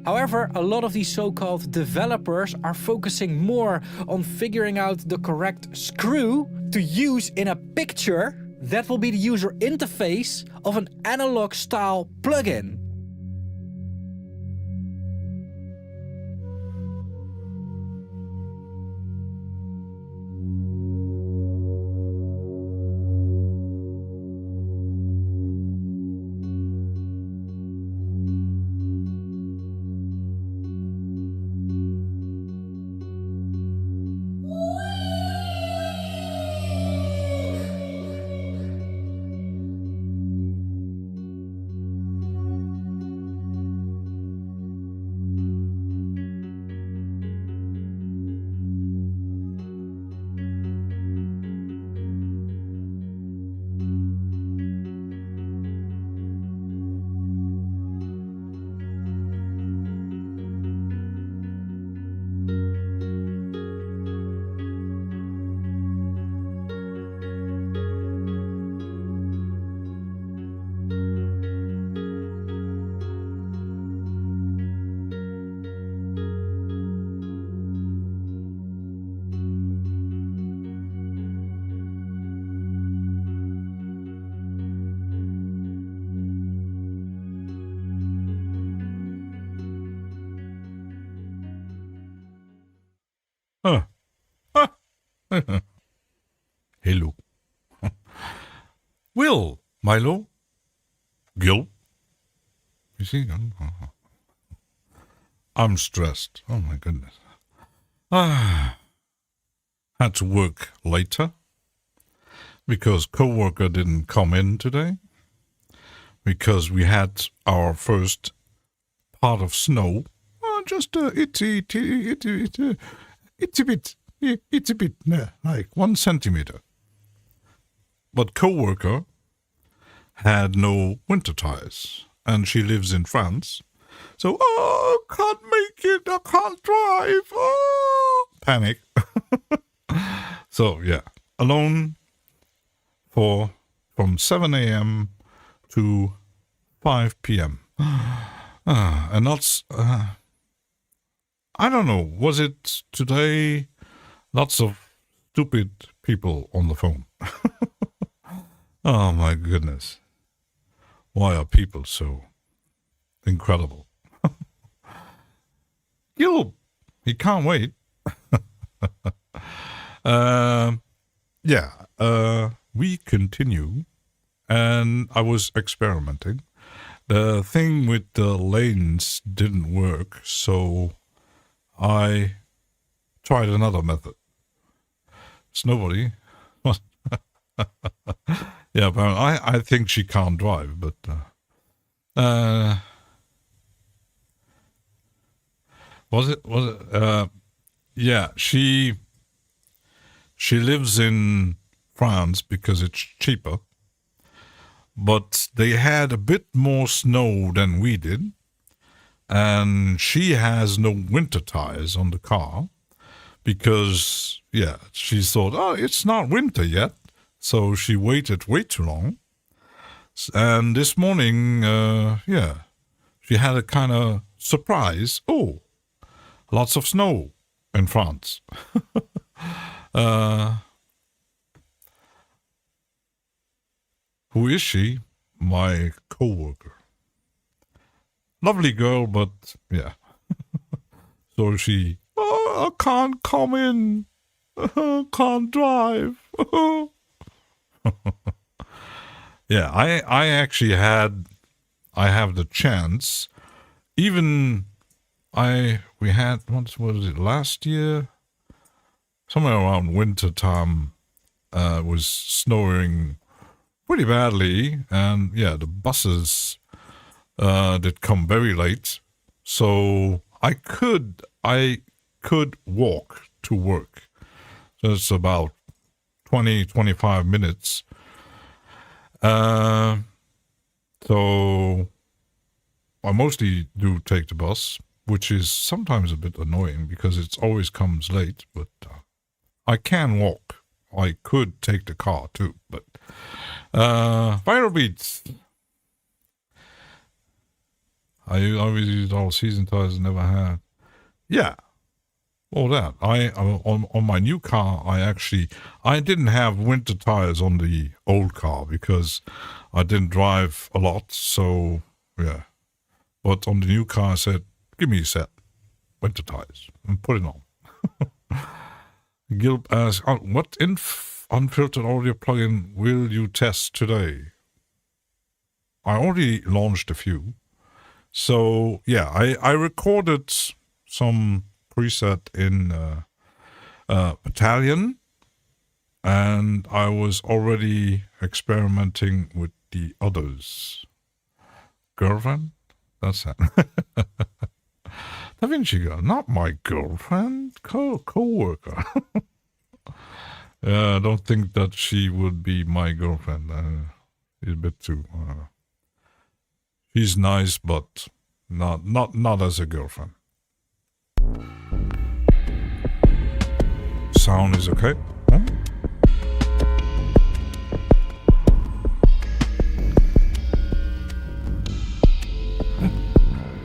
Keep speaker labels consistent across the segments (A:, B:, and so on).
A: However, a lot of these so-called developers are focusing more on figuring out the correct screw to use in a picture that will be the user interface of an analog style plugin.
B: Hello. Will, Milo, Gil. You see, I'm stressed. Oh my goodness. Had to work later because coworker didn't come in today because we had our first part of snow. Just itty bit, like 1 centimeter. But coworker had no winter tires, and she lives in France. So, can't make it, I can't drive, panic. So, yeah, alone from 7 a.m. to 5 p.m. And that's, I don't know, was it today? Lots of stupid people on the phone. Oh my goodness. Why are people so incredible? Gil, he can't wait. We continue, and I was experimenting. The thing with the lanes didn't work, so I tried another method. It's nobody. Yeah, but I think she can't drive, but was it? Yeah, she lives in France because it's cheaper, but they had a bit more snow than we did, and she has no winter tires on the car because, yeah, she thought, it's not winter yet. So she waited way too long. And this morning, she had a kind of surprise. Oh, lots of snow in France. Who is she? My coworker. Lovely girl, but yeah. So she, I can't come in. Can't drive. Yeah, I actually have the chance. Even we had, what was it, last year? Somewhere around winter time, was snowing pretty badly, and yeah, the buses did come very late, so I could walk to work. So it's about 20-25 minutes. So I mostly do take the bus, which is sometimes a bit annoying because it always comes late, but I can walk. I could take the car too, but Viral Beats. I always used all season tires, never had. Yeah, all that. On my new car, I didn't have winter tires on the old car because I didn't drive a lot. So yeah, but on the new car, I said, "Give me a set winter tires and put it on." Gilb asks, "What unfiltered audio plugin will you test today?" I already launched a few. So yeah, I recorded some preset in Italian, and I was already experimenting with the others. Girlfriend? That's that. Da Vinci girl, not my girlfriend, co-worker. I don't think that she would be my girlfriend. She's a bit too. She's nice, but not as a girlfriend. Sound is okay. Huh?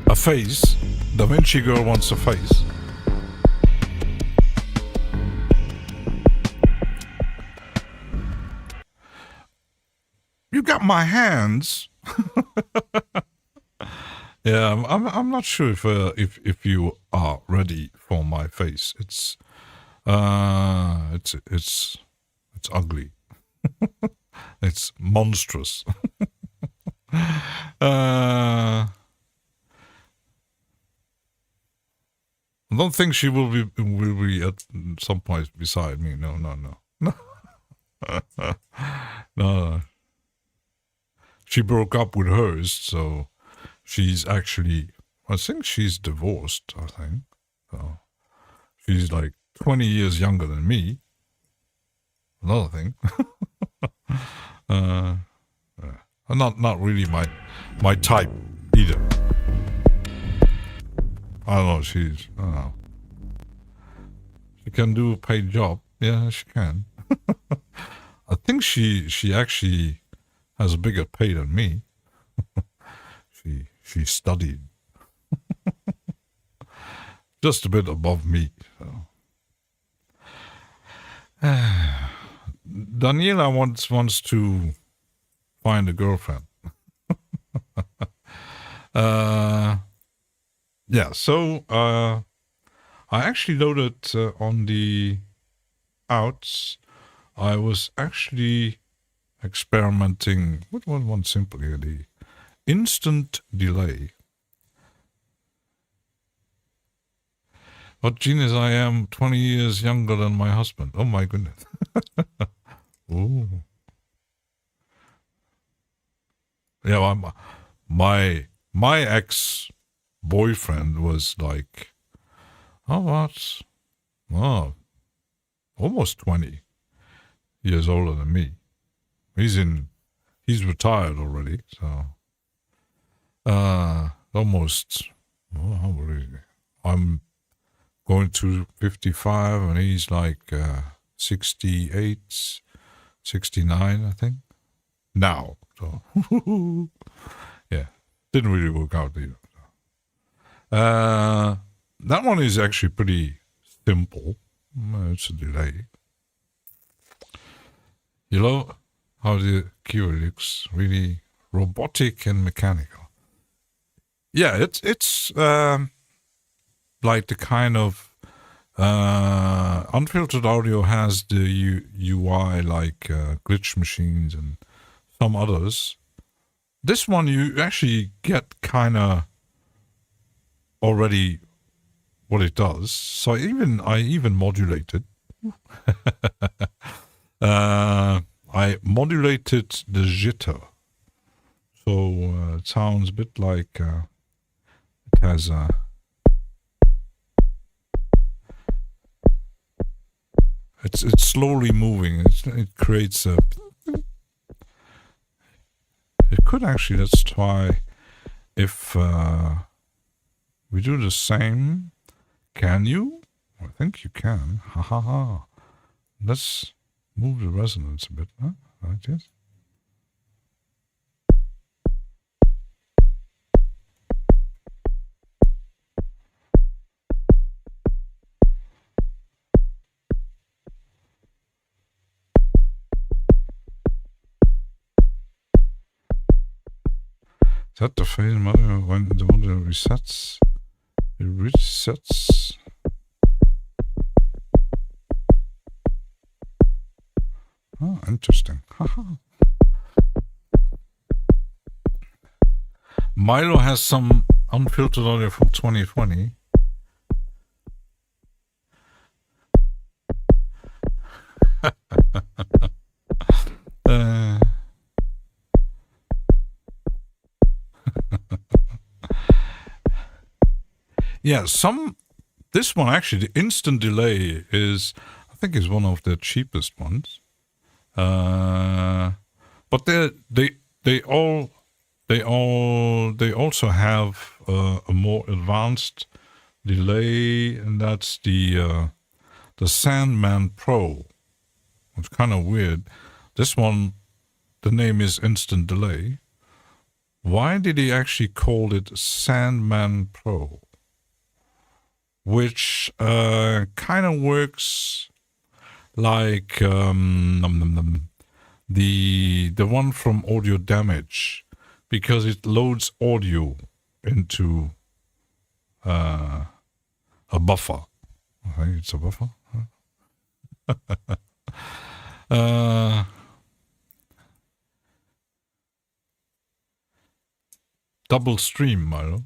B: A face. Da Vinci girl wants a face. You got my hands. Yeah, I'm not sure if you are ready for my face. It's ugly. It's monstrous. I don't think she will be at some point beside me. No. No. She broke up with hers, so she's actually, I think she's divorced, I think. So she's like 20 years younger than me. Another thing. Not really my type either. I don't know, I don't know. She can do a paid job. Yeah, she can. I think she actually has a bigger pay than me. She studied. Just a bit above me. So. Daniela wants to find a girlfriend. Yeah, so I actually loaded on the outs. I was actually experimenting with one simple here, the instant delay. What genius I am, 20 years younger than my husband. Oh my goodness. Oh. Yeah, my ex-boyfriend was like, almost 20 years older than me. He's retired already, so almost, how old is he? I'm going to 55 and he's like 68, 69, I think, now. So, yeah, didn't really work out either. That one is actually pretty simple. It's a delay. You know how the keyboard looks, really robotic and mechanical. Yeah, it's like the kind of unfiltered audio has the UI like glitch machines and some others. This one you actually get kind of already what it does. So I even modulated. I modulated the jitter, so it sounds a bit like it has a. It's slowly moving. It creates a. It could actually. Let's try if we do the same. Can you? I think you can. Ha ha ha. Let's move the resonance a bit, huh? Like this. Set the phase model when the model resets. It resets. Oh, interesting. Milo has some unfiltered audio from 2020. Yeah, this one actually, the instant delay I think is one of the cheapest ones. But they also have a more advanced delay, and that's the Sandman Pro. It's kind of weird. This one, the name is Instant Delay. Why did he actually call it Sandman Pro? Which kind of works like the one from Audio Damage, because it loads audio into a buffer. I think it's a buffer. Double stream, Milo.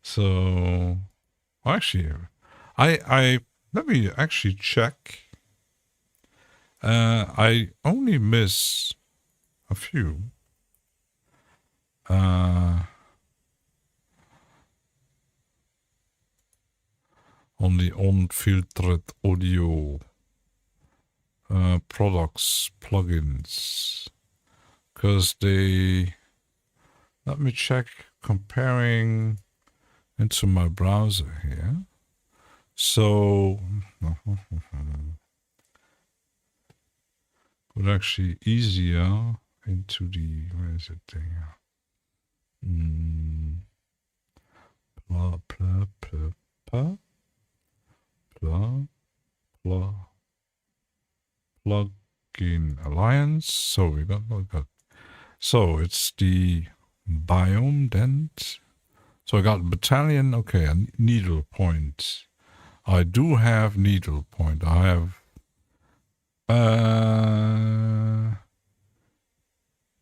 B: So, actually, I let me actually check. I only miss a few. On the Unfiltred audio products plugins, because let me check comparing into my browser here. So but actually easier into where is it there? Plugin Alliance. So we got. So it's the Biome Dent. So I got Battalion. Okay, a needle point. I do have needle point. I have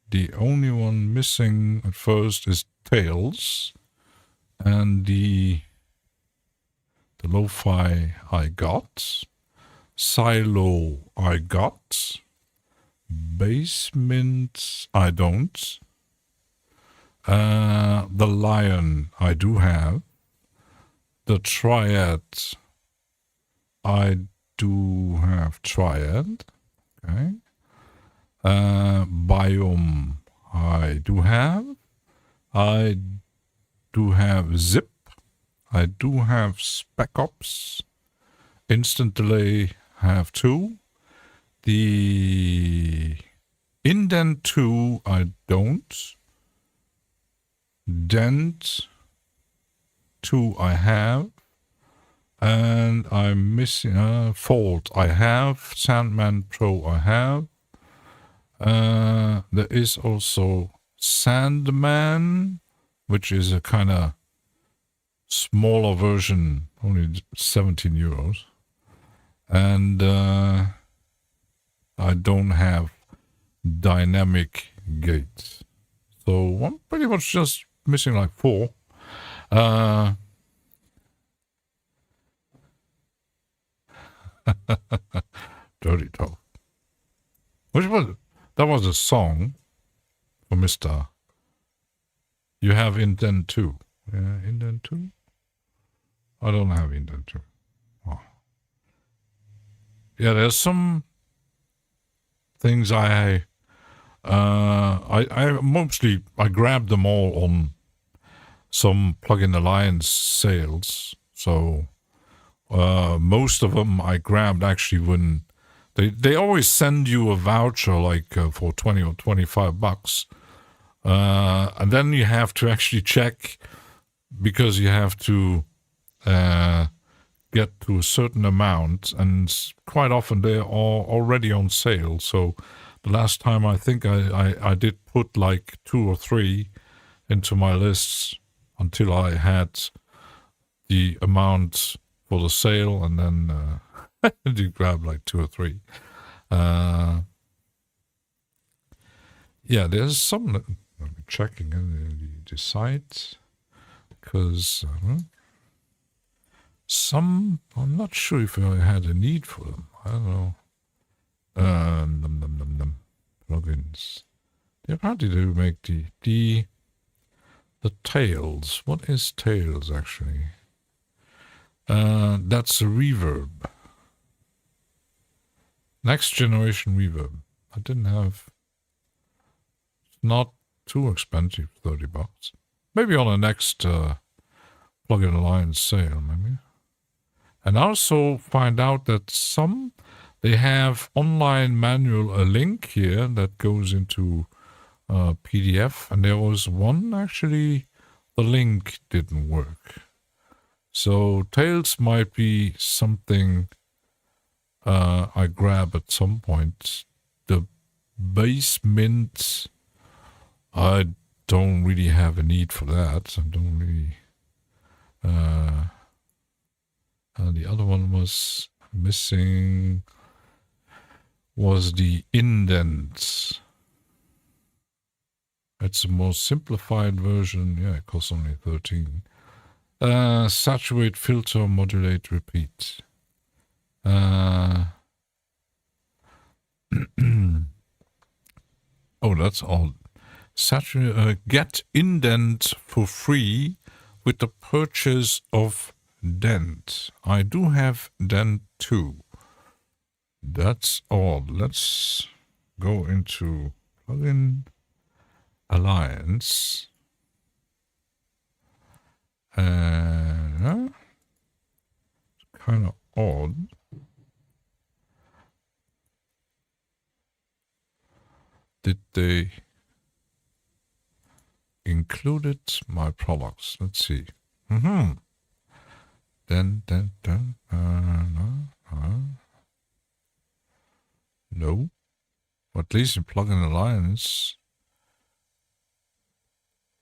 B: the only one missing at first is Tails, and the lo-fi I got, Silo I got, Basement I don't, the Lion I do have, the Triad I do have Triad, okay. Biome I do have. I do have Zip. I do have Spec Ops. Instant Delay I have 2. The Indent 2 I don't. Dent 2 I have. And I'm missing Fault I have. Sandman Pro I have. There is also Sandman, which is a kind of smaller version, only 17 euros. And I don't have dynamic gate. So I'm pretty much just missing like 4. Dirty Talk. Which was it? That was a song for Mr. You have Indent 2. Yeah, Indent 2? I don't have Indent 2. Oh. Yeah, there's some things I mostly grabbed them all on some Plugin Alliance sales. So most of them I grabbed actually when they always send you a voucher like for 20 or 25 bucks. And then you have to actually check, because you have to get to a certain amount, and quite often they are already on sale. So last time I think I did put like 2 or 3 into my lists until I had the amount for the sale, and then you grab like 2 or 3. Yeah, there's some. I'm checking the site because some. I'm not sure if I had a need for them. I don't know. Plugins. They apparently do make the tails. What is tails actually? That's a reverb. Next generation reverb. I didn't have. It's not too expensive, $30. Maybe on the next Plugin Alliance sale, maybe. And also find out that some they have online manual, a link here that goes into PDF, and there was one actually the link didn't work. So Tails might be something I grab at some point. The base mint, I don't really have a need for that. I don't really. The other one was missing. Was the indent. It's a more simplified version. Yeah, it costs only 13. Saturate, filter, modulate, repeat. Oh, that's all. Get indent for free with the purchase of dent. I do have dent too. That's all. Let's go into Plugin Alliance. Kind of odd. Did they included my products? Let's see. Then. No. At least in Plugin Alliance,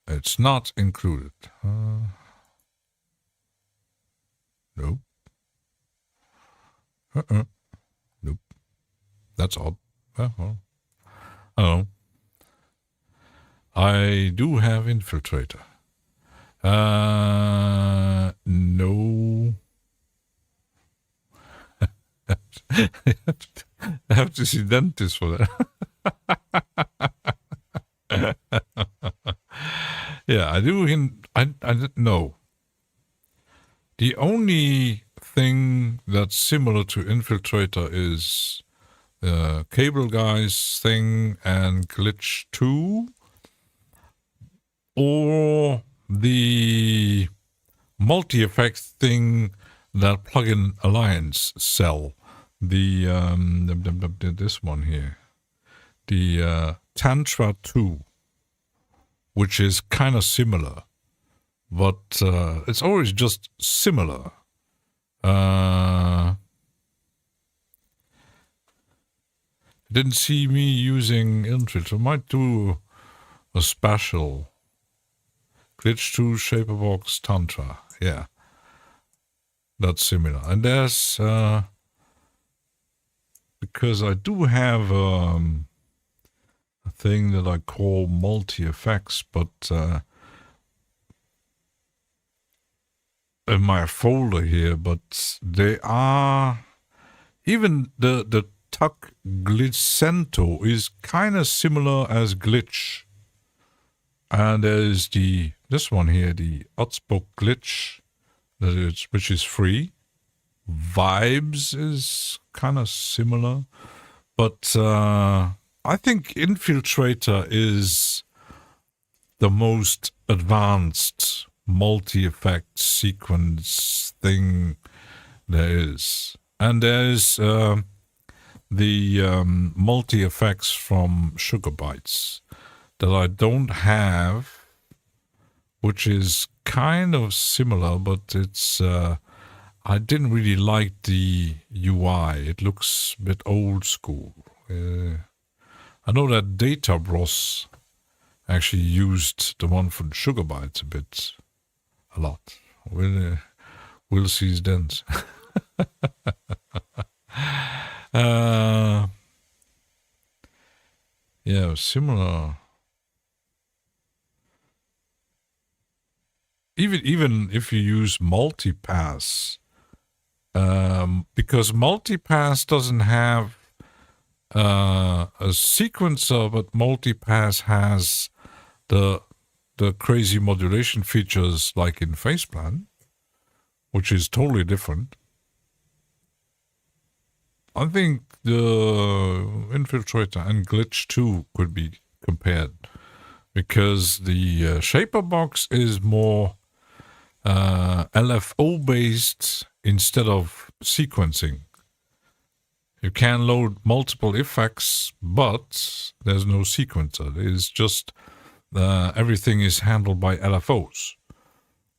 B: it's not included. Nope. Nope. That's odd. Well, I don't know. I do have Infiltrator. No. I have to see dentist for that. Yeah, I do. I no. The only thing that's similar to Infiltrator is Cable Guy's thing and Glitch 2, or the multi-effect thing that Plugin Alliance sell. The this one here, the Tantra 2, which is kind of similar, but it's always just similar. Didn't see me using Infiltrator. Might do a special Glitch 2, Shaperbox, Tantra. Yeah, that's similar. And there's because I do have a thing that I call multi-effects, but in my folder here, but they are, even the Tuck Glitcento is kind of similar as Glitch. And there's this one here, the Otsbook Glitch, which is free. Vibes is kind of similar, but I think Infiltrator is the most advanced multi-effect sequence thing there is. And there's the multi-effects from Sugar Bytes that I don't have, which is kind of similar, but it's I didn't really like the UI. It looks a bit old school. I know that Data Bros actually used the one from Sugar Bytes a lot. We'll see then. Yeah, similar. Even if you use multipass, because multipass doesn't have a sequencer, but multipass has the crazy modulation features like in Faceplan, which is totally different. I think the Infiltrator and Glitch 2 could be compared, because the Shaper box is more LFO based instead of sequencing. You can load multiple effects, but there's no sequencer. It's just everything is handled by LFOs,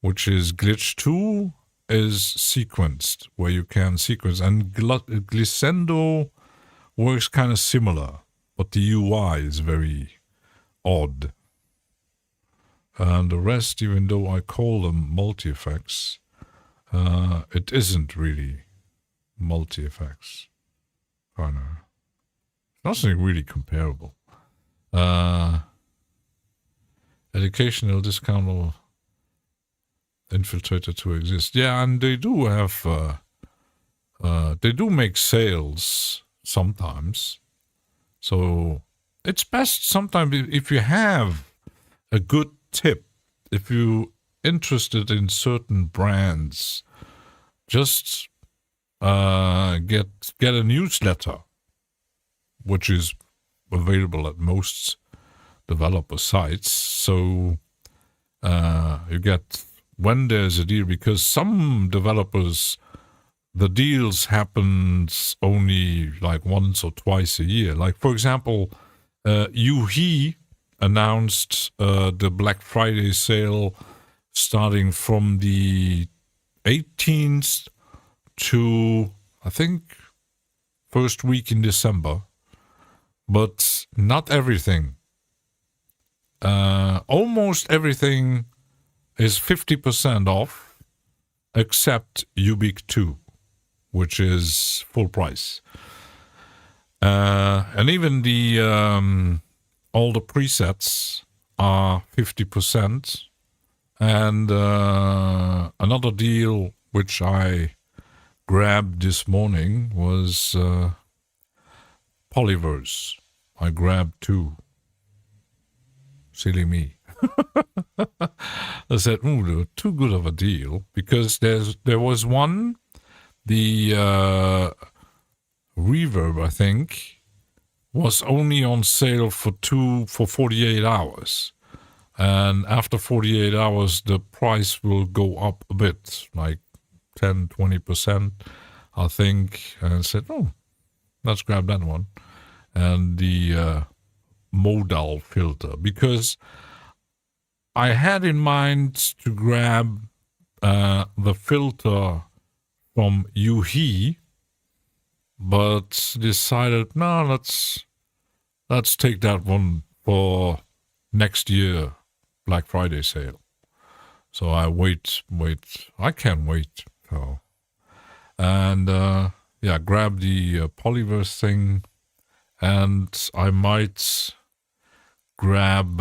B: which is Glitch 2 is sequenced, where you can sequence. And Glissando works kind of similar, but the UI is very odd. And the rest, even though I call them multi-effects, it isn't really multi-effects. Kind of. Nothing really comparable. Educational discount of Infiltrator 2 exists. Yeah, and they do have, they do make sales sometimes. So it's best sometimes if you have a good tip, if you're interested in certain brands, just get a newsletter, which is available at most developer sites. So you get when there's a deal, because some developers, the deals happens only like once or twice a year. Like, for example, Yuhi announced the Black Friday sale starting from the 18th to, I think, first week in December. But not everything. Almost everything is 50% off, except Ubik 2, which is full price. And even the all the presets are 50%. And another deal which I grabbed this morning was Polyverse. I grabbed 2. Silly me. I said, ooh, too good of a deal, because there was one, the Reverb, I think, was only on sale for 48 hours. And after 48 hours, the price will go up a bit, like 10, 20%, I think. And I said, oh, let's grab that one. And the modal filter, because I had in mind to grab the filter from Yuhi, but decided, no, let's take that one for next year Black Friday sale. So I wait. I can't wait. So, and yeah, grab the Polyverse thing, and I might grab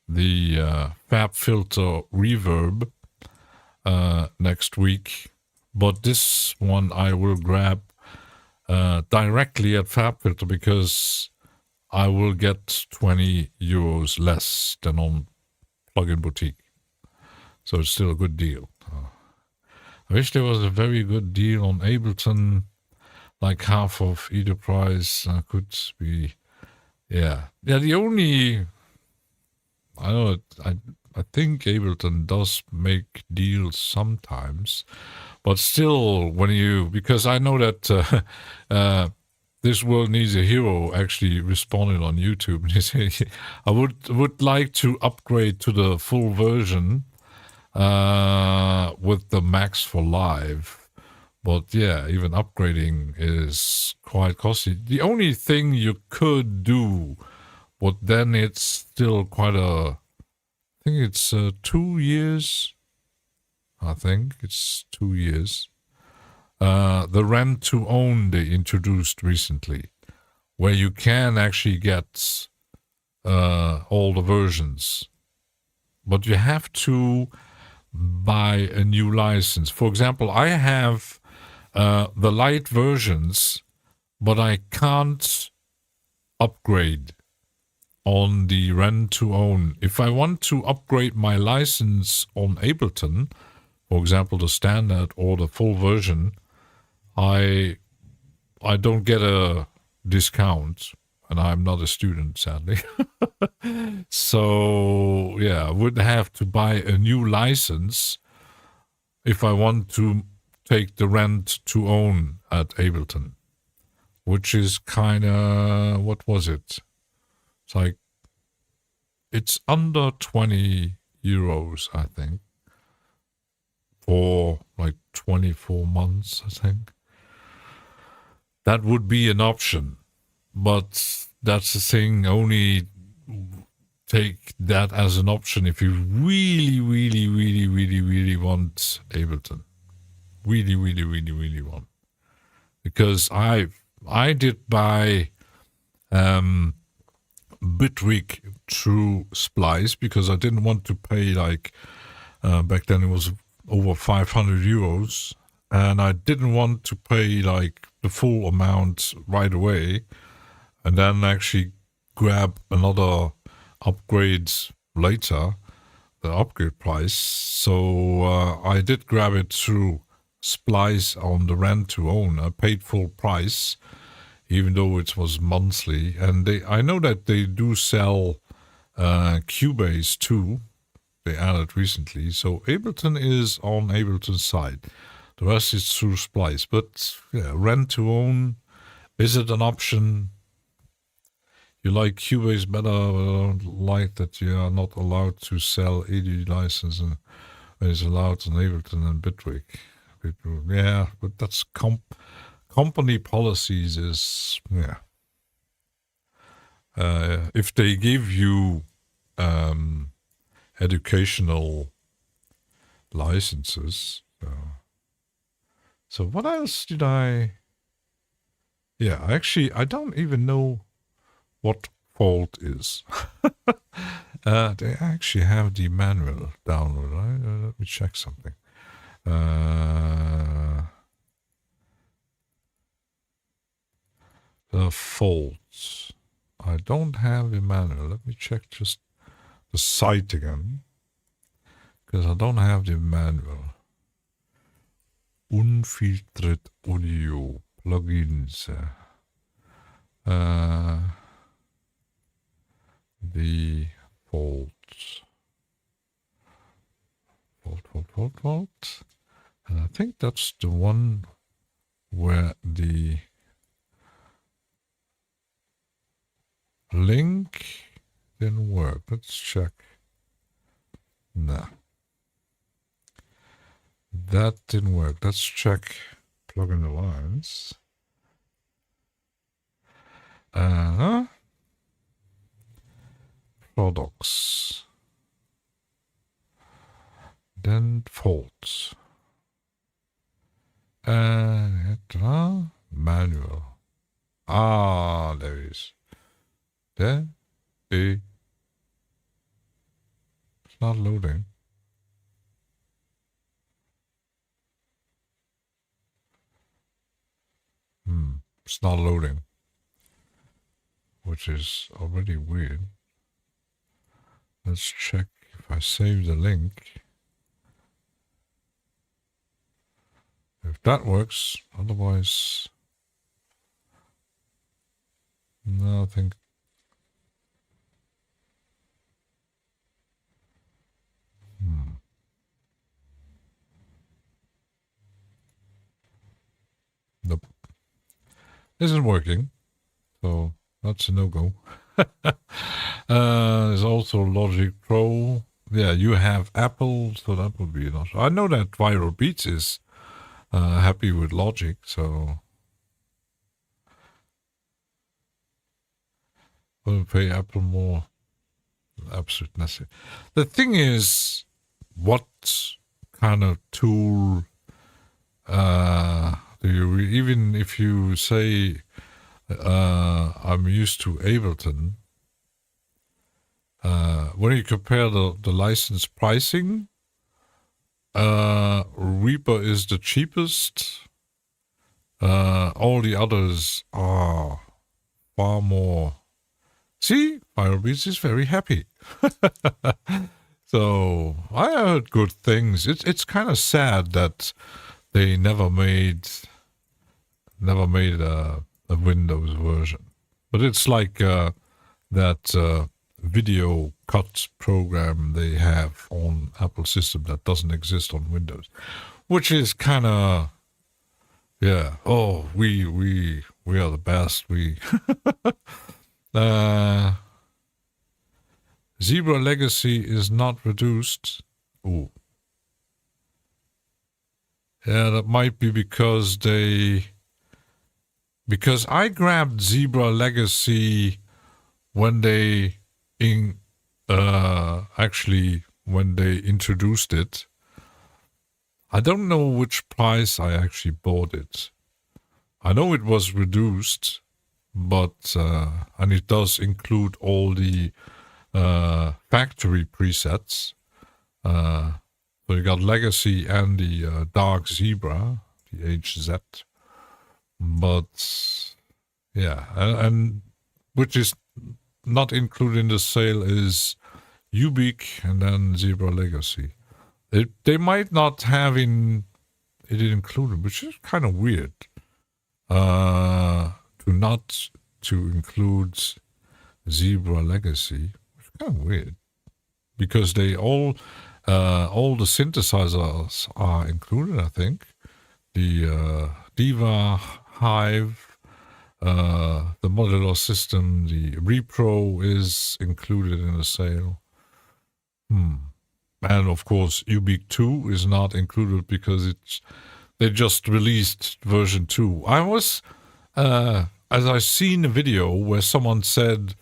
B: the Fab Filter Reverb next week. But this one I will grab directly at Fab Filter, because I will get 20 euros less than on Plugin Boutique. So it's still a good deal. I wish there was a very good deal on Ableton, like half of either price could be. Yeah. The only, I know, I think Ableton does make deals sometimes, but still, because I know that This World Needs a Hero actually responded on YouTube, and he said, I would like to upgrade to the full version with the Max for Live, But yeah, even upgrading is quite costly. The only thing you could do, but then it's still quite I think it's 2 years. I think it's 2 years. The rent to own they introduced recently, where you can actually get all the versions, but you have to buy a new license. For example, I have the light versions, but I can't upgrade on the rent to own. If I want to upgrade my license on Ableton, for example, the standard or the full version, I don't get a discount, and I'm not a student, sadly. So yeah, I would have to buy a new license if I want to take the rent to own at Ableton, which is kind of, what was it? It's like, it's under 20 euros, I think, for like 24 months, I think. That would be an option, but that's the thing, only take that as an option if you really, really, really, really, really want Ableton. Really, really, really, really want. Because I did buy Bitwig through Splice because I didn't want to pay like, back then it was over 500 euros, and I didn't want to pay like the full amount right away and then actually grab another upgrade later, the upgrade price. So I did grab it through Splice on the rent to own. I paid full price, even though it was monthly. And I know that they do sell Cubase too. They added recently. So Ableton is on Ableton's side. The rest is through Splice. But yeah, rent to own, is it an option? You like Cubase better, like that you are not allowed to sell 80 licenses and it's allowed on Ableton and Bitwig. Yeah, but that's company policies is, yeah. If they give you educational licenses. So what else did I... Yeah, actually, I don't even know what fault is. They actually have the manual download. Right? Let me check something. The faults. I don't have the manual. Let me check just the site again, because I don't have the manual. Unfiltred audio plugins. The faults. Fault. And I think that's the one where the link didn't work. Let's check. Nah. That didn't work. Let's check plugin alliance. Products. Then faults. Manual. Ah, there it is. There. It's not loading. It's not loading, which is already weird. Let's check if I save the link. If that works, otherwise, no, I think. Nope. Isn't working, so that's a no-go. There's also Logic Pro. Yeah, you have Apple, so that would be an option. I know that Viral Beats is happy with Logic, so we'll pay Apple more. Absolute necessary. The thing is, what kind of tool do you even if you say I'm used to Ableton, when you compare the license pricing, Reaper is the cheapest. All the others are far more. See, Firebeats is very happy. So I heard good things. It's kind of sad that they never made a Windows version. But it's like that video cut program they have on Apple system that doesn't exist on Windows, which is kind of, yeah. Oh, we are the best. We Zebra Legacy is not reduced. Oh, yeah, that might be because I grabbed Zebra Legacy when they when they introduced it. I don't know which price I actually bought it. I know it was reduced, but and it does include all the factory presets. So you got Legacy and the Dark Zebra, the HZ. But yeah, and which is not included in the sale is Ubik and then Zebra Legacy. They might not have it included, which is kind of weird. To include Zebra Legacy, which is kind of weird, because they all the synthesizers are included. I think the Diva Hive, the modular system, the Repro is included in the sale. And of course, Ubik 2 is not included because they just released version 2. I was, as I seen a video where someone said,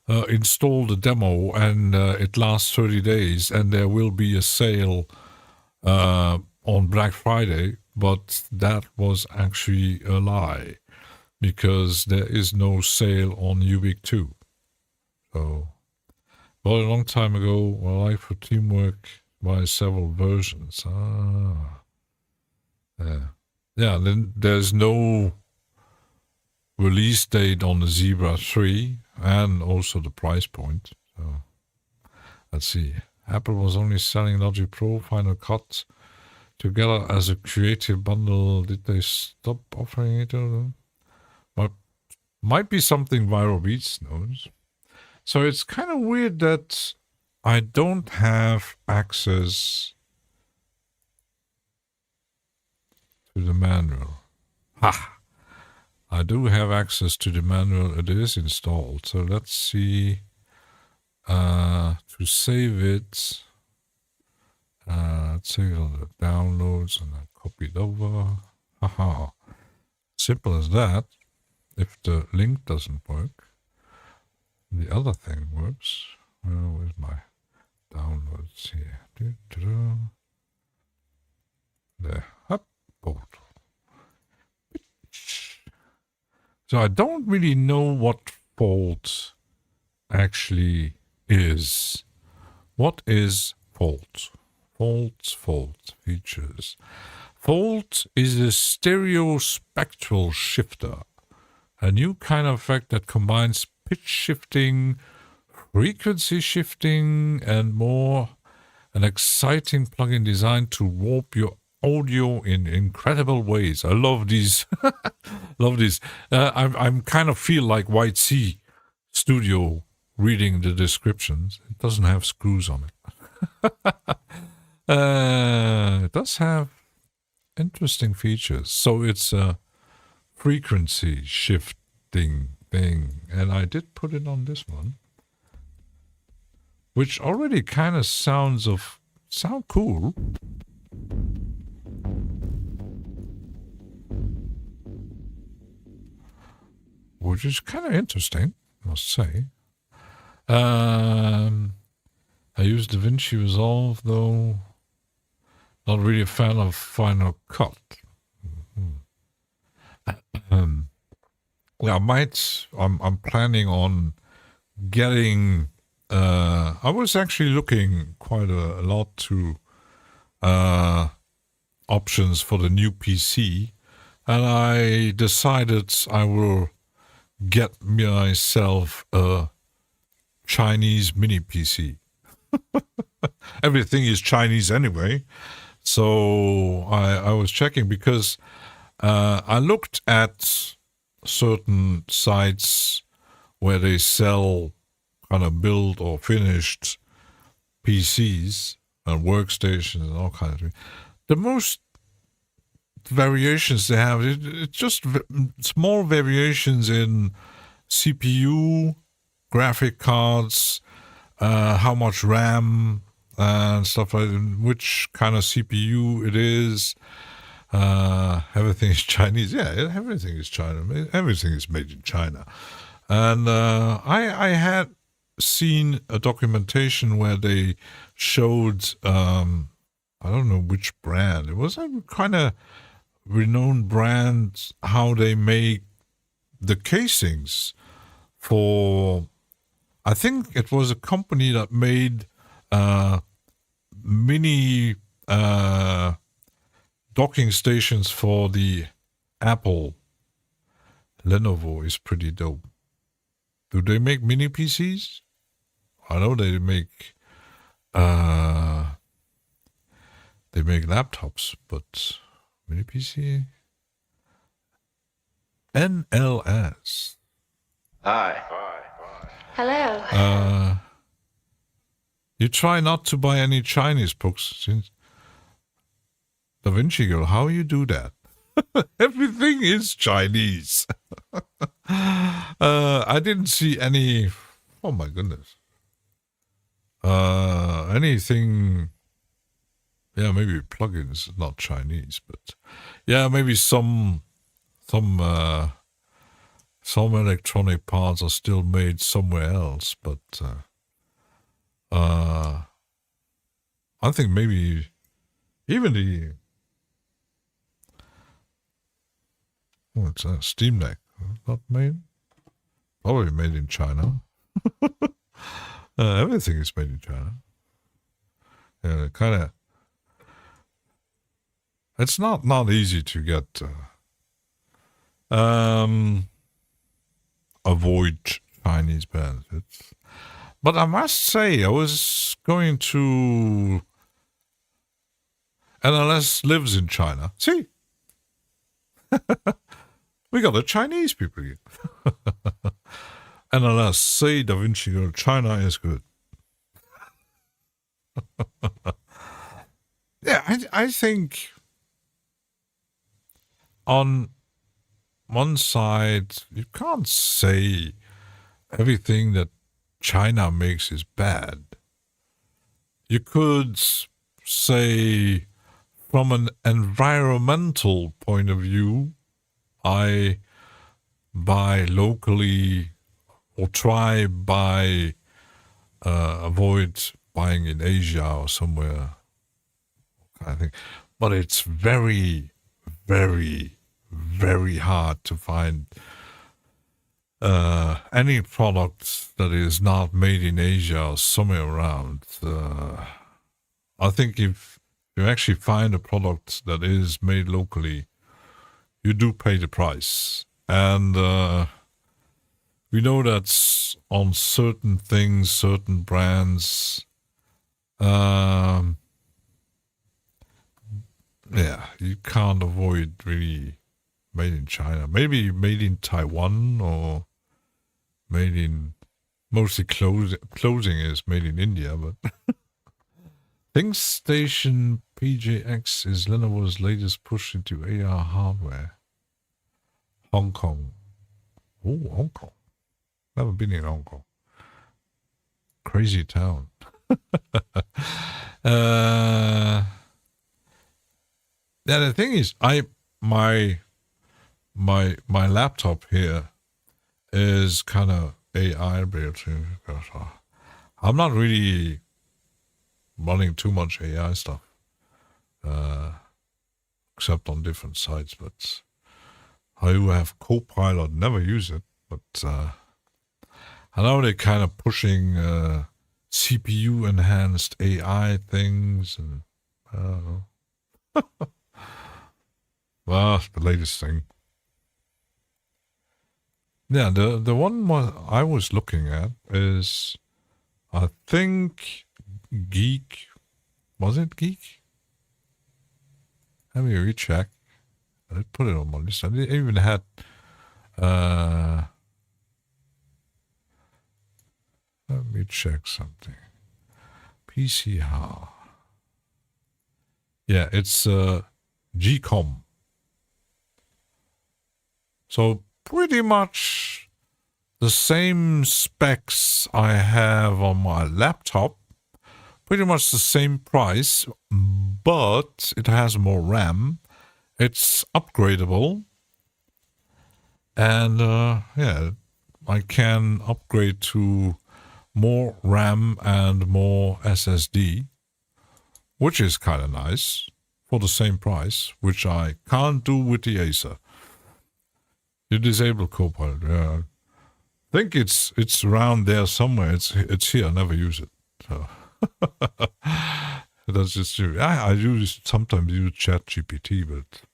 B: install the demo and it lasts 30 days and there will be a sale on Black Friday, but that was actually a lie because there is no sale on Ubik 2. So, well, a long time ago, Life for Teamwork buys several versions. Yeah, then there's no release date on the Zebra 3 and also the price point. So let's see. Apple was only selling Logic Pro Final Cut together as a creative bundle. Did they stop offering it to them? Well, might be something Viral Beats knows. So it's kind of weird that I don't have access to the manual. Ha! I do have access to the manual. It is installed. So let's see. To save it, let's save it on the downloads and then copy it over. Haha. Simple as that. If the link doesn't work, the other thing works. Where's my downloads here? There. Up. So I don't really know what fault actually is. What is fault? Fault features. Fault is a stereo spectral shifter, a new kind of effect that combines pitch shifting, frequency shifting, and more. An exciting plugin designed to warp your audio in incredible ways. I love these. Love these. I'm kind of feel like White Sea Studio reading the descriptions. It doesn't have screws on it. It does have interesting features. So it's a frequency shifting thing. And I did put it on this one, which already kind of sound cool. which is kind of interesting, I must say. I use DaVinci Resolve, though. Not really a fan of Final Cut. Yeah, I'm planning on getting. I was actually looking quite a lot to options for the new PC, and I decided I will get myself a Chinese mini PC. Everything is Chinese anyway. So I was checking because I looked at certain sites where they sell kind of built or finished PCs and workstations and all kinds of things. The most variations they have, it's just small variations in CPU, graphic cards, how much RAM and stuff like that, which kind of CPU it is. Everything is Chinese. Yeah, everything is China. Everything is made in China. And I had seen a documentation where they showed, I don't know which brand. It was a kind of renowned brand, how they make the casings for, I think it was a company that made mini docking stations for the Apple. Lenovo is pretty dope. Do they make mini PCs? I know they make laptops, but mini PC. NLS.
C: Hi.
D: Hello.
B: You try not to buy any Chinese books since DaVinci Girl. How you do that? Everything is Chinese. I didn't see any. Oh my goodness. Anything. Yeah, maybe plugins, not Chinese, but yeah, maybe some electronic parts are still made somewhere else, but I think maybe even the what's that, Steam Deck, not made, probably made in China. Everything is made in China. Yeah, kind of. It's not easy to get. Avoid Chinese benefits. But I must say, I was going to. NLS lives in China. See? We got the Chinese people here. NLS, say DaVinci Girl, China is good. Yeah, I think on one side, you can't say everything that China makes is bad. You could say, from an environmental point of view, I buy locally or avoid buying in Asia or somewhere, kind of thing. But it's very, very, very hard to find any product that is not made in Asia or somewhere around. I think if you actually find a product that is made locally, you do pay the price. And we know that on certain things, certain brands, yeah, you can't avoid really made in China. Maybe made in Taiwan or made in, mostly clothing is made in India, but ThinkStation PJX is Lenovo's latest push into AR hardware. Hong Kong. Oh, Hong Kong. Never been in Hong Kong. Crazy town. Yeah, the thing is, my laptop here is kind of AI built. I'm not really running too much AI stuff, except on different sites. But I do have Copilot, never use it, but I know they're kind of pushing CPU enhanced AI things, and I don't know. Well, the latest thing. Yeah, the one I was looking at is, I think, Geek. Was it Geek? Let me recheck. I put it on my list. I even had let me check something. PC how? Yeah, it's GCOM. So pretty much the same specs I have on my laptop. Pretty much the same price, but it has more RAM. It's upgradable. And yeah, I can upgrade to more RAM and more SSD, which is kind of nice for the same price, which I can't do with the Acer. You disable Copilot. Yeah. I think it's around there somewhere. It's here. I never use it. So. That's just I sometimes use ChatGPT, but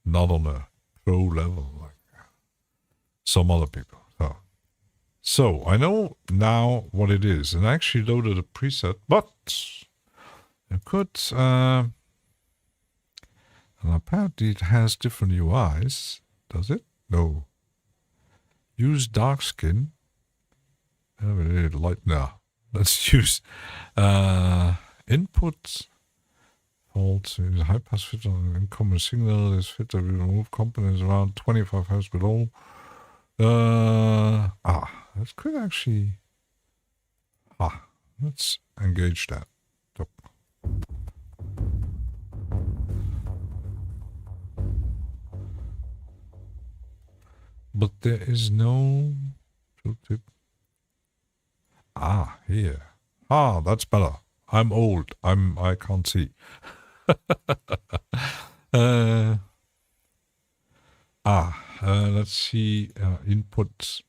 B: not on a pro level like some other people. So I know now what it is, and I actually loaded a preset, but you could and apparently it has different UIs. Does it? No. Use dark skin. Light now. Let's use input fault. High pass filter on incoming signal. This filter will remove components around 25 Hz below. That could actually. Let's engage that. So. But there is no tooltip. Here. That's better. I'm old. I can't see. Let's see. Input.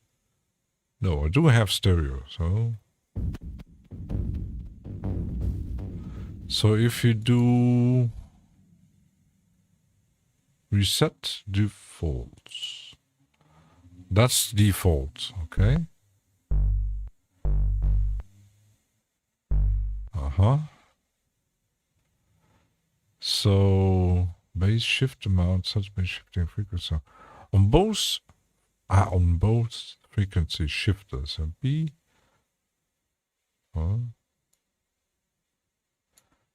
B: No, I do have stereo. So if you do reset defaults, that's default. Okay. So base shift amount, such base shifting frequency on both frequency shifters. And B.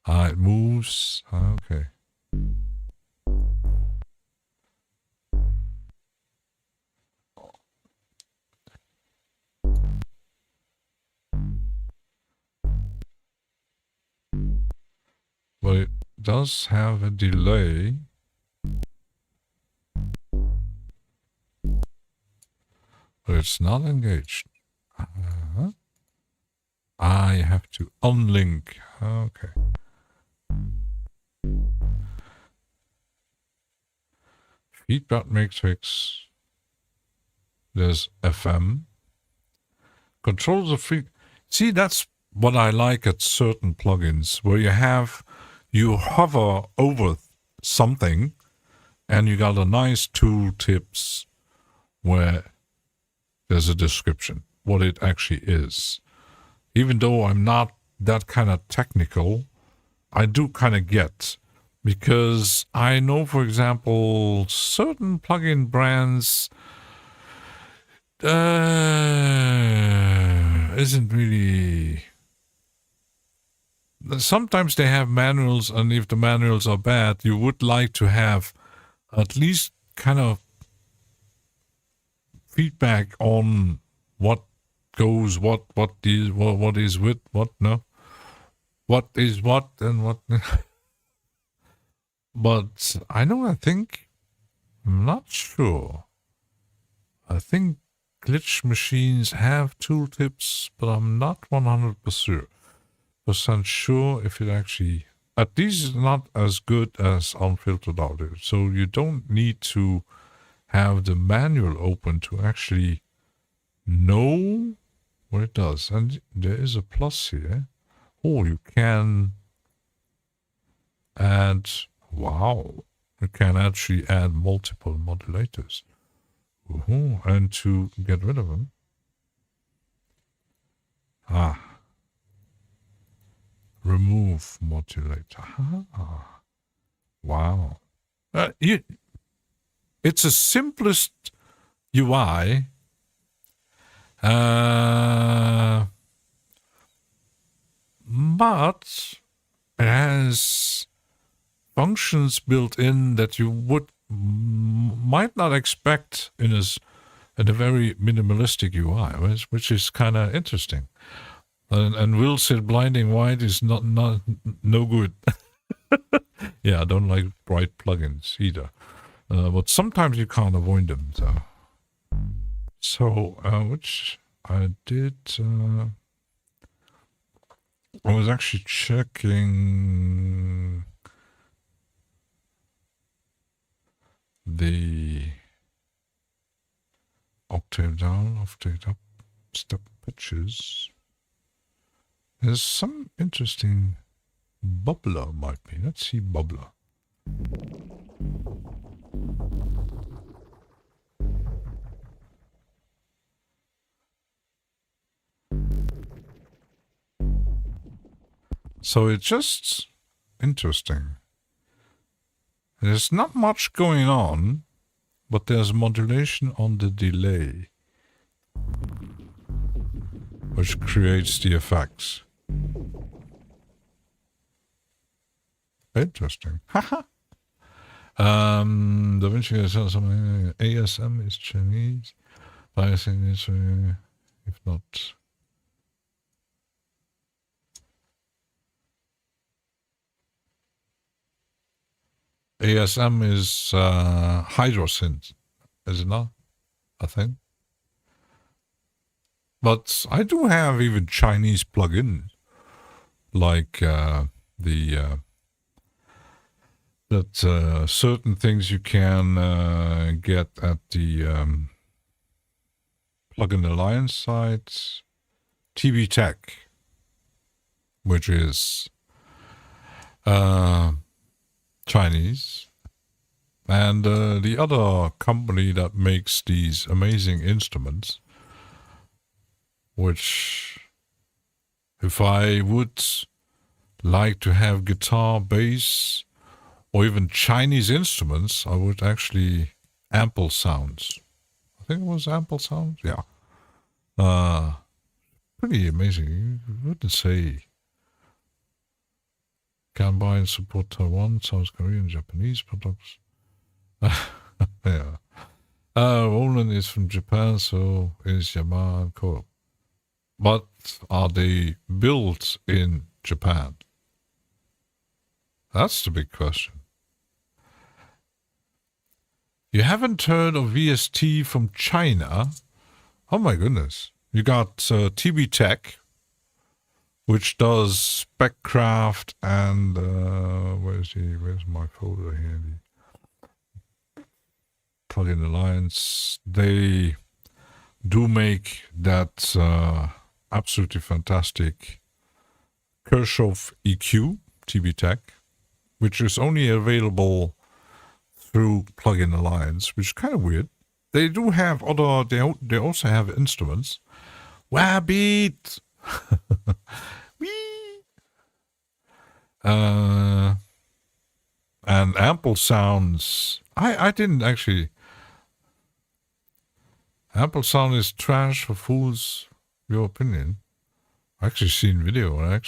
B: It moves. Okay. But it does have a delay. But it's not engaged. I have to unlink. Okay. Feedback matrix. There's FM. Controls the See, that's what I like at certain plugins, where you hover over something and you got a nice tooltips where there's a description, what it actually is. Even though I'm not that kind of technical, I do kind of get, because I know, for example, certain plugin brands isn't really. Sometimes they have manuals, and if the manuals are bad, you would like to have at least kind of feedback on what goes, what is with what, no, what is what and what. But I'm not sure. I think glitch machines have tooltips, but I'm not 100% sure if it actually, at least it's not as good as unfiltered audio. So you don't need to have the manual open to actually know what it does. And there is a plus here. Oh, you can add, wow, you can actually add multiple modulators. And to get rid of them, remove modulator. Wow. It's the simplest UI. But it has functions built in that you might not expect in a very minimalistic UI, which is kind of interesting. And Will said blinding white is no good. Yeah, I don't like bright plugins either. But sometimes you can't avoid them. So which I did. I was actually checking the octave down, octave up, step pitches. There's some interesting bubbler might be. Let's see bubbler. So it's just interesting. There's not much going on, but there's modulation on the delay, which creates the effects. Interesting. Haha. Da Vinci is something. ASM is Chinese. Biasing is, if not. ASM is hydrosynth, is it not? I think. But I do have even Chinese plugins, like certain things you can get at the Plugin Alliance site, TB Tech, which is Chinese, and the other company that makes these amazing instruments, which if I would like to have guitar, bass, or even Chinese instruments, I would actually Ample Sounds. I think it was Ample Sounds, yeah. Pretty amazing. You wouldn't say can buy and support Taiwan, South Korean, Japanese products. Yeah. Roland is from Japan, so is Yamaha and Co. But are they built in Japan? That's the big question. You haven't heard of VST from China? Oh my goodness. You got TB Tech, which does Speccraft and where's my folder here? The Plugin Alliance. They do make that absolutely fantastic Kirchhoff EQ, TB Tech, which is only available through Plugin Alliance, which is kind of weird. They do have other, they also have instruments. Wabbit! And Ample Sounds. I didn't actually. Ample Sound is trash for fools, your opinion. I actually seen video. I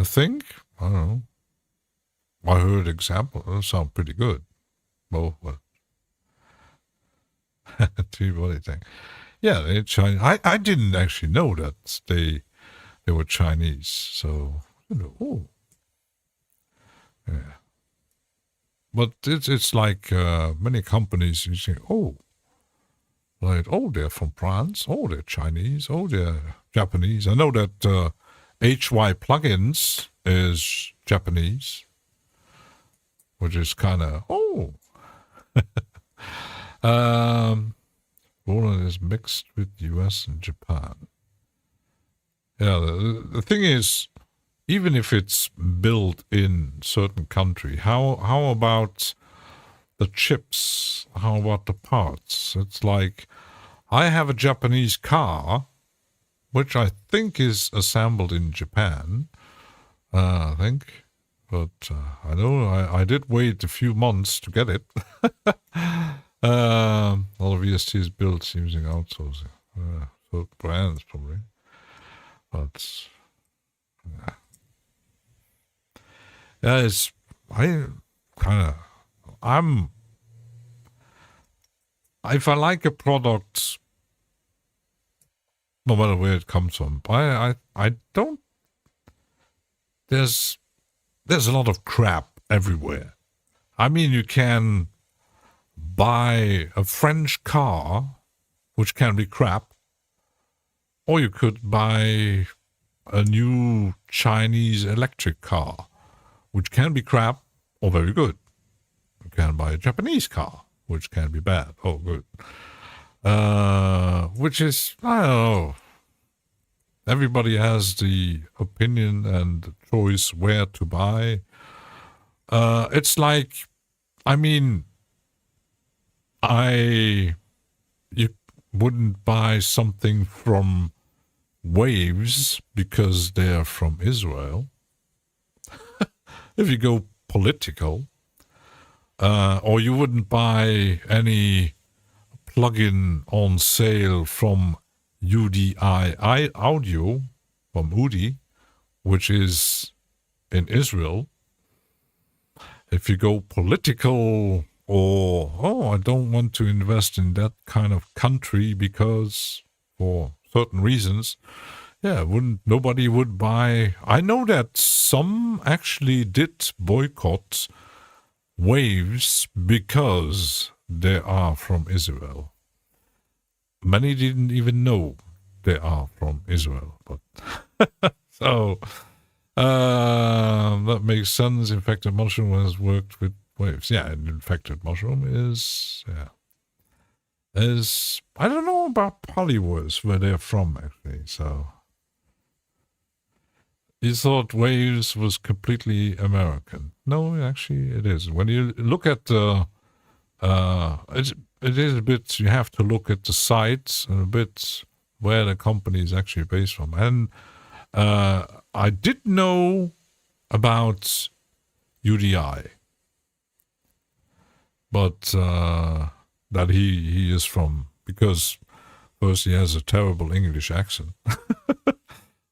B: think, I don't know. I heard example. That sound pretty good. Well, T-body thing. Yeah, they're Chinese. I didn't actually know that they were Chinese. So, you know, yeah. but it's like many companies. You say, oh, like, oh, they're from France. Oh, they're Chinese. Oh, they're Japanese. I know that HY Plugins is Japanese, which is kind of, oh. Poland is mixed with US and Japan. Yeah, the thing is, even if it's built in certain country, how about the chips? How about the parts? It's like, I have a Japanese car, which I think is assembled in Japan, I think. But I know I did wait a few months to get it. All of VSTs built using outsourcing. So brands probably. But yeah, it's I'm if I like a product, no matter where it comes from, I don't. There's a lot of crap everywhere. I mean, you can buy a French car, which can be crap, or you could buy a new Chinese electric car, which can be crap or very good. You can buy a Japanese car, which can be bad or good. Which is, I don't know. Everybody has the opinion and the choice where to buy. It's like, I mean, you wouldn't buy something from Waves because they're from Israel. If you go political, or you wouldn't buy any plugin on sale from UDI Audio, from UDI, which is in Israel. If you go political, or I don't want to invest in that kind of country because for certain reasons, yeah, nobody would buy. I know that some actually did boycott Waves because they are from Israel. Many didn't even know they are from Israel, but so that makes sense. Infected mushroom has worked with Waves. Yeah, an infected mushroom is I don't know about Polyworth where they're from actually. So you thought Waves was completely American? No, actually it is. When you look at it is a bit. You have to look at the sites and a bit where the company is actually based from. And I did know about UDI, but that he is from, because first he has a terrible English accent,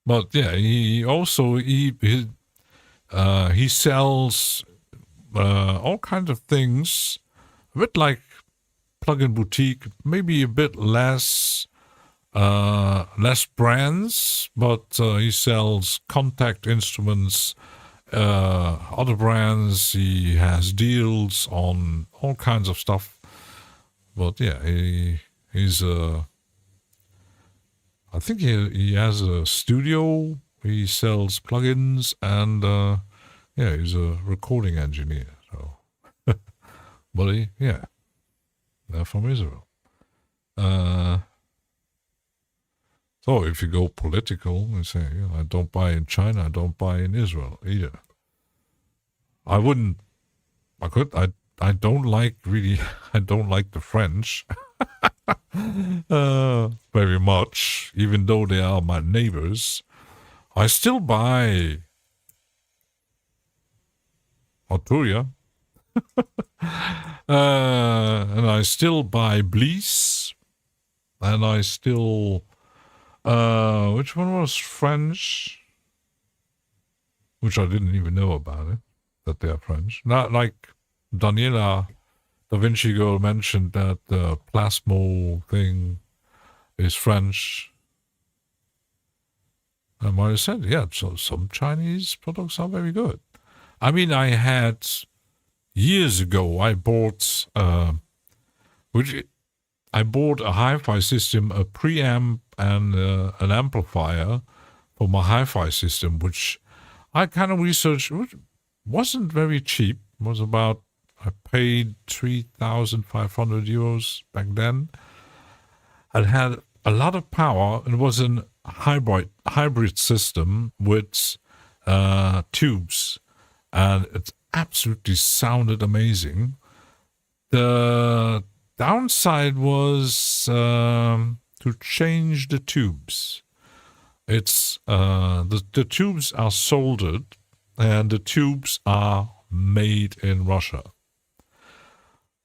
B: but yeah, he also he sells all kinds of things, a bit like Plugin Boutique, maybe a bit less brands, but he sells contact instruments, other brands. He has deals on all kinds of stuff. But yeah, he's I think he has a studio. He sells plugins, and yeah, he's a recording engineer. So, but they're from Israel. So if you go political, you say, I don't buy in China, I don't buy in Israel either. I wouldn't. I could. I don't like really. I don't like the French very much, even though they are my neighbors. I still buy Arturia, and I still buy Bliss, and I still. Which one was French? Which I didn't even know about it, that they are French. Not like Daniela Da Vinci Girl mentioned that the Plasmo thing is French. And I said, yeah, so some Chinese products are very good. I mean, I had years ago, I bought I bought a hi-fi system, a preamp, and an amplifier for my hi-fi system, which I kind of researched. Which wasn't very cheap. It was about, I paid 3,500 euros back then. It had a lot of power. It was an hybrid system with tubes, and it absolutely sounded amazing. The downside was to change the tubes. It's the tubes are soldered, and the tubes are made in Russia.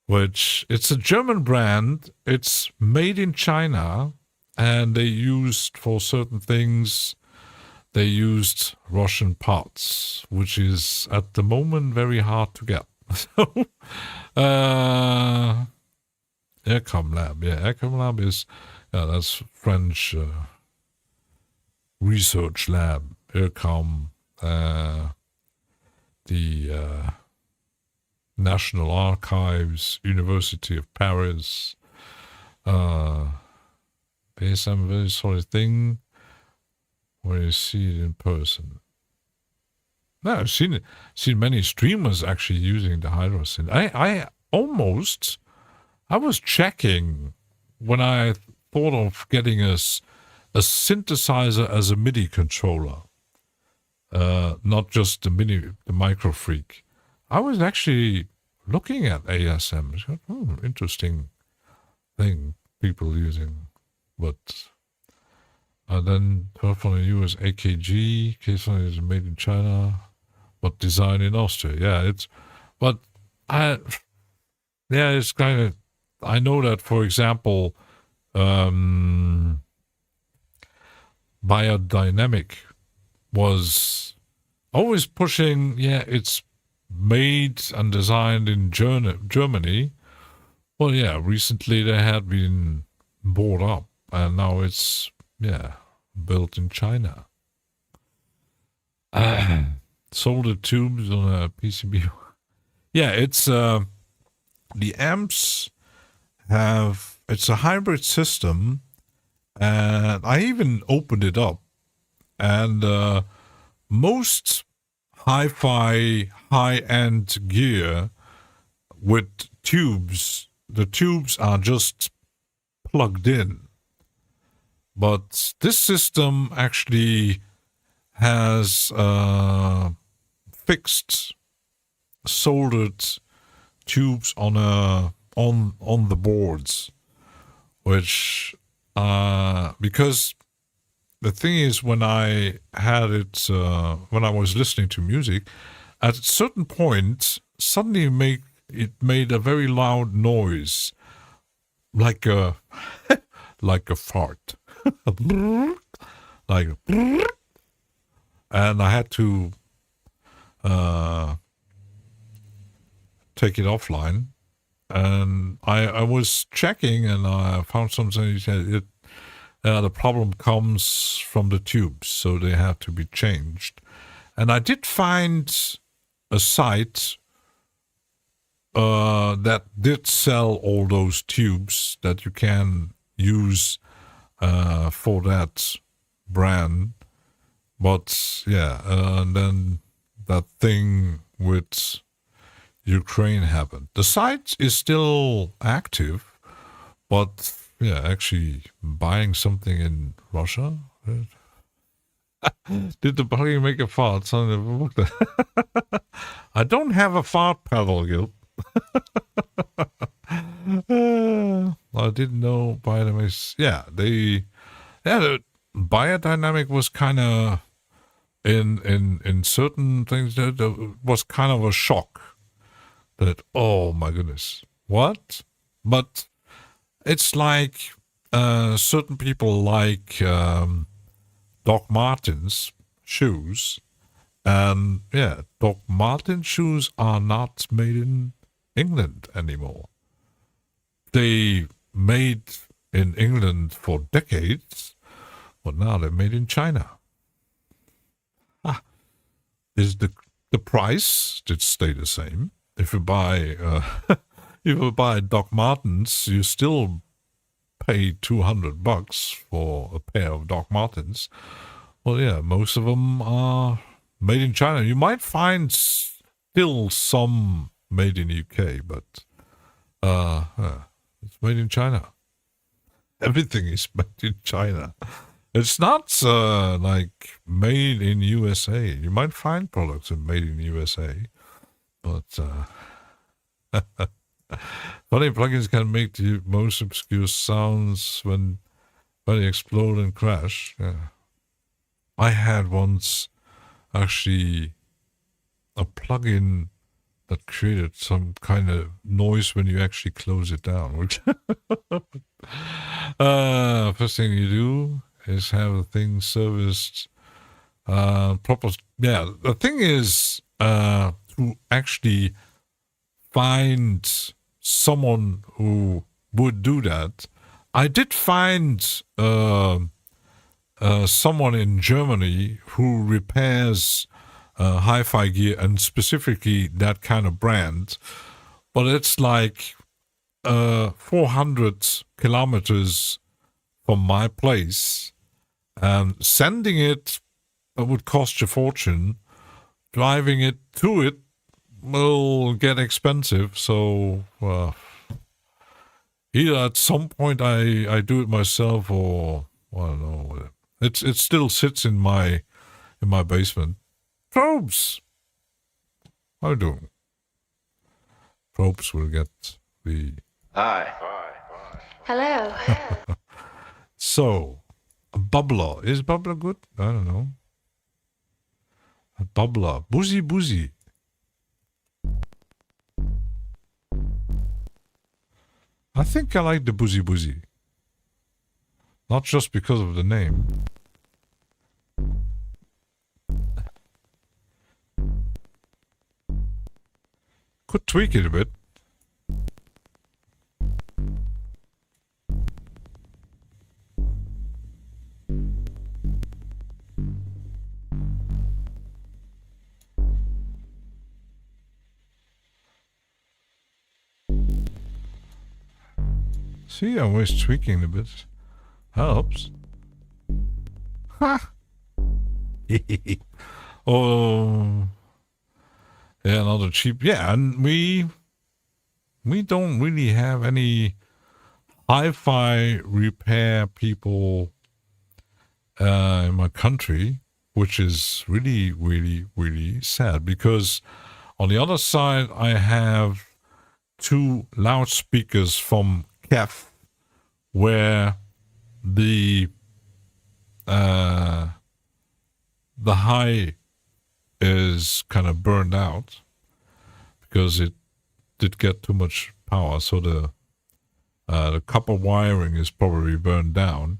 B: Which, it's a German brand. It's made in China, and they used, for certain things, they used Russian parts, which is at the moment very hard to get. So, Aircom Lab, Aircom Lab is, that's French research lab. Aircom, the National Archives, University of Paris. There's some very solid thing where you see it in person. No, I've seen many streamers actually using the Hydrosynth. I was checking when I thought of getting a synthesizer as a MIDI controller, not just the micro freak. I was actually looking at ASM. Interesting thing people using, but then first one I use AKG. Case one is made in China, but designed in Austria. It's kind of. I know that, for example, Biodynamic was always pushing. Yeah, it's made and designed in Germany. Well, recently they had been bought up, and now it's built in China. Soldered tubes on a PCB. It's the amps it's a hybrid system, and I even opened it up, and most hi-fi high-end gear with tubes, the tubes are just plugged in, but this system actually has fixed soldered tubes on the boards, which because the thing is, when I had it, when I was listening to music, at a certain point, suddenly it made a very loud noise, like a fart, like, and I had to take it offline. And I was checking, and I found something. The problem comes from the tubes, so they have to be changed. And I did find a site that did sell all those tubes that you can use for that brand. But and then that thing with Ukraine happened. The site is still active, but actually buying something in Russia. Did the buggy make a fart? I don't have a fart pedal, Gil. I didn't know Biodynamics. The Biodynamic was kind of in certain things. There was kind of a shock. That, oh my goodness, what? But it's like certain people like Doc Martens shoes, and Doc Martens shoes are not made in England anymore. They made in England for decades, but now they're made in China. Is the price did stay the same? if you buy if you buy Doc Martens, you still pay $200 for a pair of Doc Martens. Well, yeah, most of them are made in China. You might find still some made in UK, but it's made in China. Everything is made in China. It's not like made in USA. You might find products that are made in USA, but funny plugins can make the most obscure sounds when they explode and crash. Yeah. I had once actually a plugin that created some kind of noise when you actually close it down. Which first thing you do is have the thing serviced proper. Yeah, the thing is to actually find someone who would do that. I did find someone in Germany who repairs hi-fi gear, and specifically that kind of brand, but it's like 400 kilometers from my place, and sending it would cost you a fortune. Driving it to it will get expensive, so either at some point I do it myself, or I don't know. It still sits in my basement. Probes, how are you doing? Probes will get the.
C: Hi.
D: Hello.
B: So, a bubbler. Is bubbler good? I don't know. A bubbler. Boozy. I think I like the boozy. Not just because of the name. Could tweak it a bit. See, I'm always tweaking a bit. Helps. Ha! Oh. Yeah, another cheap. Yeah, and we don't really have any hi-fi repair people in my country, which is really, really, really sad, because on the other side I have 2 loudspeakers from Kef where the high is kind of burned out because it did get too much power, so the copper wiring is probably burned down,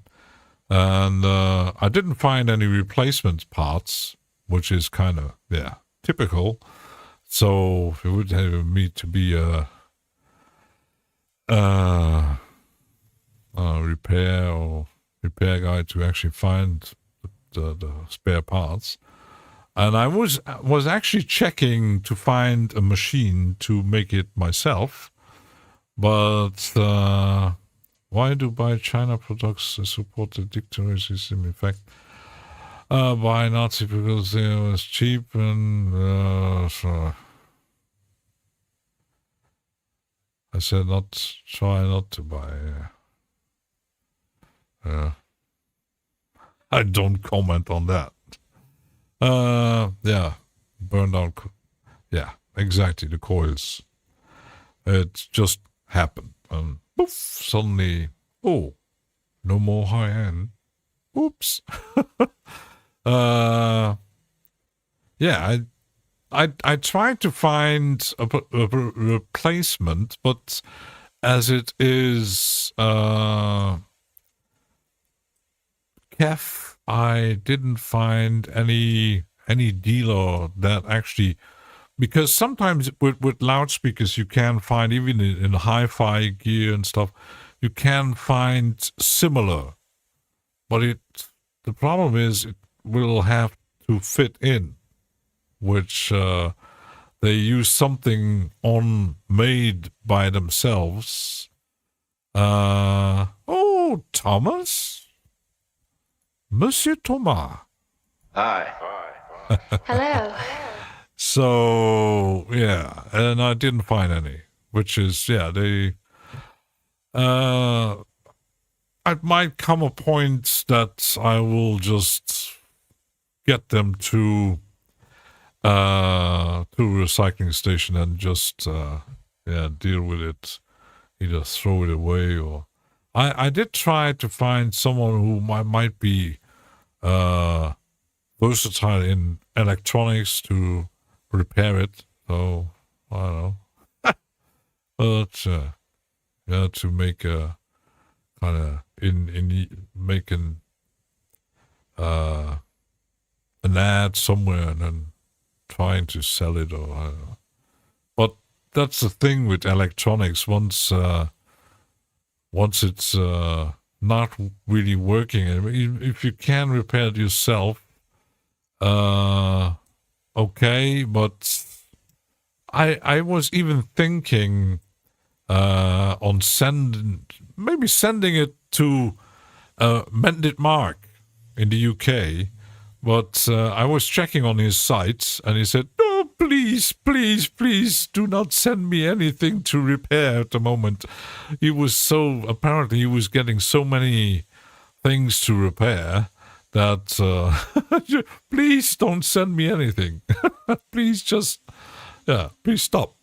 B: and I didn't find any replacement parts, which is kind of typical. So it would have me to be a repair guy to actually find the spare parts. And I was actually checking to find a machine to make it myself, but why do buy China products support the dictionary system? In fact, buy Nazi because it was cheap, and so I said try not to buy. I don't comment on that. Burned out. Yeah, exactly. The coils. It just happened, and poof! Suddenly, no more high end. Oops. I tried to find a replacement, but as it is, Kef, I didn't find any dealer that actually, because sometimes with loudspeakers you can find, even in hi-fi gear and stuff, you can find similar, but the problem is it will have to fit in, which they use something made by themselves. Oh, Thomas? Monsieur Thomas.
C: Hi.
D: Hello.
B: So, yeah, and I didn't find any, which is, yeah, they, it might come a point that I will just get them to recycling station and just, deal with it, either throw it away or, I did try to find someone who might be, versatile in electronics to repair it. So I don't know, but to make a kind of making an ad somewhere and then trying to sell it, or I don't know. But that's the thing with electronics. Once it's not really working, if you can repair it yourself, okay, but I was even thinking on sending it to Mended Mark in the UK, but I was checking on his site and he said, "No, please, please, please do not send me anything to repair at the moment." Apparently he was getting so many things to repair that please don't send me anything. Please please stop.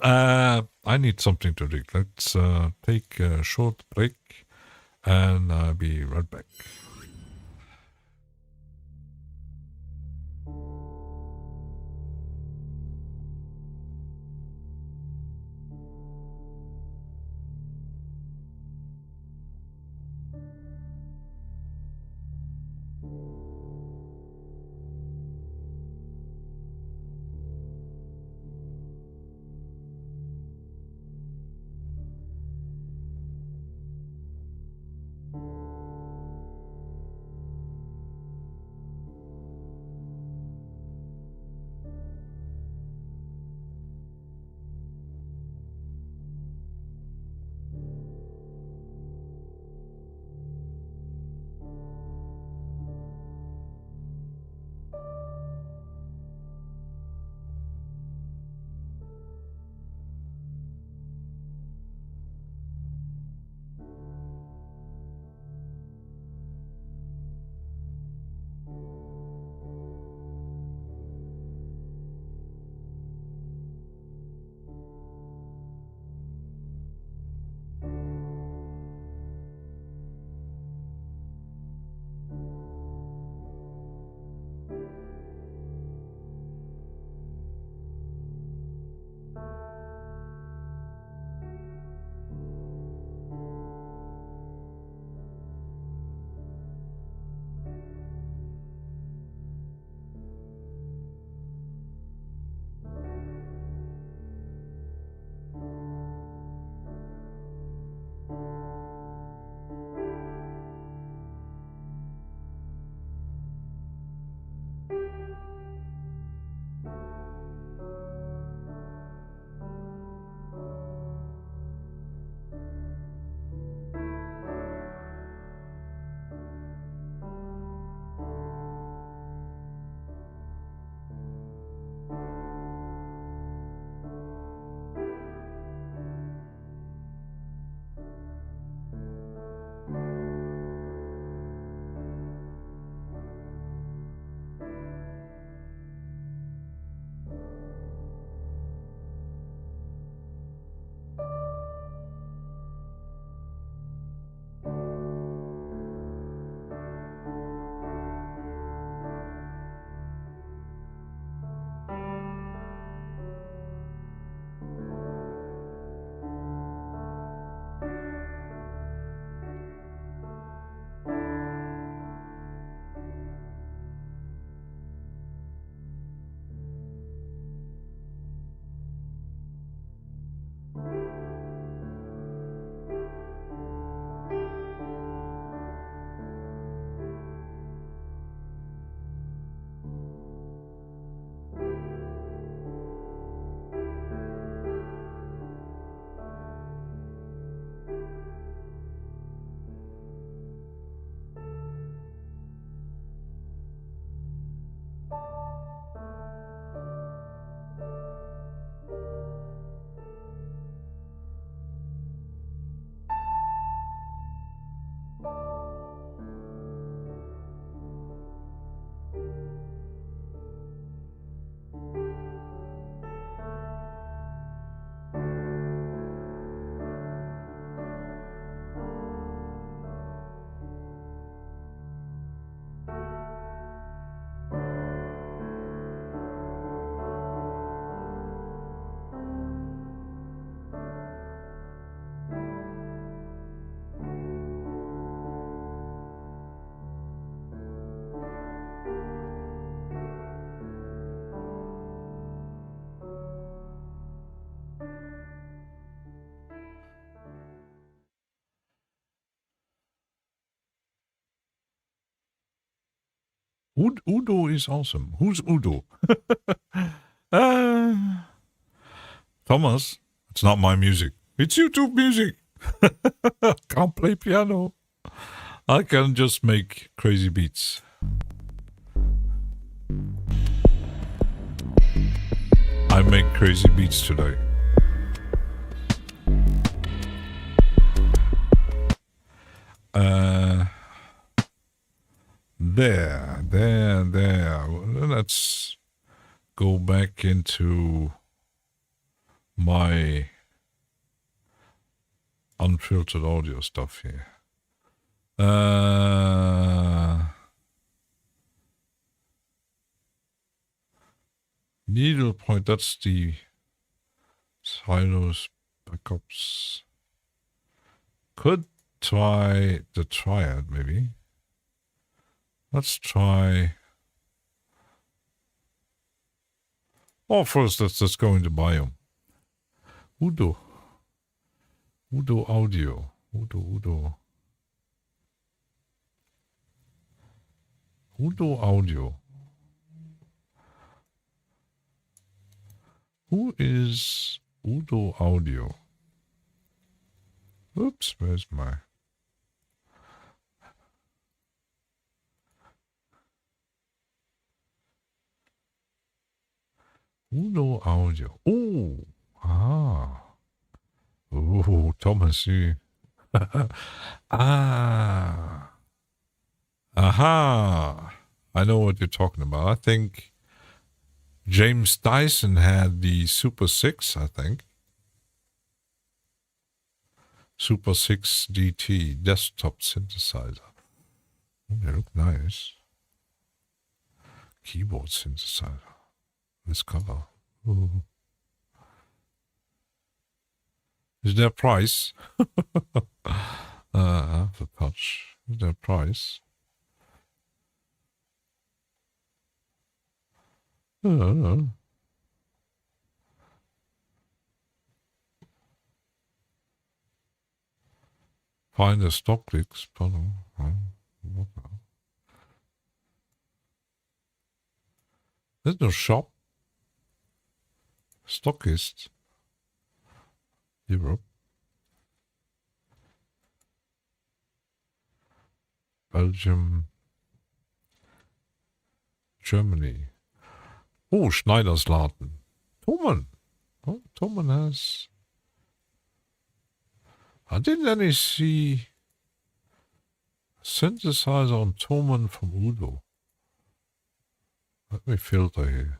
B: I need something to drink. Let's take a short break and I'll be right back. Udo is awesome. Who's Udo? Thomas, it's not my music. It's YouTube music. Can't play piano. I can just make crazy beats. I make crazy beats today. There. Let's go back into my unfiltered audio stuff here. Needlepoint, that's the silos backups. Could try the triad, maybe. Let's try. Oh, first, let's go into biome. Udo audio. Udo audio. Who is Udo audio? Oops, where's my... Udo audio. Oh, oh, Thomas, you. Aha. I know what you're talking about. I think James Dyson had the Super 6, I think. Super 6 DT desktop synthesizer. Oh, they look nice. Keyboard synthesizer. This color. Ooh. Is there a price? The touch. Is there a price? Find the stock clicks. There's no shop. Stockist. Europe. Belgium. Germany. Oh, Schneidersladen. Thomann. Oh, Thomann has... I didn't any see synthesizer on Thomann from Udo. Let me filter here.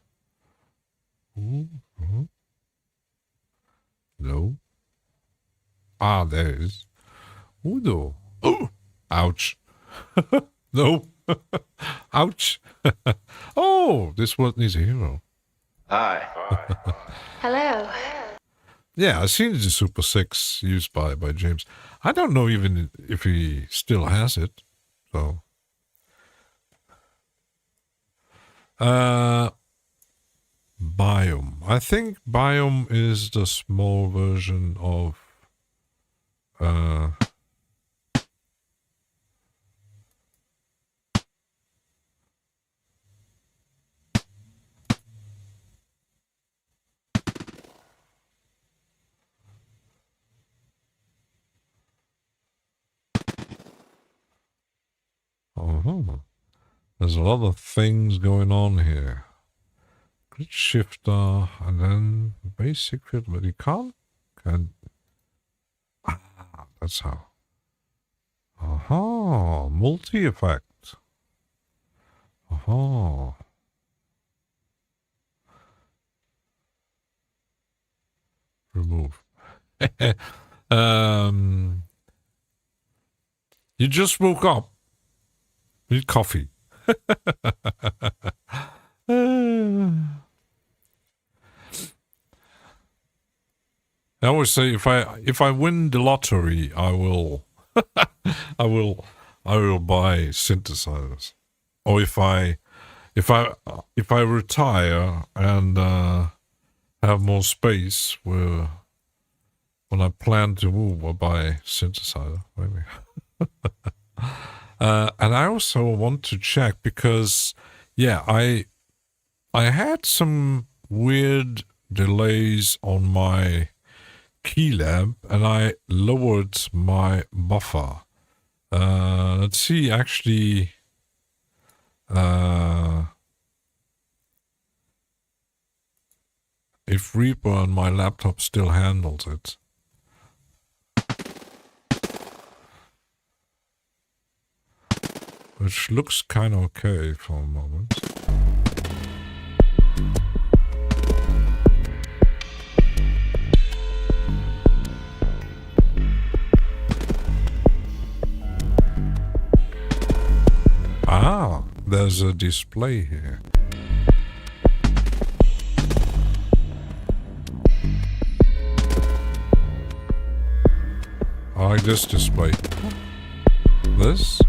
B: No. Ah, there it is. Udo. Oh, ouch. No. Ouch. Oh, this world needs a hero.
C: Hi.
D: Hello.
B: Yeah, I've seen the Super 6 used by James. I don't know even if he still has it. So. Biome. I think Biome is the small version of there's a lot of things going on here. Glitch shifter and then basic fit, but you can't. That's how. Aha, multi effect. Aha. Remove. You just woke up. Need coffee. I always say if I win the lottery, I will I will buy synthesizers. Or if I retire and have more space when I plan to move, I'll buy synthesizer maybe. And I also want to check because, yeah, I had some weird delays on my keylab, and I lowered my buffer. Let's see, actually, if Reaper on my laptop still handles it. Which looks kind of okay for a moment. Ah, there's a display here. I like this display. This?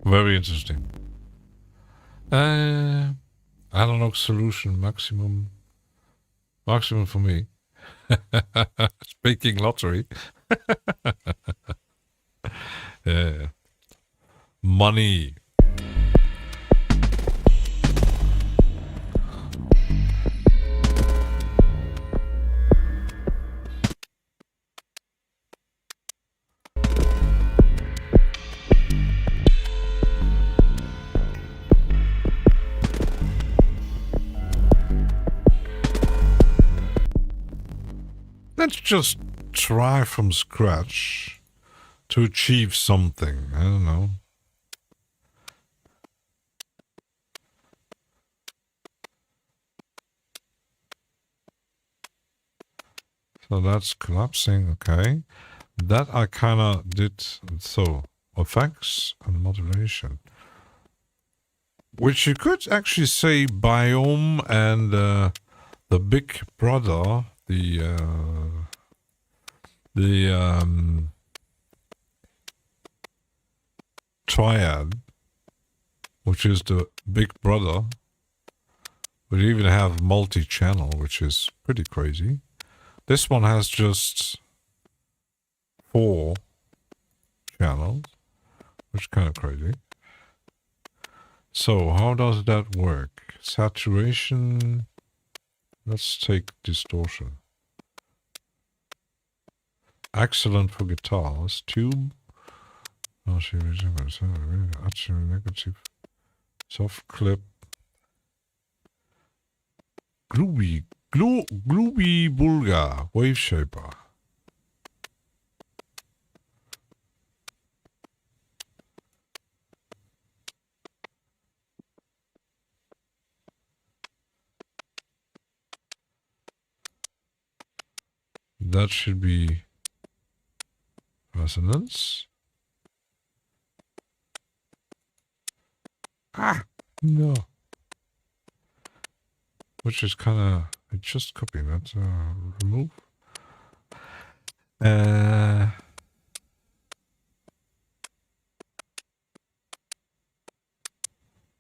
B: Very interesting. Analog solution maximum for me. Speaking lottery. Yeah. Money. Let's just try from scratch to achieve something. I don't know. So that's collapsing, okay. That I kind of did. So, effects and modulation. Which you could actually say biome and the big brother, the triad, which is the big brother. We even have multi-channel, which is pretty crazy. This one has just 4 channels, which is kind of crazy. So how does that work? Saturation. Let's take distortion. Excellent for guitars. Tube. Negative. Soft clip. Groovy Bulgar. Wave shaper. That should be resonance. Ah, no. Which is kind of, I just copied that. Remove.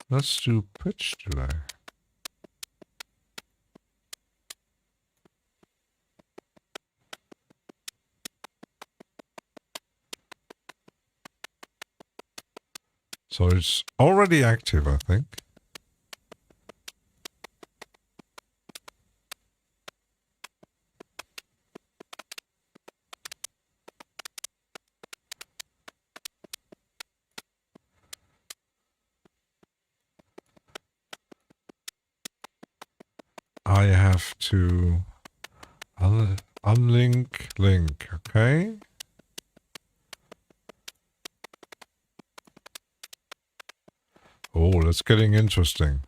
B: Let's do pitch delay. So it's already active, I think. I have to unlink link, okay? Oh, that's getting interesting.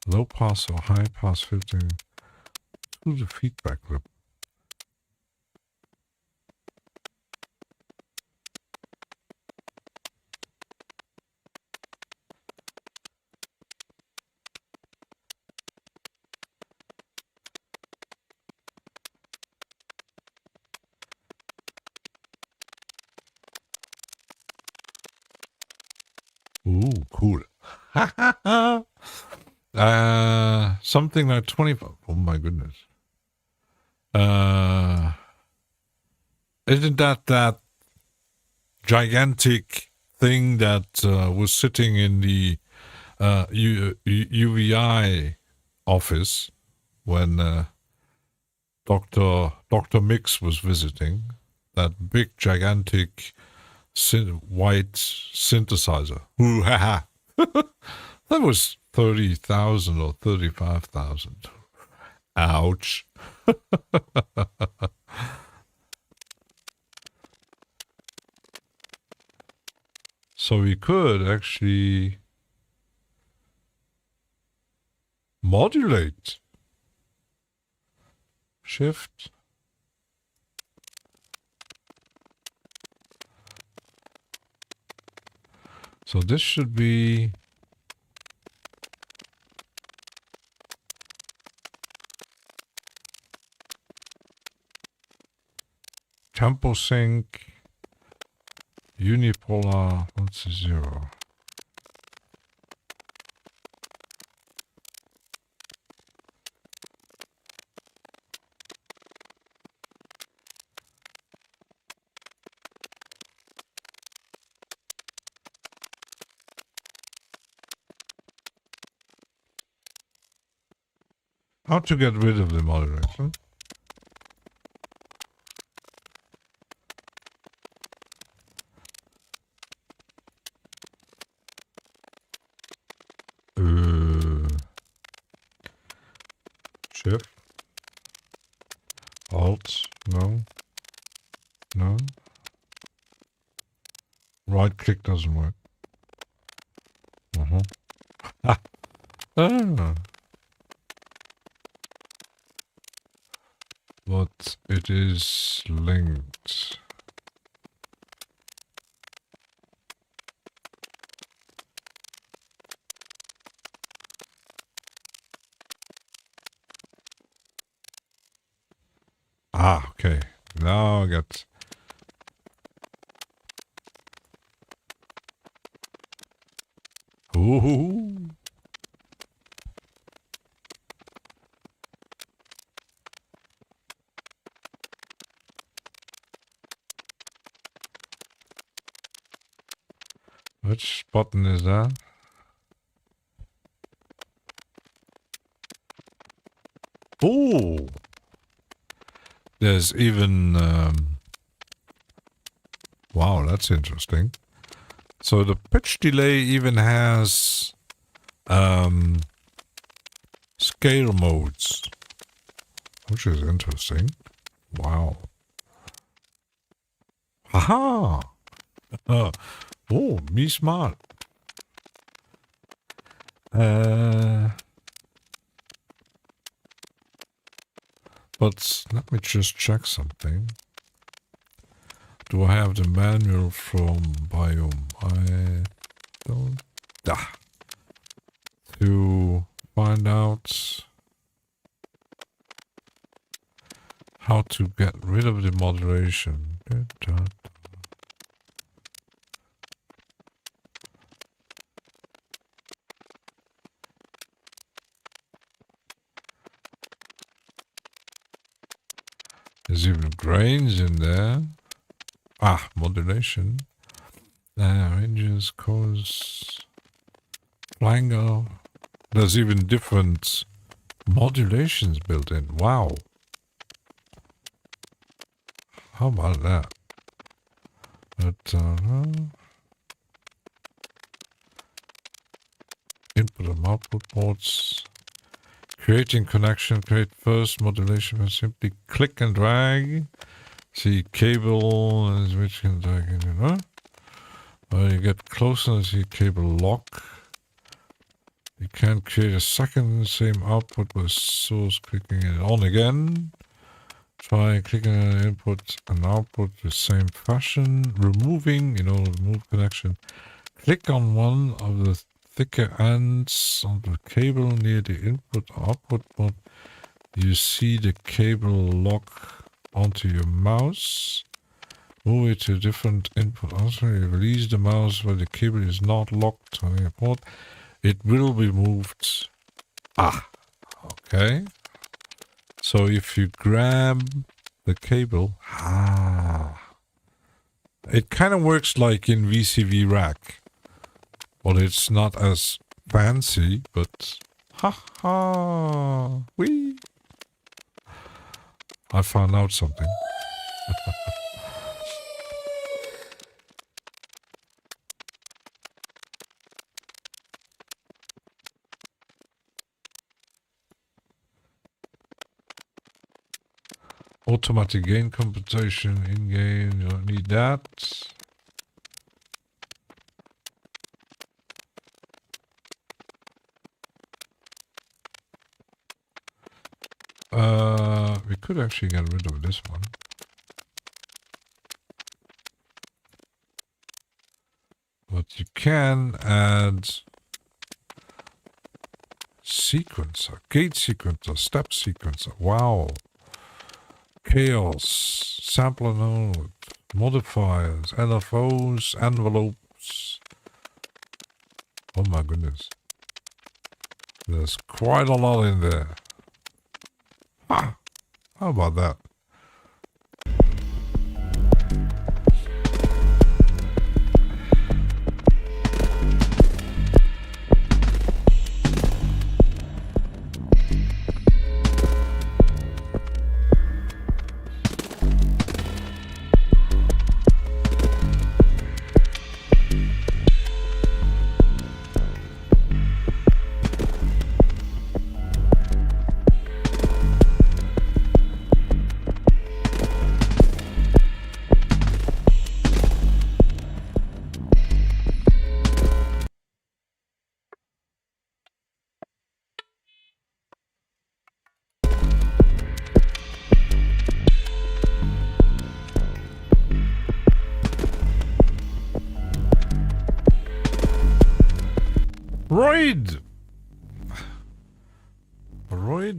B: Low pass or high pass filtering through the feedback loop. Ooh, cool. Something like 25. Oh my goodness. Isn't that gigantic thing that was sitting in the UVI office when Dr. Mix was visiting? That big, gigantic white synthesizer. Ooh, ha ha. That was 30,000 or 35,000. Ouch. So we could actually modulate. Shift. So this should be tempo sync, unipolar, what's the 0? How to get rid of the modulation? Shift. Alt. No. No. Right click doesn't work. Ah. But it is linked. Ah, okay. Now I get. Ooh. Which button is that? Oh! There's even... wow, that's interesting. So the pitch delay even has scale modes, which is interesting. Wow. Haha! Oh, me smart. But let me just check something. Do I have the manual from Biome? I don't. Ah. To find out how to get rid of the modulation. There's even grains in there. Ah, modulation. Ranges, cause, flanger. There's even different modulations built in. Wow. How about that? But, input and output ports. Creating connection, create first modulation by simply click and drag. See cable, which can drag in, you know? When you get closer and see cable lock. You can create a second same output with source clicking it on again. Try clicking on input and output the same fashion. Removing, remove connection. Click on one of the thicker ends on the cable near the input output port. You see the cable lock onto your mouse. Move it to a different input. Also, you release the mouse where the cable is not locked on your port. it will be moved. Okay. So if you grab the cable, it kind of works like in VCV rack. Well, it's not as fancy, but wee. I found out something. Automatic gain compensation in game. You don't need that. We could actually get rid of this one. But you can add sequencer, gate sequencer, step sequencer. Wow. Chaos, sampler node, modifiers, LFOs, envelopes. Oh my goodness. There's quite a lot in there. How about that?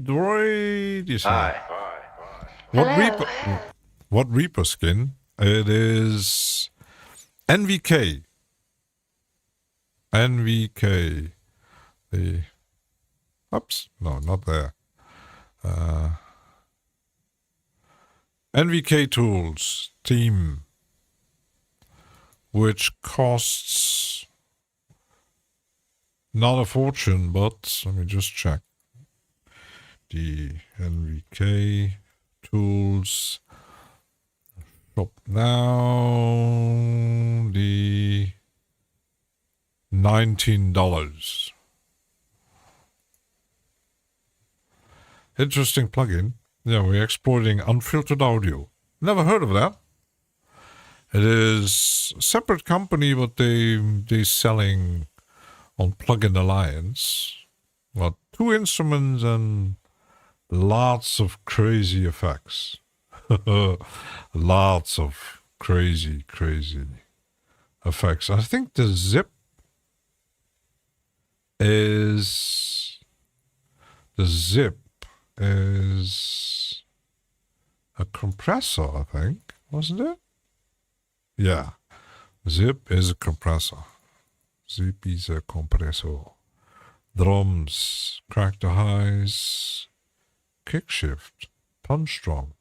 B: Roid, you say?
D: Hi.
B: What
D: Hello.
B: Reaper? What Reaper skin? It is NVK. NVK. Oops, no, not there. NVK Tools team, which costs not a fortune, but let me just check. The NVK Tools shop now, the $19. Interesting plugin. Yeah, we're exploiting unfiltered audio. Never heard of that. It is a separate company, but they selling on Plugin Alliance. Well, 2 instruments and lots of crazy effects. Lots of crazy effects. I think the zip is a compressor, I think, wasn't it? Yeah, zip is a compressor. Zip is a compressor. Drums, crack the highs, kick shift, punch drunk.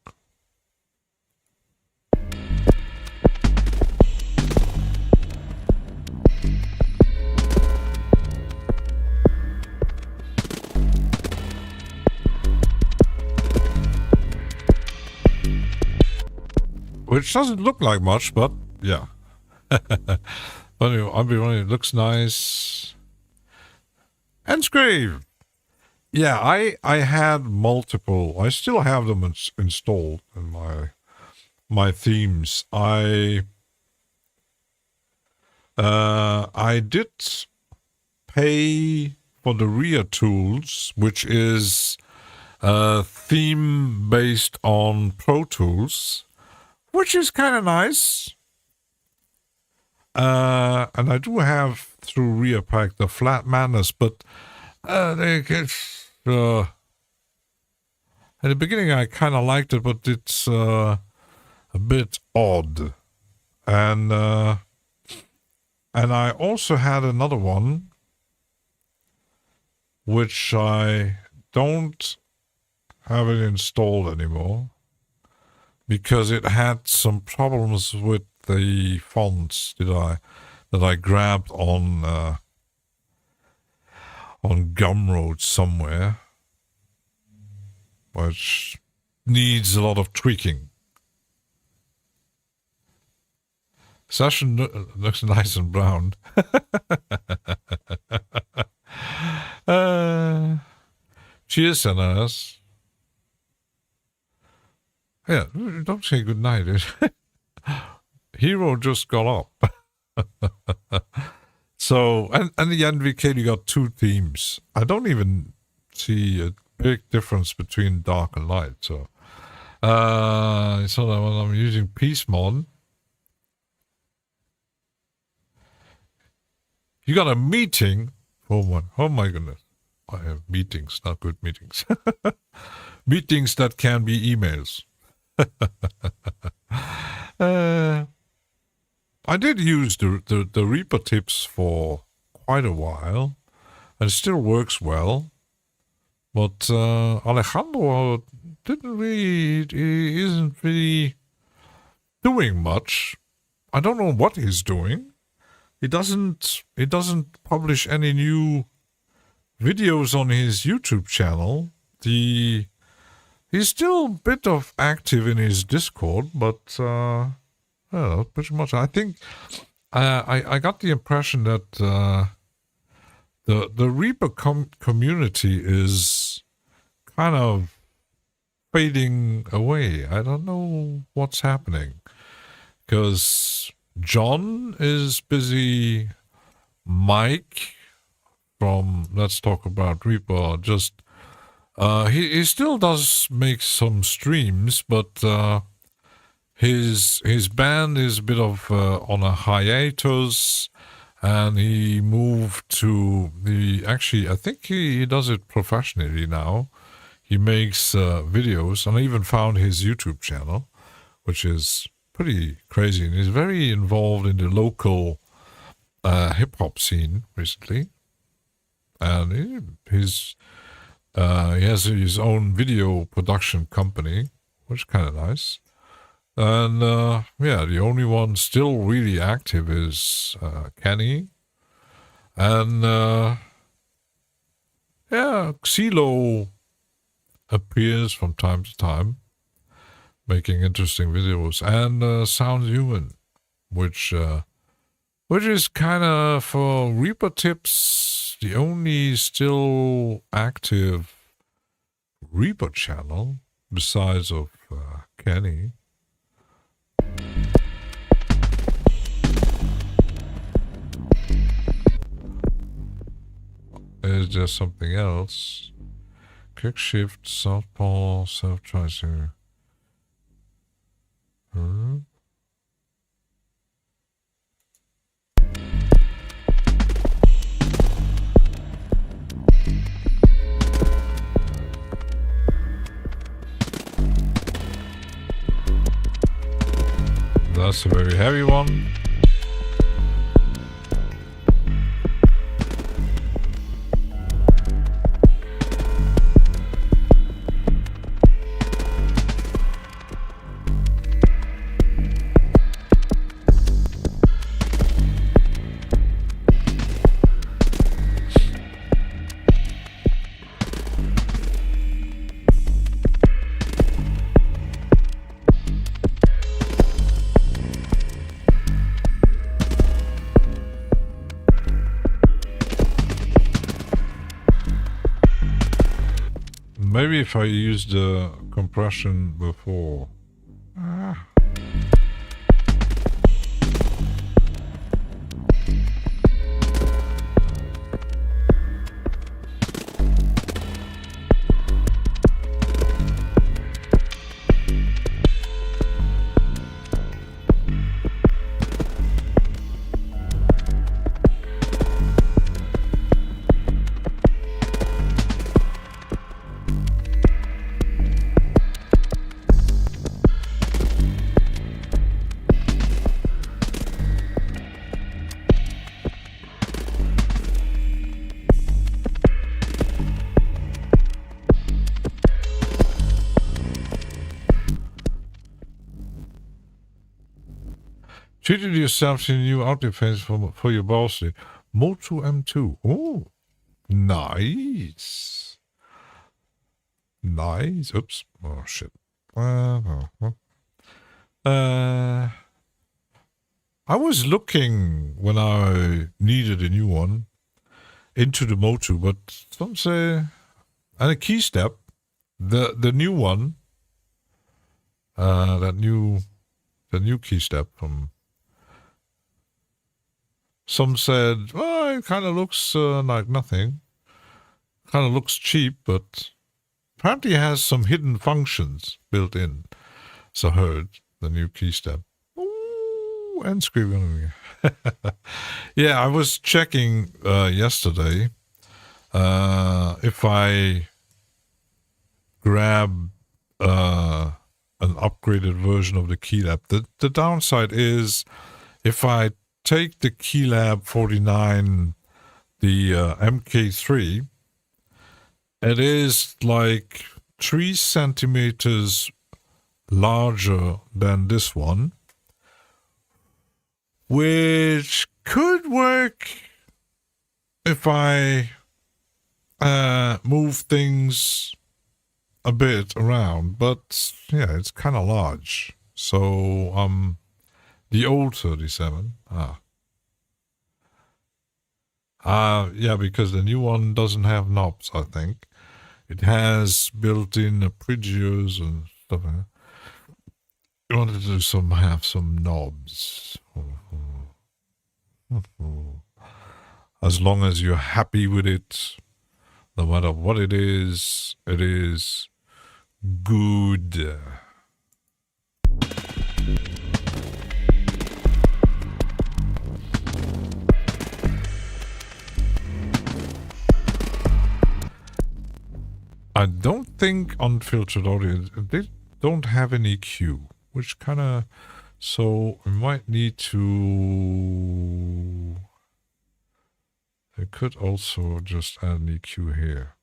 B: Which doesn't look like much, but yeah. But anyway, it looks nice. Engrave. Yeah, I had multiple. I still have them installed in my themes. I did pay for the RIA tools, which is a theme based on Pro Tools, which is kind of nice. And I do have through RIA Pack the Flat Madness, but they get at the beginning I kind of liked it, but it's a bit odd. And I also had another one which I don't have it installed anymore because it had some problems with the fonts that I grabbed on Gumroad somewhere, which needs a lot of tweaking. Session looks nice and brown. Cheers, Anas. Yeah, don't say goodnight. Hero just got up. So, and the NVK, you got two themes. I don't even see a big difference between dark and light. So that when I'm using Peacemon, you got a meeting. Oh my goodness. I have meetings, not good meetings. Meetings that can be emails. I did use the Reaper tips for quite a while, and it still works well. But Alejandro he isn't really doing much. I don't know what he's doing. He doesn't publish any new videos on his YouTube channel. He's still a bit of active in his Discord, but pretty much. I think I got the impression that the Reaper community is kind of fading away. I don't know what's happening because John is busy. Mike from Let's Talk About Reaper just he still does make some streams, but his band is a bit of on a hiatus, and he moved to I think he does it professionally now. He makes videos, and I even found his YouTube channel, which is pretty crazy, and he's very involved in the local hip-hop scene recently. And he has his own video production company, which is kind of nice. And the only one still really active is Kenny. And Xilo appears from time to time, making interesting videos. And Sounds Human, which is kind of, for Reaper tips, the only still active Reaper channel besides of Kenny. Is there something else? Quick shift, southpaw, self-tracer. That's a very heavy one. Maybe if I used the compression before. Treated yourself to a new interface for your birthday. Moto M2. Oh, nice. Nice. Oops. Oh, shit. I was looking when I needed a new one into the Moto, but some say, and a key step, the new one, the new key step from. Some said, oh, it kind of looks like nothing. Kind of looks cheap, but apparently has some hidden functions built in. So I heard the new key step. Ooh, and screaming. Yeah, I was checking yesterday if I grab an upgraded version of the keylab. The downside is if I take the keylab 49, the MK3, it is like 3 centimeters larger than this one, which could work if I move things a bit around, but yeah, it's kind of large. So the old 37. Yeah, because the new one doesn't have knobs, I think. It has built-in arpeggios and stuff. You wanted to have some knobs. As long as you're happy with it, no matter what it is good. I don't think Unfiltred audio, they don't have an EQ, which kind of, so we might need to, I could also just add an EQ here.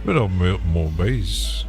B: Bit of more bass.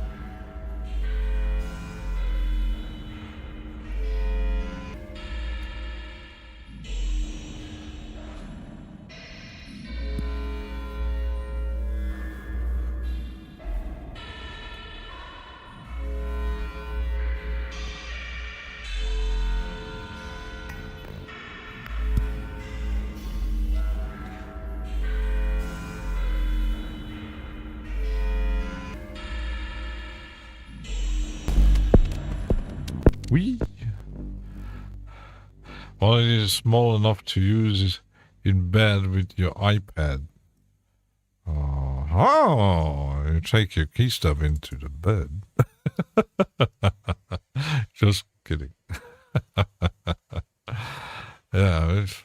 B: Wee. Well, it is small enough to use in bed with your iPad. Oh, you take your key stub into the bed. Just kidding. Yeah, it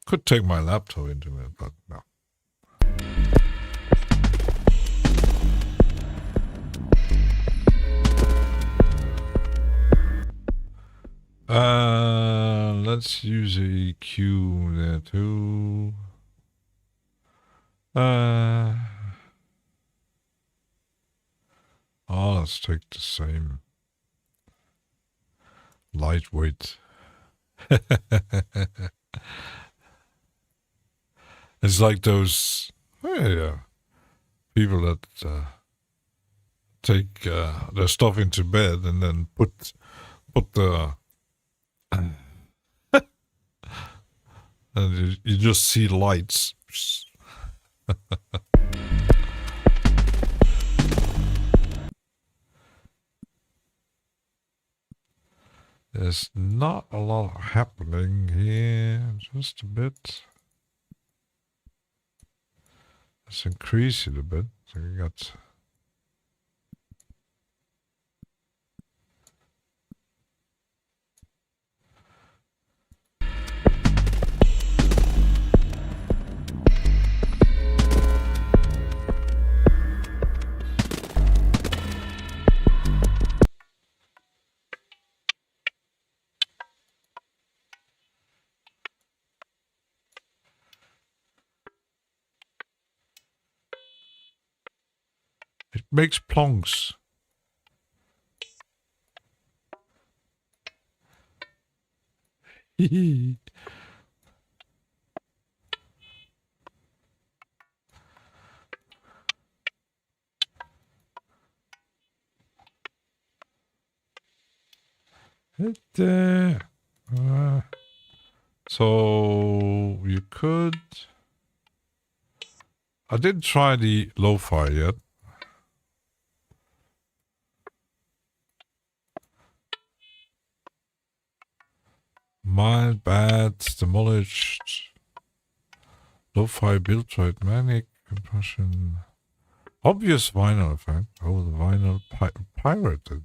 B: could take my laptop into it, but no. Let's use a EQ there too. Let's take the same lightweight. It's like those people that take their stuff into bed and then put the and you just see lights. There's not a lot happening here, just a bit. Let's increase it a bit. So we got... It makes plonks. There. So you could... I didn't try the lo-fi yet. Mild, bad, demolished, lo-fi build rate, manic, compression, obvious vinyl effect. Oh, the vinyl pirated.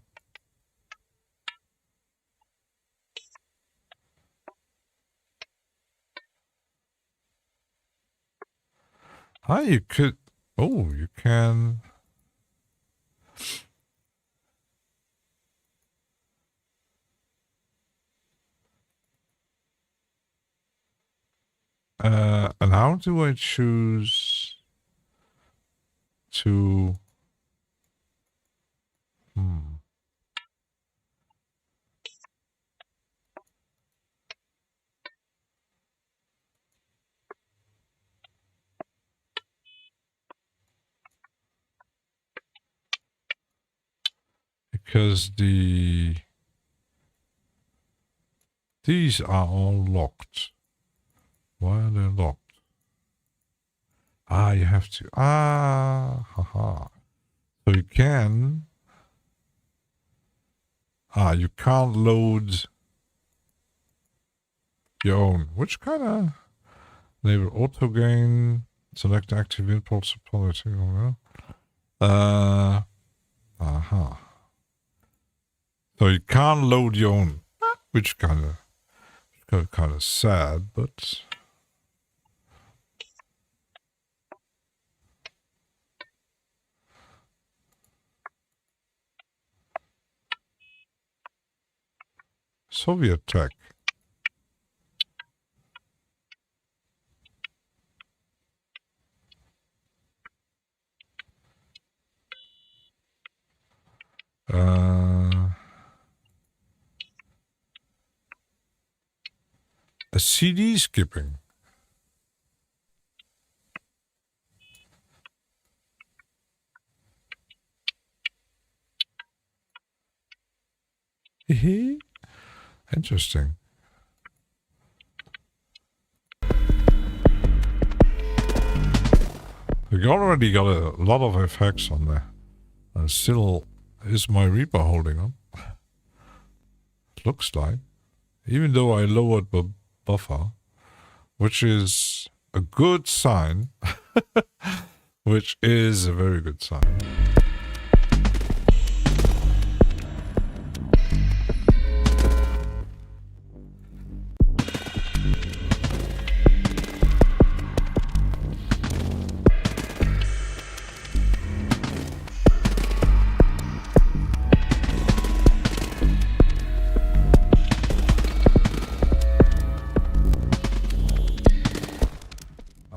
B: Ah, you could... Oh, you can... and how do I choose to... Because these are all locked. Why are they locked? Ah, you have to... Ah, haha. So you can... Ah, you can't load your own. Which kind of... Enable auto gain. Select active impulse policy. Aha. So you can't load your own. Which kind of sad, but... Soviet tech. A CD skipping. Interesting. We already got a lot of effects on there. And still, is my Reaper holding on? Looks like. Even though I lowered the buffer, which is a good sign. Which is a very good sign.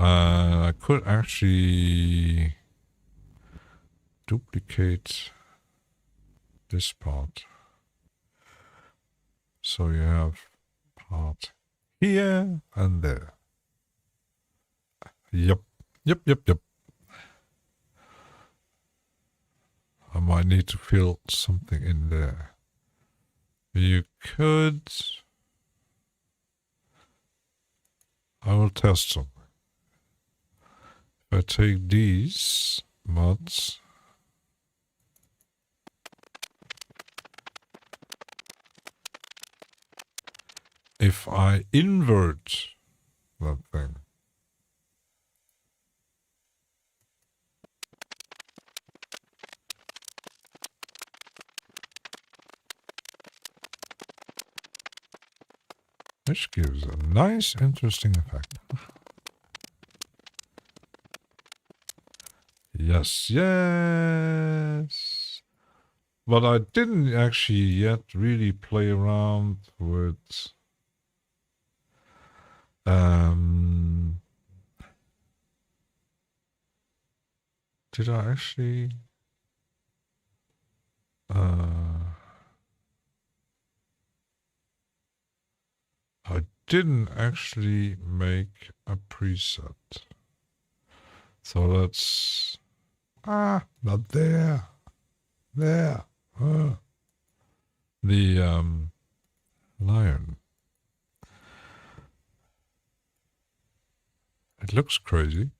B: I could actually duplicate this part. So you have part here and there. Yep. I might need to fill something in there. You could... I will test something. If I take these mods... if I invert that thing. Which gives a nice, interesting effect. Yes, yes. But I didn't actually yet really play around with did I actually I didn't actually make a preset. So let's not there. There. The lion. It looks crazy.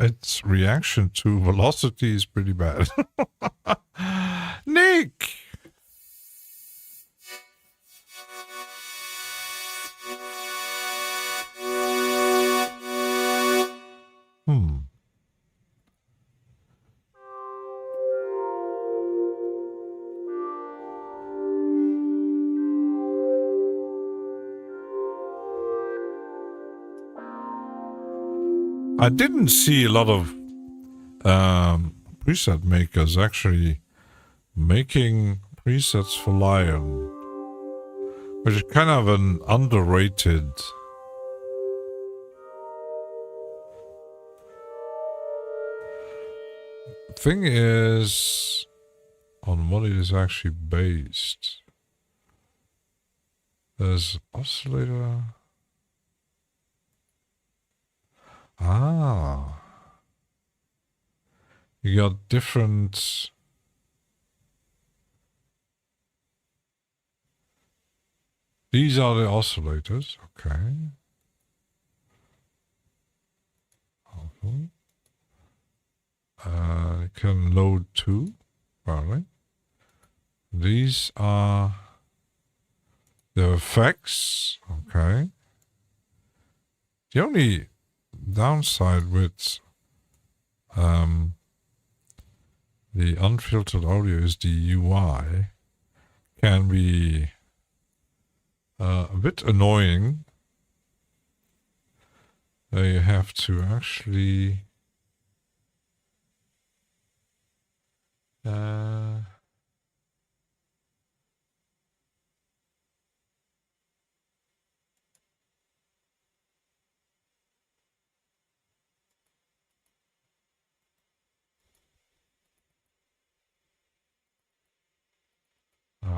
B: Its reaction to velocity is pretty bad. Nick! I didn't see a lot of preset makers actually making presets for Lion, which is kind of an underrated thing. Is on what it is actually based. There's oscillator. You got different. These are the oscillators, okay. You can load two, probably. These are the effects, okay. The only downside with the unfiltered audio is the UI can be a bit annoying. You have to actually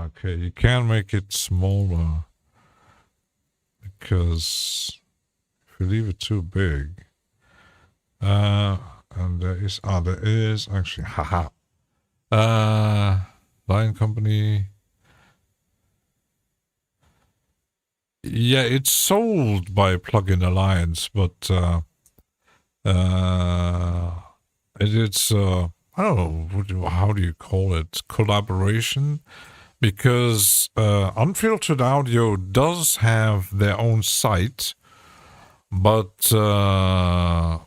B: okay, you can make it smaller because if you leave it too big, and there is actually, Lion Company. Yeah, it's sold by Plugin Alliance, but it's I don't know, how do you call it? Collaboration? Because Unfiltered Audio does have their own site, but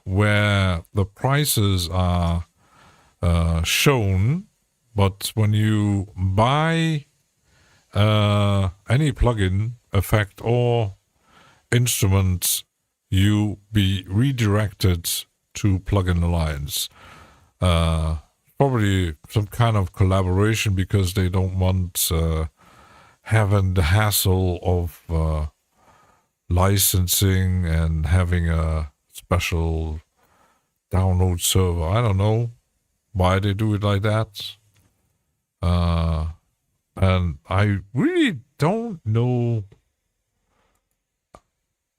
B: where the prices are shown, but when you buy any plugin, effect, or instrument, you be redirected to Plugin Alliance. Probably some kind of collaboration because they don't want having the hassle of licensing and having a special download server. I don't know why they do it like that. And I really don't know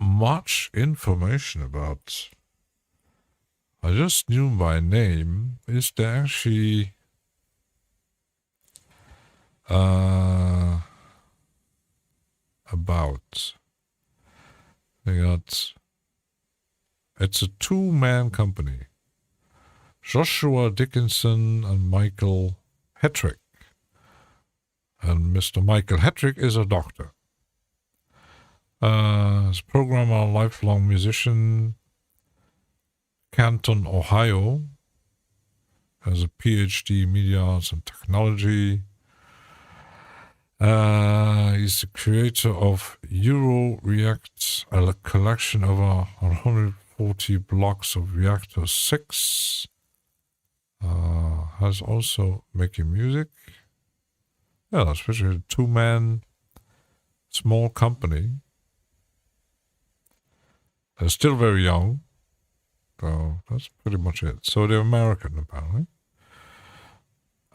B: much information about. I just knew by name. Is there actually about? They got. It's a two-man company. Joshua Dickinson and Michael Hetrick. And Mr. Michael Hetrick is a doctor. He's a programmer, lifelong musician, Canton, Ohio. Has a PhD in media arts and technology. He's the creator of Euro React, a collection of 140 blocks of Reactor 6. Has also making music. Yeah, especially a two-man small company. They're still very young. So that's pretty much it. So they're American, apparently.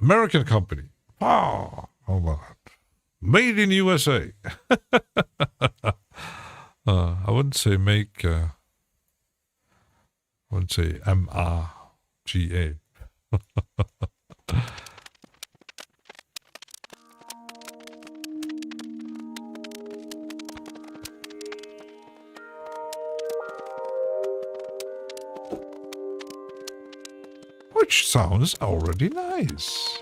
B: American company. Wow. How about that? Made in USA. I wouldn't say make. I wouldn't say MRGA. Which sounds already nice.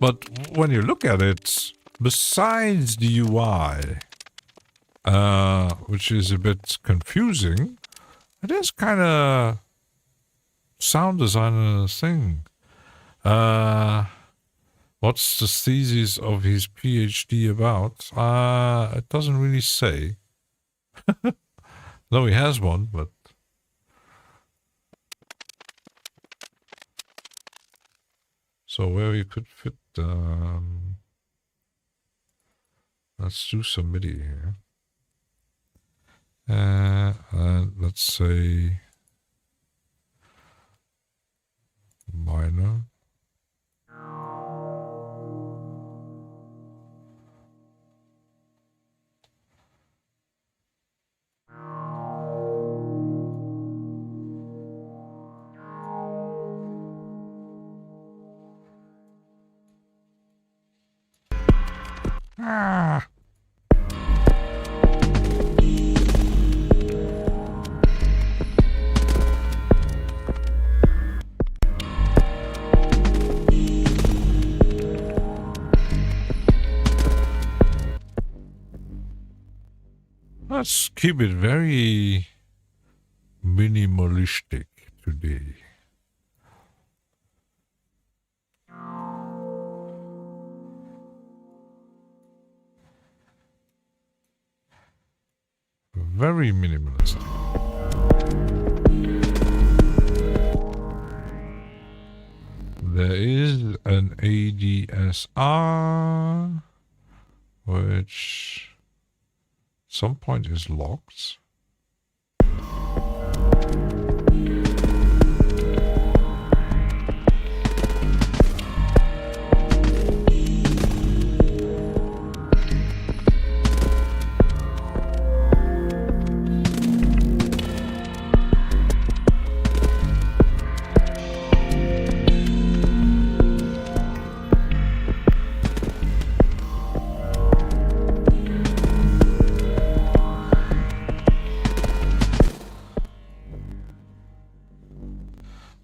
B: But when you look at it, besides the UI, which is a bit confusing, it is kind of sound designer thing. What's the thesis of his PhD about? It doesn't really say. No, he has one, but... So where you could fit... let's do some MIDI here. And let's say... minor. Ah. Let's keep it very minimalistic today. Very minimalistic. There is an ADSR, which at some point is locked.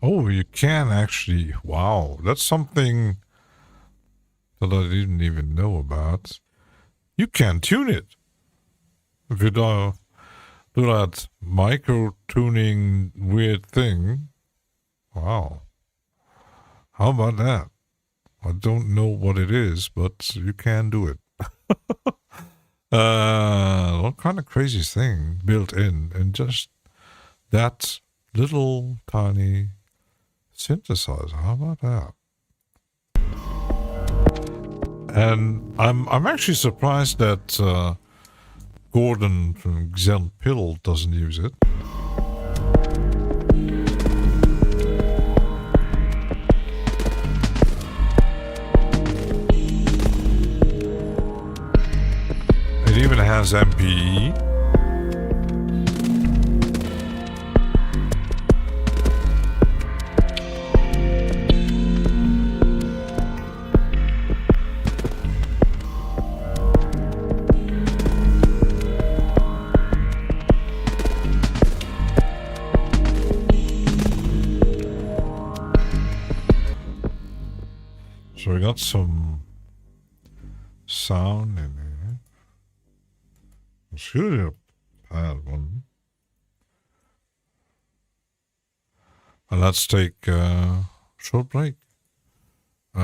B: Oh, you can actually, wow, that's something that I didn't even know about. You can tune it. If you do that micro-tuning weird thing, wow. How about that? I don't know what it is, but you can do it. What kind of crazy thing built in and just that little tiny synthesizer. How about that? And I'm actually surprised that Gordon from Xen Pill doesn't use it. It even has MPE. So we got some sound in there. It's really a bad one. And let's take a short break. Be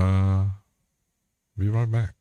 B: right back.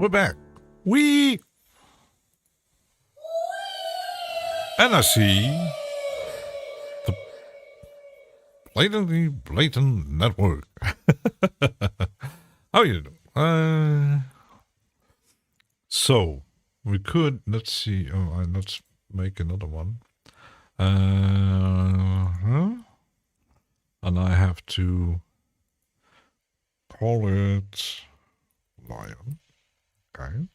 B: We're back. And I see the blatant network. How you doing? So we could, let's see. Let's make another one. And I have to call it lion. Okay.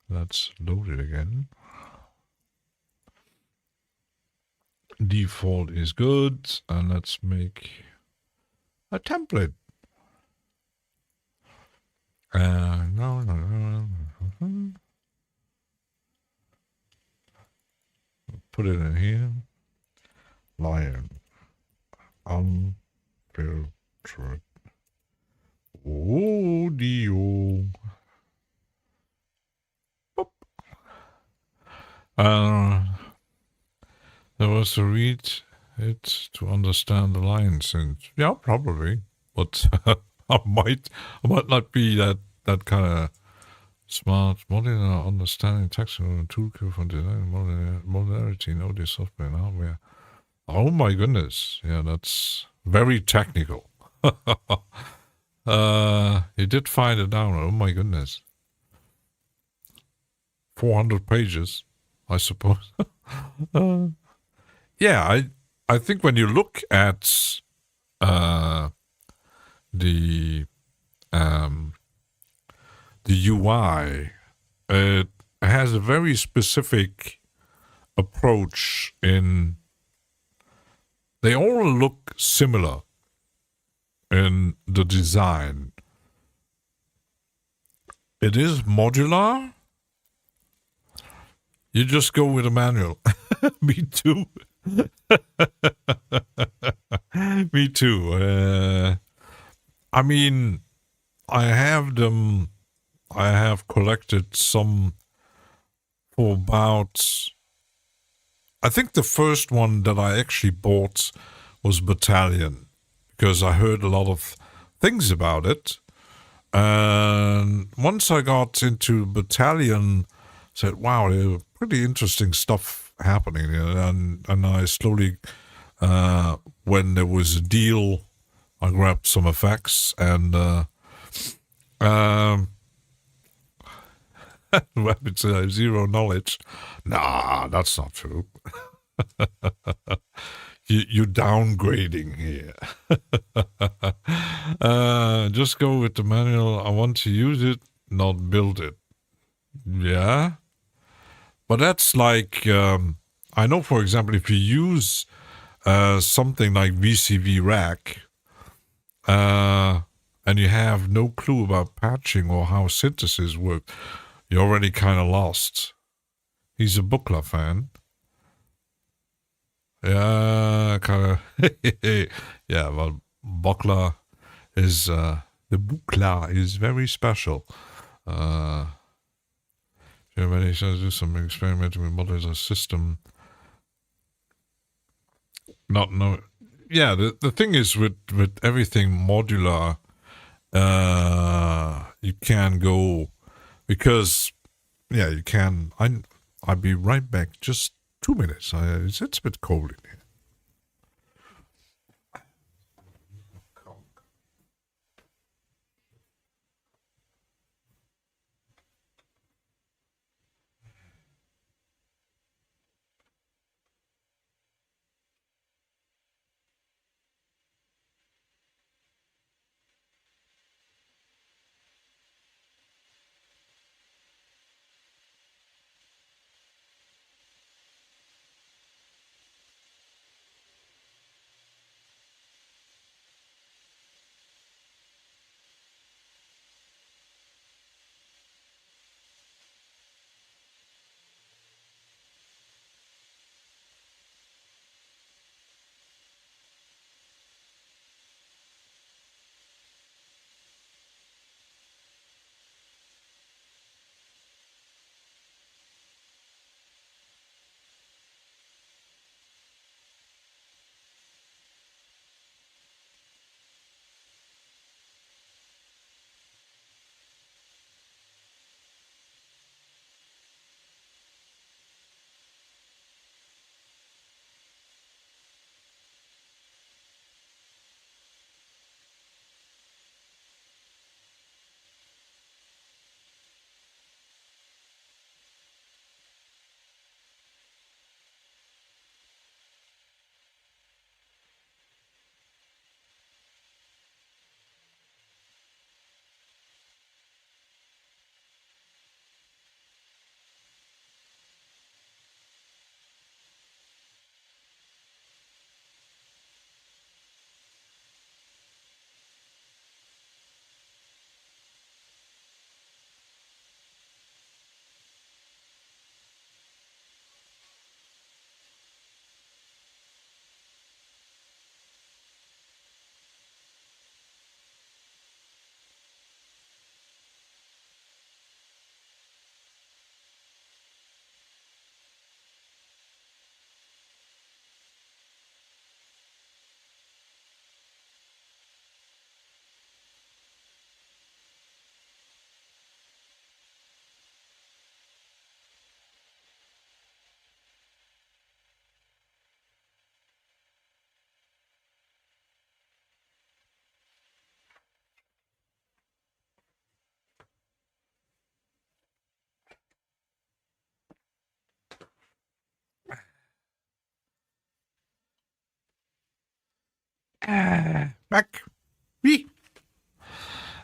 B: Let's load it again. Default is good, and let's make a template. No. Put it in here. Lion. Unfiltred. Audio. Boop. There was to read it to understand the lion synth. Yeah, probably. But I might not be that kind of smart. Modular understanding text and toolkit for design modularity in audio software and hardware. Oh my goodness. Yeah, that's very technical. You did find it down. Oh my goodness. 400 pages, I suppose. Yeah, I think when you look at the UI, it has a very specific approach in. They all look similar in the design. It is modular. You just go with a manual. Me too. Me too. I mean, I have them. I have collected some for about. I think the first one that I actually bought was Battalion, because I heard a lot of things about it. And once I got into Battalion, I said, wow, there's pretty interesting stuff happening. And I slowly, when there was a deal, I grabbed some effects and Rabbits zero knowledge. Nah, that's not true. You're downgrading here. Just go with the manual. I want to use it, not build it. Yeah. But that's like, I know, for example, if you use something like VCV Rack, and you have no clue about patching or how synthesis work, you're already kind of lost. He's a Buckler fan. Yeah, kind of. Yeah, well, Buckler is, the Buckler is very special. Yeah, when he says do some experimenting with models system. No. Yeah, the thing is with everything modular, you can go, because, yeah, you can. I'll be right back. Just 2 minutes. It's a bit cold in here.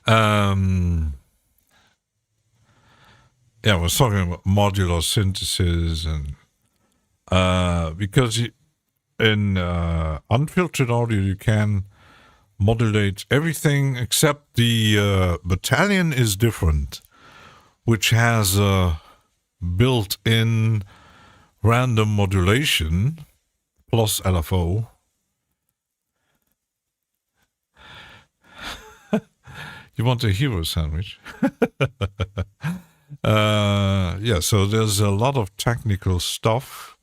B: Yeah, I was talking about modular synthesis, and because in unfiltered audio you can modulate everything except the battalion is different, which has a built-in random modulation plus LFO. You want a hero sandwich? Yeah, so there's a lot of technical stuff,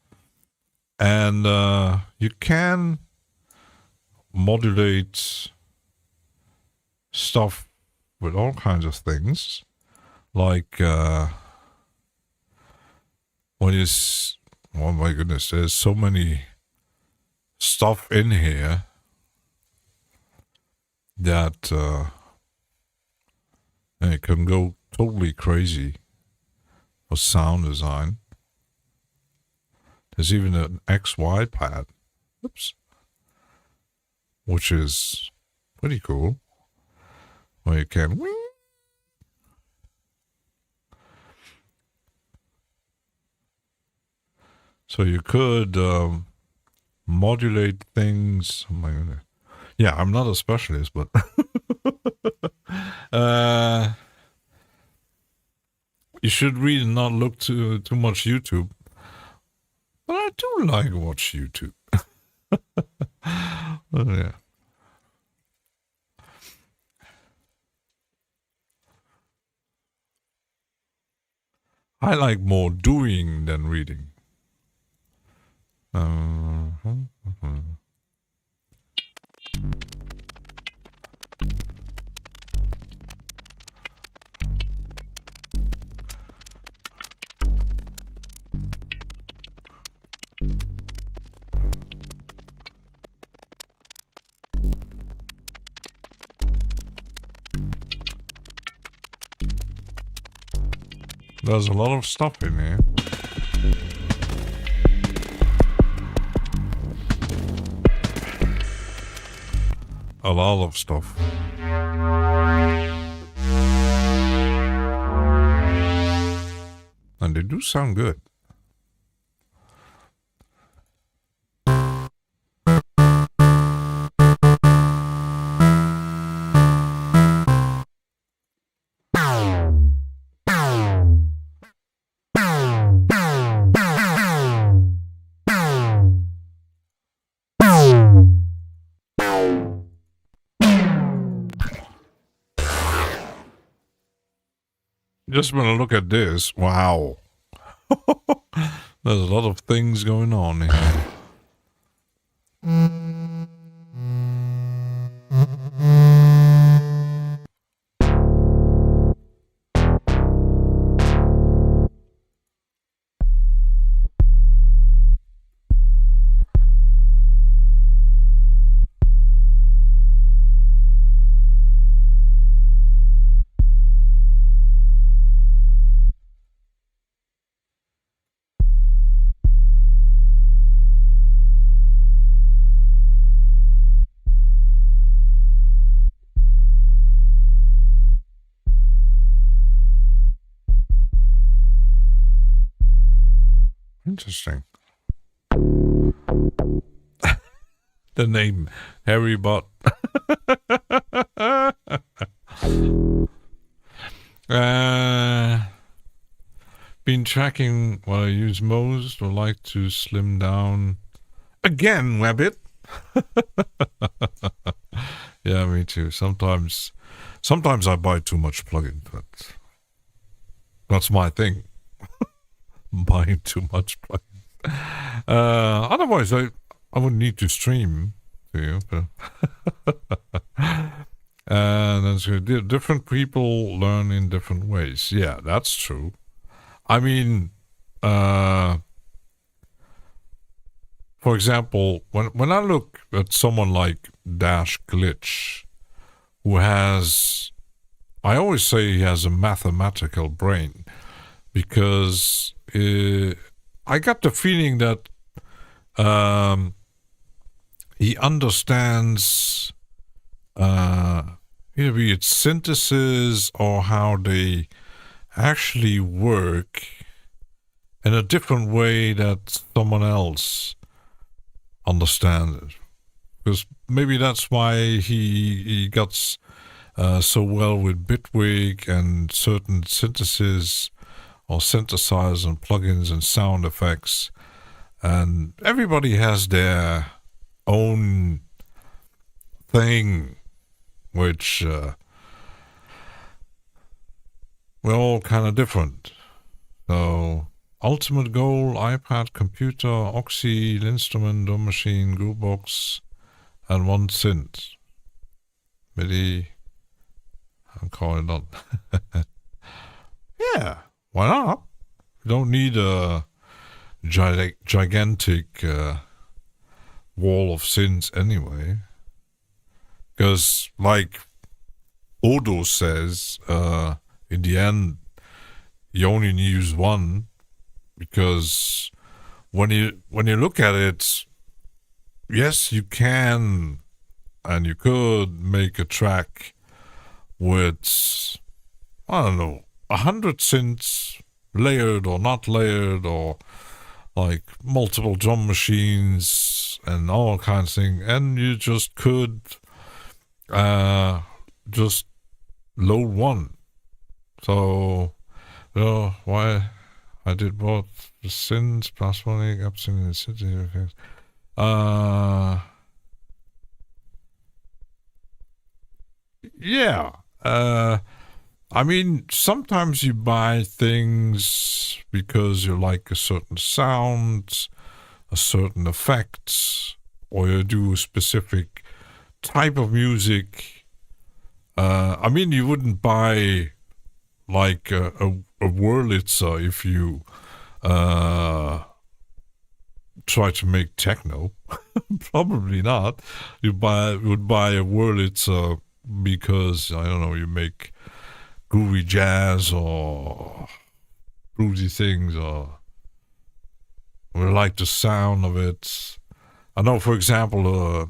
B: and you can modulate stuff with all kinds of things, like oh my goodness, there's so many stuff in here that it can go totally crazy for sound design. There's even an XY pad, which is pretty cool, where you can so you could modulate things. Oh my goodness. Yeah, I'm not a specialist, but you should really not look too much YouTube. But I do like watch YouTube. Yeah. I like more doing than reading. There's a lot of stuff in here. A lot of stuff. And they do sound good. Just when I look at this, wow. There's a lot of things going on here. Interesting. The name Harry Bot. Been tracking what I use most, or like to slim down again, Webbit. Yeah, me too. Sometimes I buy too much plugin, but that's my thing. Buying too much plugins. Otherwise, I wouldn't need to stream to you. But and that's good. Different people learn in different ways. Yeah, that's true. I mean, for example, when I look at someone like Dash Glitch, who has, I always say he has a mathematical brain, because I got the feeling that he understands either be it synthesis or how they actually work in a different way that someone else understands it. Because maybe that's why he got so well with Bitwig and certain synthesis or synthesizers and plugins and sound effects. And everybody has their own thing, which we're all kind of different. So, ultimate goal, iPad, computer, Oxy, instrument, drum machine, Groovebox, and one synth. MIDI, and call it done. Yeah, why not? You don't need a gigantic wall of synths anyway. Because, like Odo says, in the end, you only use one, because when you look at it, yes, you can and you could make a track with, I don't know, 100 synths, layered or not layered, or like multiple drum machines and all kinds of things, and you just could just load one. So, why I did both the synths plus one egg up in the city effects. Yeah. I mean, sometimes you buy things because you like a certain sound, a certain effect, or you do a specific type of music. I mean, you wouldn't buy like a Wurlitzer if you try to make techno. Probably not. You would buy a Wurlitzer because, I don't know, you make groovy jazz or groovy things, or we like the sound of it. I know, for example,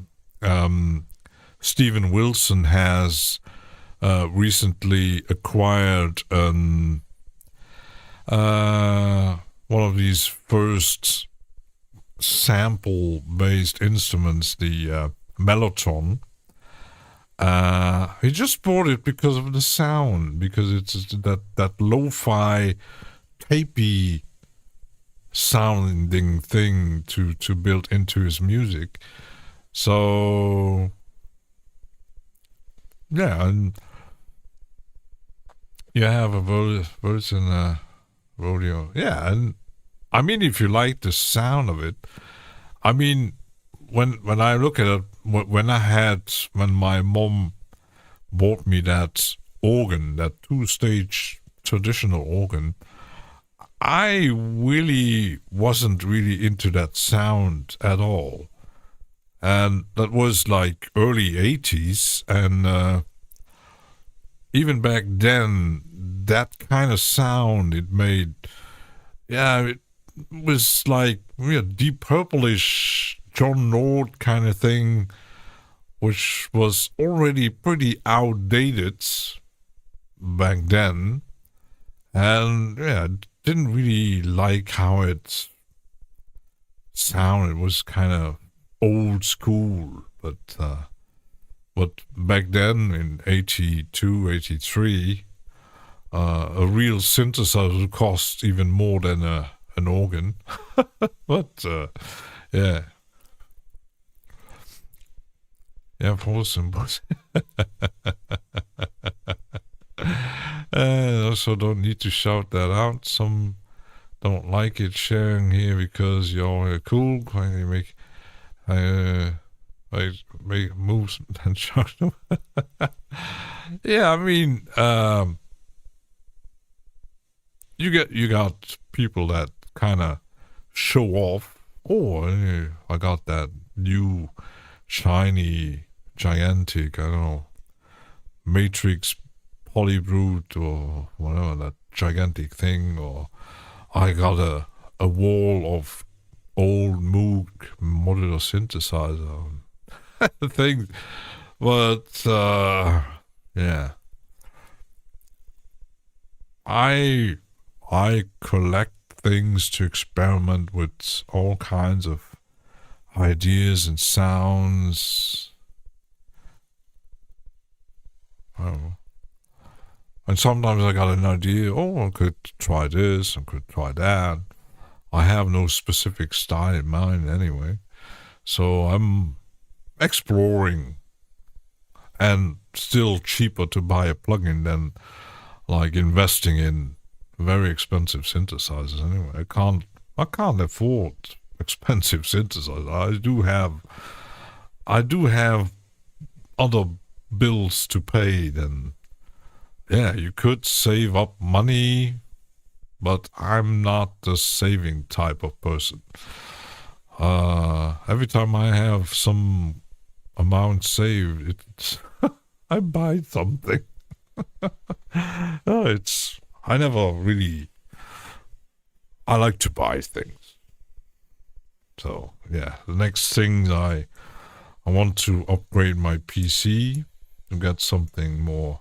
B: Steven Wilson has recently acquired one of these first sample-based instruments, the Mellotron. He just bought it because of the sound, because it's that lo-fi, tapey sounding thing to build into his music. So yeah, and you have a verse in a rodeo. Yeah, and I mean, if you like the sound of it, I mean, when I look at it, when my mom bought me that organ, that 2-stage traditional organ, I really wasn't really into that sound at all. And that was like early 80s, and even back then, that kind of sound it made, yeah, it was like deep purplish John Nord kind of thing, which was already pretty outdated back then. And yeah, I didn't really like how it sounded. It was kind of old school, but back then in 82, 83, a real synthesizer would cost even more than an organ. But yeah. Yeah, for symbols. Also, don't need to shout that out. Some don't like it sharing here because you're cool. You make moves and shout them. Yeah, I mean, you got people that kind of show off. Oh, I got that new shiny, gigantic, I don't know, Matrix Polybrute or whatever, that gigantic thing, or I got a wall of old Moog modular synthesizer things. But Yeah. I collect things to experiment with all kinds of ideas and sounds. Oh. And sometimes I got an idea, I could try this, I could try that. I have no specific style in mind anyway. So I'm exploring, and still cheaper to buy a plugin than like investing in very expensive synthesizers anyway. I can't afford expensive synthesizers. I do have other bills to pay. Then yeah, you could save up money, but I'm not the saving type of person. Every time I have some amount saved, it's I buy something. I never really. I like to buy things. So yeah, the next thing I want to upgrade my PC to get something more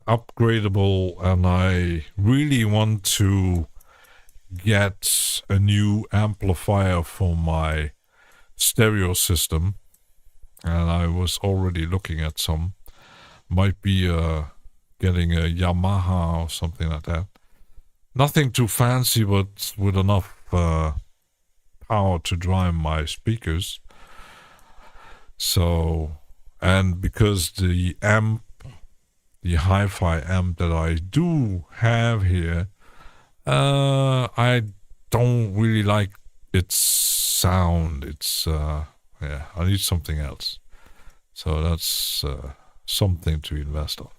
B: upgradable, and I really want to get a new amplifier for my stereo system, and I was already looking at some. Might be getting a Yamaha or something like that. Nothing too fancy, but with enough power to drive my speakers. So, and because the hi-fi amp that I do have here, I don't really like its sound. It's I need something else. So that's something to invest on.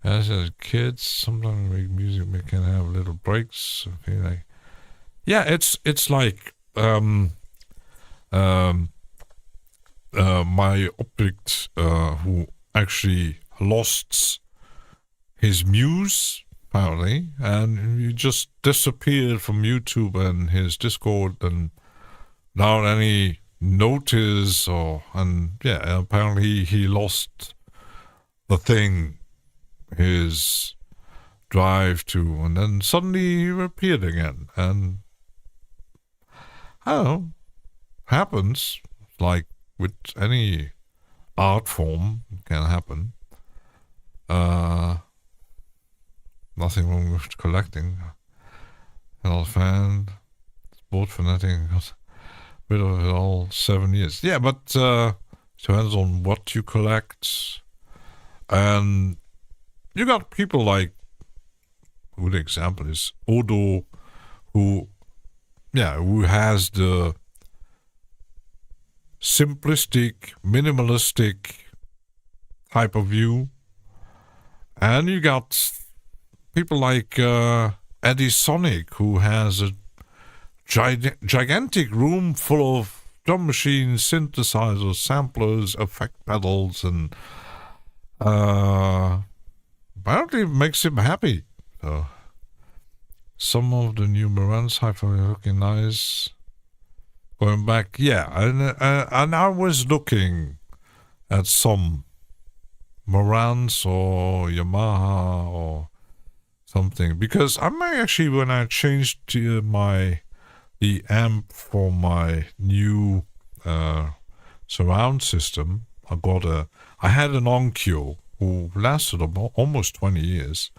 B: As a kid, sometimes we make music, we can have little breaks. Okay, like, yeah, it's like my object who actually lost his muse apparently, and he just disappeared from YouTube and his Discord, and without any notice, apparently he lost the thing, his drive to, and then suddenly he appeared again, and I don't know, happens, like with any art form, it can happen. Nothing wrong with collecting. An fan, sport fanatic, bit of it all 7 years. Yeah, but it depends on what you collect. And you got people like, a good example is Odo, who has the simplistic, minimalistic type of view. And you got people like Eddie Sonic, who has a gigantic room full of drum machines, synthesizers, samplers, effect pedals, and apparently makes him happy. So some of the new Marantz hi-fi are looking nice. Going back, yeah, and I was looking at some Marantz or Yamaha or something, because I might actually, when I changed the amp for my new surround system, I had an Onkyo who lasted almost 20 years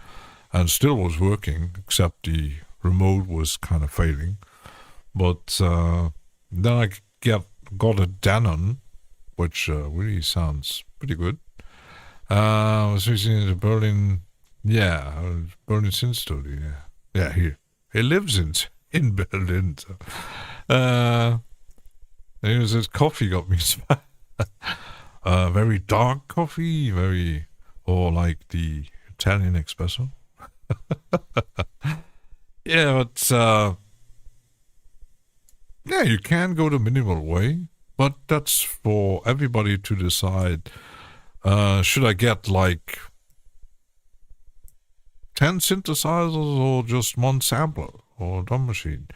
B: and still was working, except the remote was kind of failing. But then I got a Denon, which really sounds pretty good. I was using the Berlin Synth Studio. Yeah, he lives in Berlin. So. It was his coffee got me very dark coffee, or like the Italian espresso. Yeah, but you can go the minimal way, but that's for everybody to decide. Should I get like 10 synthesizers or just one sampler or drum machine?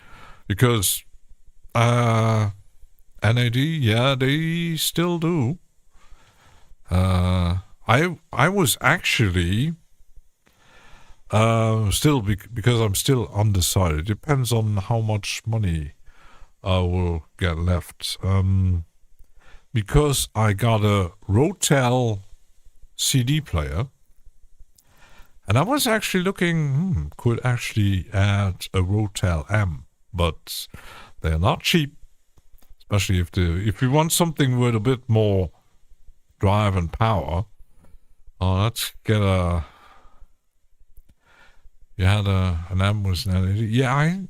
B: Because NAD, yeah, they still do. I was actually still because I'm still undecided. It depends on how much money I will get left. Because I got a Rotel CD player, and I was actually looking, could actually add a Rotel amp, but they're not cheap, especially if you want something with a bit more drive and power. Let's get an amp with an NAD. Yeah,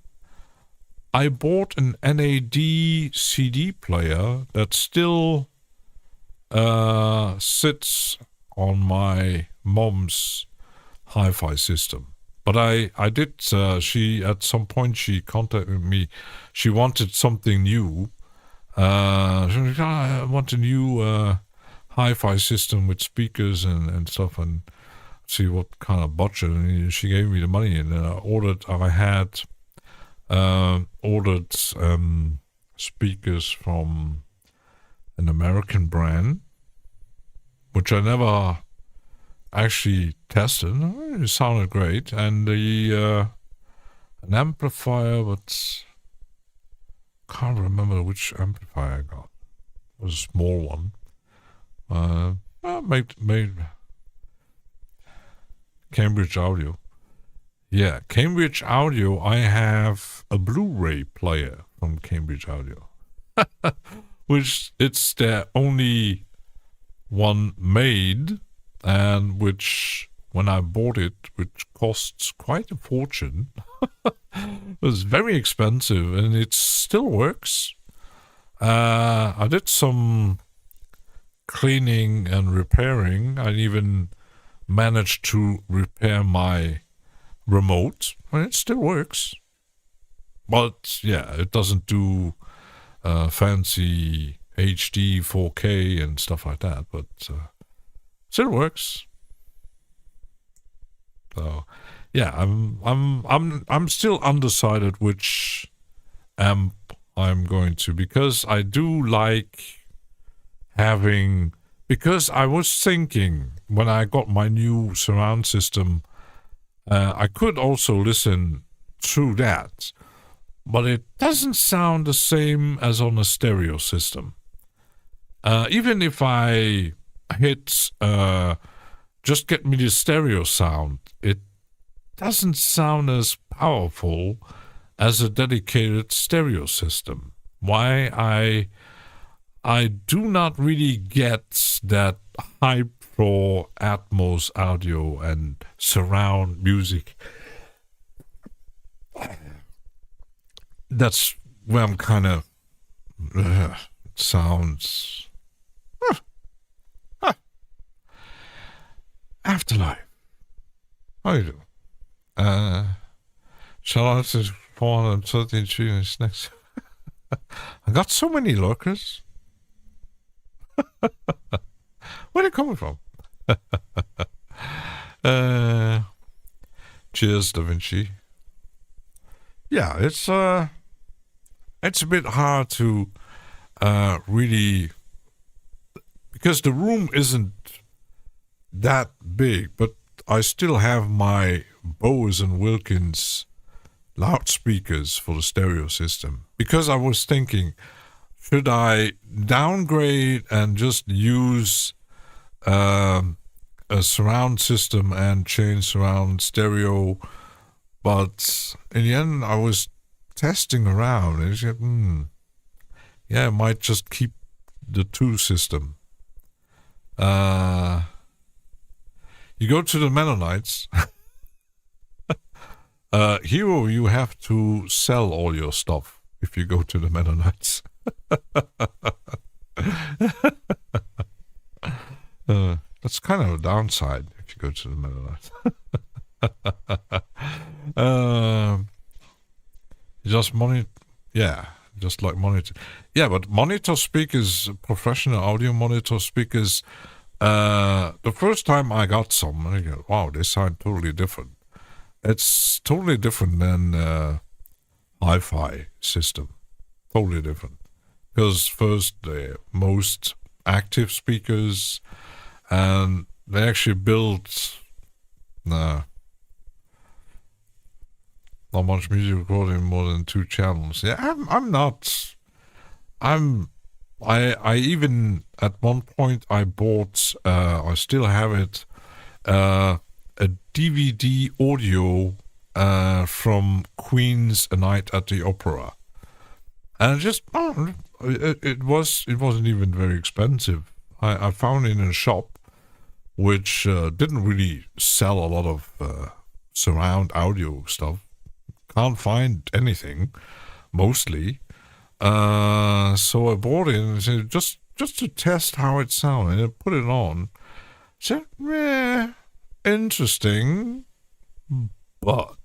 B: I bought an NAD CD player that still sits on my mom's hi-fi system. But I did, she, at some point she contacted me. She wanted something new. She was like, I want a new hi-fi system with speakers and stuff, and see what kind of budget. And she gave me the money, and I had ordered speakers from an American brand, which I never actually tested. It sounded great, and an amplifier, but can't remember which amplifier I got. It was a small one. Made Cambridge Audio. Yeah, Cambridge Audio. I have a Blu-ray player from Cambridge Audio, which it's their only one made, and which when I bought it, which costs quite a fortune, it was very expensive, and it still works. I did some cleaning and repairing. I even managed to repair my remote, and it still works. But yeah, it doesn't do fancy HD 4K and stuff like that, but still works. So yeah, I'm still undecided which amp I'm going to, because I do like having, because I was thinking when I got my new surround system, I could also listen through that, but it doesn't sound the same as on a stereo system. Even if I hit just get me the stereo sound, it doesn't sound as powerful as a dedicated stereo system. Why I do not really get that hype for Atmos audio and surround music. That's where I'm kind of sounds. Afterlife. How you do? Charlotte is 413 students next. I got so many lurkers. Where are they coming from? Cheers, Da Vinci. Yeah, it's a bit hard to really, because the room isn't that big, but I still have my Bose and Wilkins loudspeakers for the stereo system, because I was thinking, should I downgrade and just use a surround system and change surround stereo? But in the end, I was testing around, and I said, yeah, I might just keep the two system. You go to the Mennonites. Hero, you have to sell all your stuff if you go to the Mennonites. That's kind of a downside if you go to the Mennonites. Just monitor, yeah, just like monitor. Yeah, but monitor speakers, professional audio monitor speakers, the first time I got some, I go, wow, they sound totally different. It's totally different than hi-fi system. Totally different. Because first, the most active speakers, and they actually built not much music recording, more than 2 channels. Yeah, I even at one point I bought, I still have it, a DVD audio from Queen's A Night at the Opera, and it wasn't even very expensive. I found it in a shop which didn't really sell a lot of surround audio stuff. Can't find anything, mostly. So I bought it and said, just to test how it sounded, and I put it on. Said, interesting, but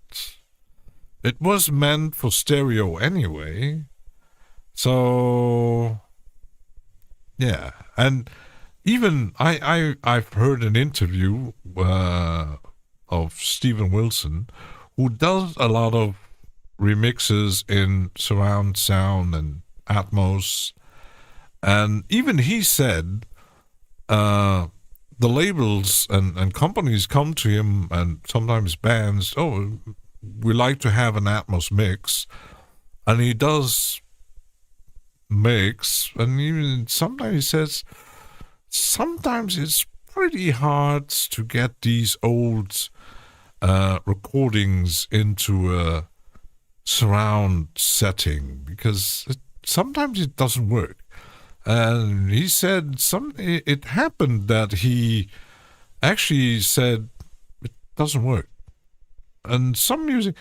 B: it was meant for stereo anyway. So yeah, and even I've heard an interview of Steven Wilson, who does a lot of remixes in surround sound and Atmos, and even he said the labels and companies come to him, and sometimes bands, we like to have an Atmos mix, and he does mix, and even sometimes he says sometimes it's pretty hard to get these old recordings into a surround setting, because sometimes it doesn't work. And he said it happened that he actually said it doesn't work. And some music,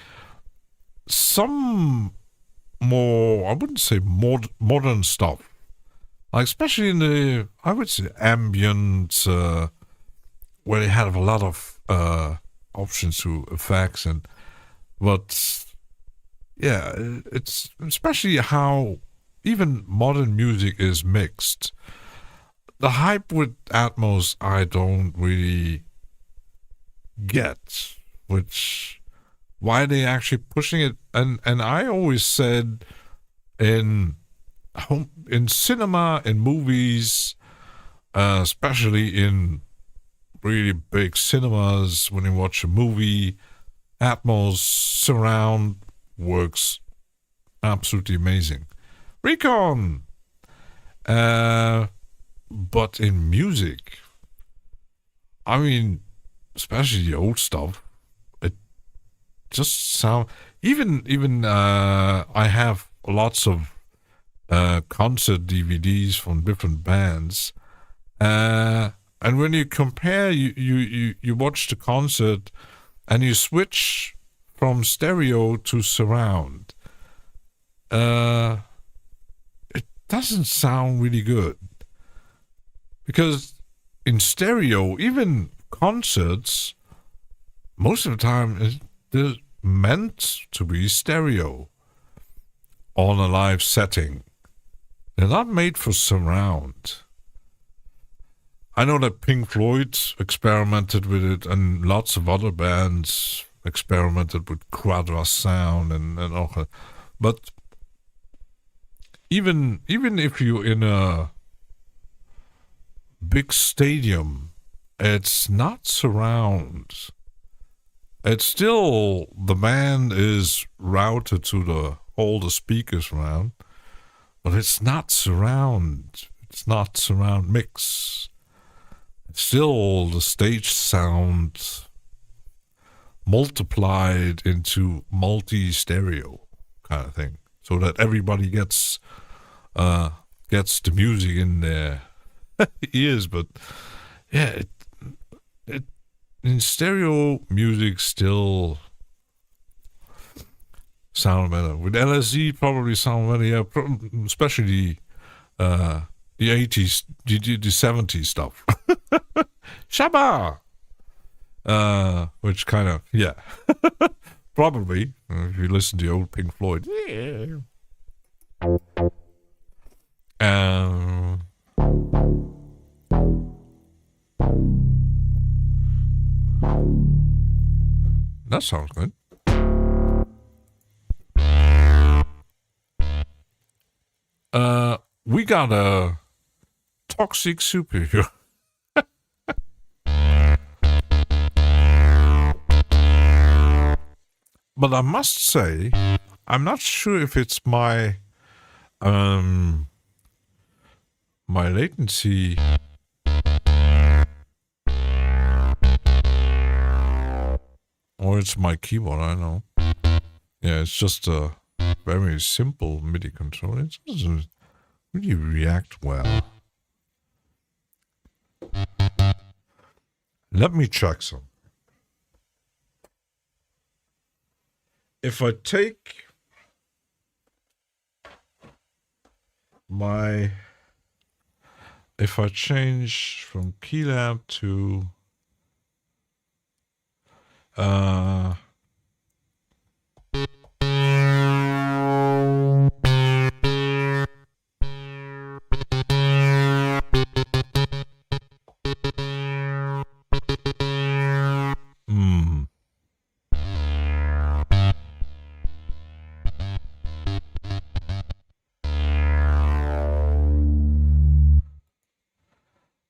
B: some more, I wouldn't say modern stuff, like especially in the, I would say, ambient, where they have a lot of options to effects, but yeah, it's especially how even modern music is mixed. The hype with Atmos I don't really get, which why they actually pushing it, and I always said in cinema, in movies, especially in really big cinemas, when you watch a movie, Atmos surround works absolutely amazing. Recon! But in music, I mean, especially the old stuff, it just sound, even I have lots of concert DVDs from different bands, and when you compare, you watch the concert and you switch from stereo to surround, it doesn't sound really good, because in stereo, even concerts, most of the time they're meant to be stereo on a live setting. They're not made for surround. I know that Pink Floyd experimented with it, and lots of other bands experimented with quadra sound and all that. But even if you're in a big stadium, it's not surround. It's still, the band is routed to all the speakers around, but it's not surround. It's not surround mix. It's still the stage sound multiplied into multi-stereo kind of thing, so that everybody gets the music in their ears. But yeah, it in stereo, music still sound better. With LSD, probably sound better. Yeah, especially the 80s, the 70s stuff. Shabba! Which kind of, yeah. Probably, if you listen to old Pink Floyd. Yeah. That sounds good. We got a toxic superhero. But I must say, I'm not sure if it's my my latency. Or it's my keyboard, I don't know. Yeah, it's just a very simple MIDI control. It doesn't really react well. Let me check some. If I take if I change from Keylab to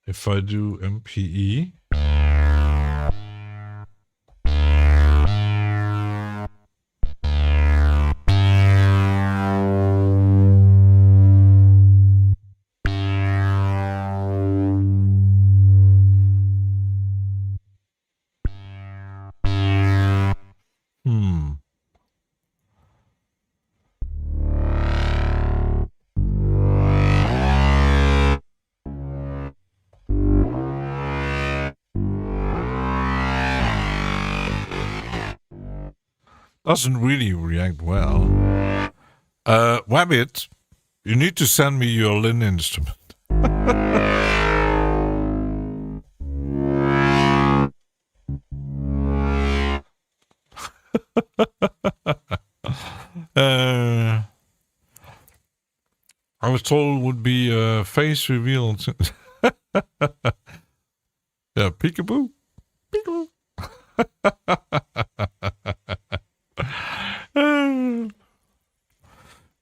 B: if I do MPE, doesn't really react well. Wabbit, you need to send me your Lin instrument. I was told it would be a face reveal. Yeah, peekaboo. Peekaboo.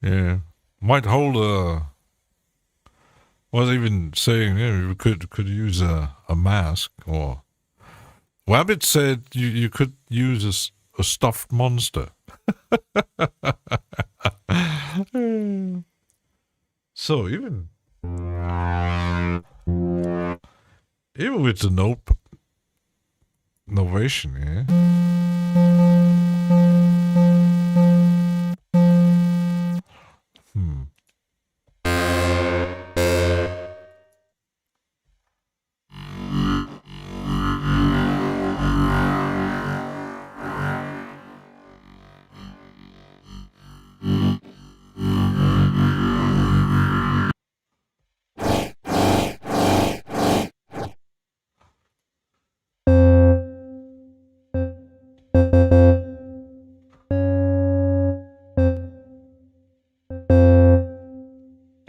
B: Yeah, might hold a. Was even saying, yeah, we could use a mask, or Wabbit said you could use a stuffed monster. So even with the novation, yeah.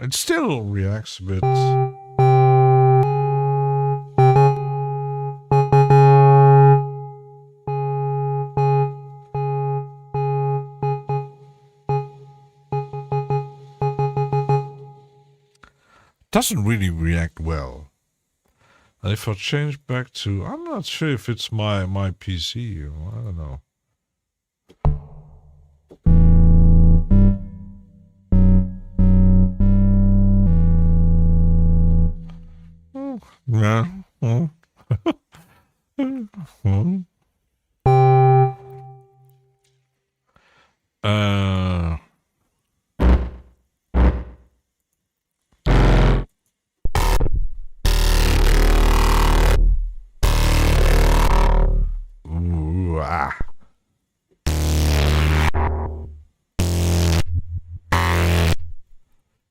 B: It still reacts a bit. Doesn't really react well. And if I change back to, I'm not sure if it's my PC or I don't know. Yeah.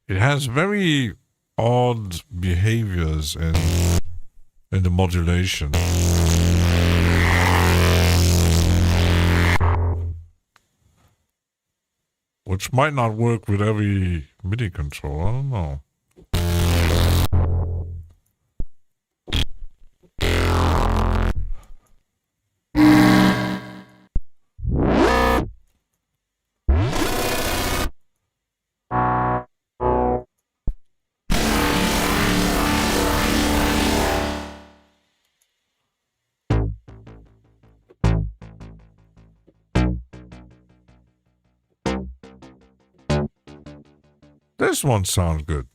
B: It has very odd behaviors in the modulation. Which might not work with every MIDI control, I don't know. This one sounds good.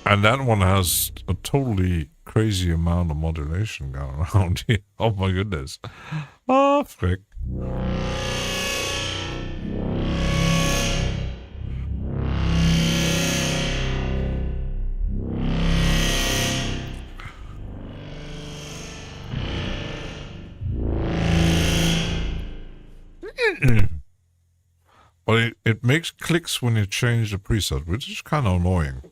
B: And that one has a totally crazy amount of modulation going around here. Oh my goodness. Oh, frick. But it makes clicks when you change the preset, which is kind of annoying.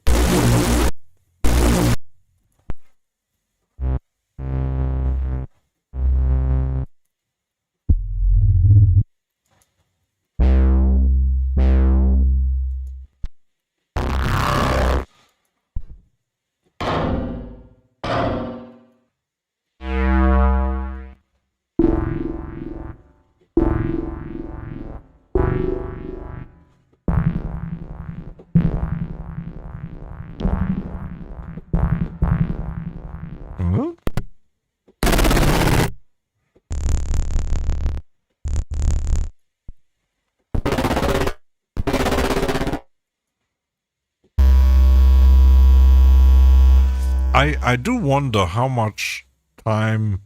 B: I do wonder how much time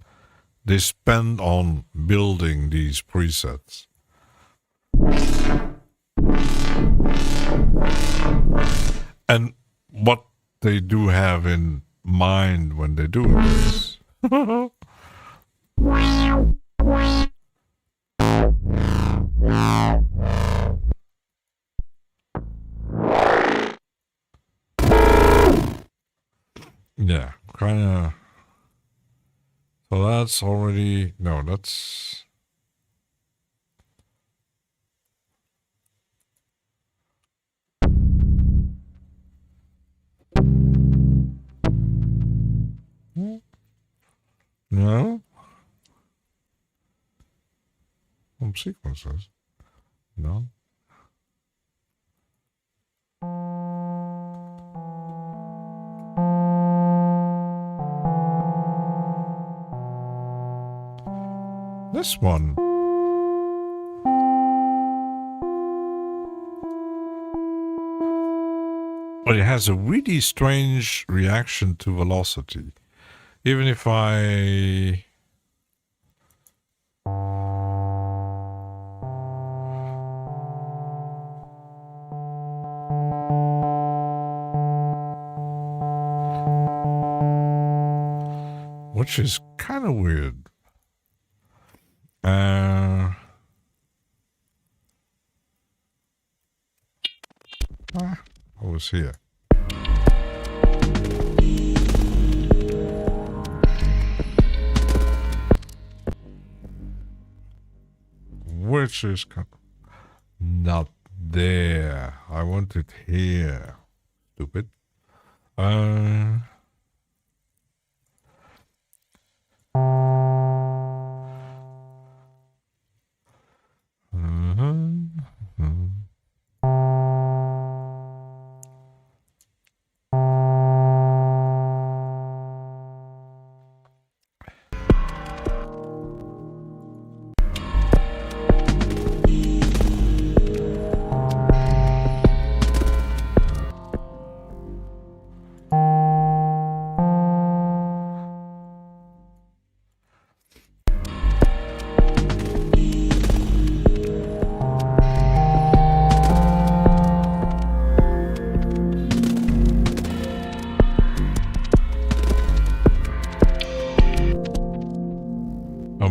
B: they spend on building these presets. And what they do have in mind when they do this. Yeah, kind of. So that's already... No, that's... No? Some sequences. No? This one. But it has a really strange reaction to velocity. Even if I... Which is kind of weird. I was here. Which is not there. I want it here. Stupid.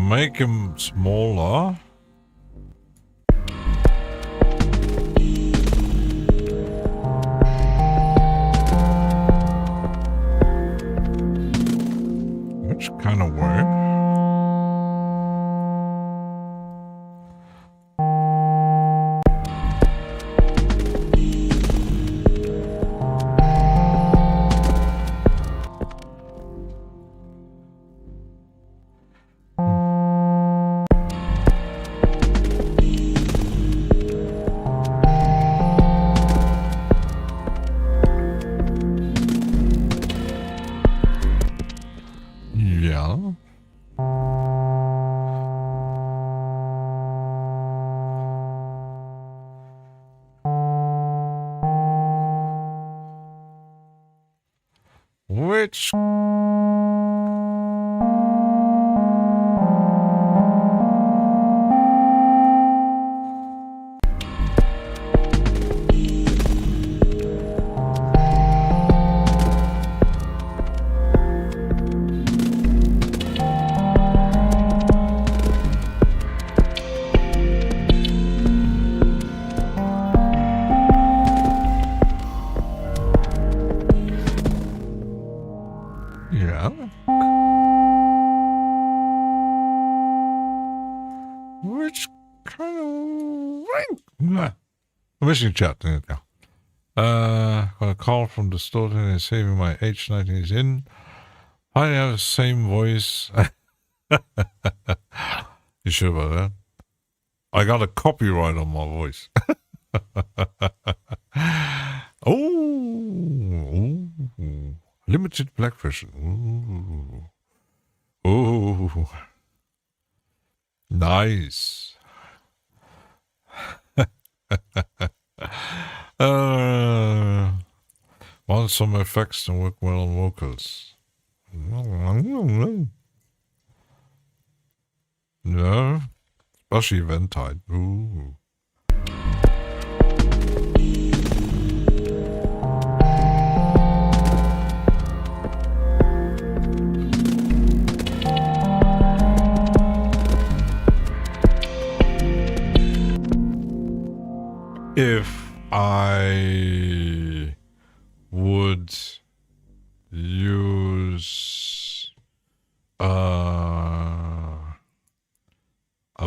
B: Make him smaller. Which kind of work. Yeah. Which yeah. Which kind of rank? Missing chat. Yeah. Got a call from the store and saving my H19 is in. I have the same voice. You sure about that? I got a copyright on my voice. Oh, limited black version. Oh, nice. Want some effects to work well on vocals. No, especially eventide. Ooh. If I would use a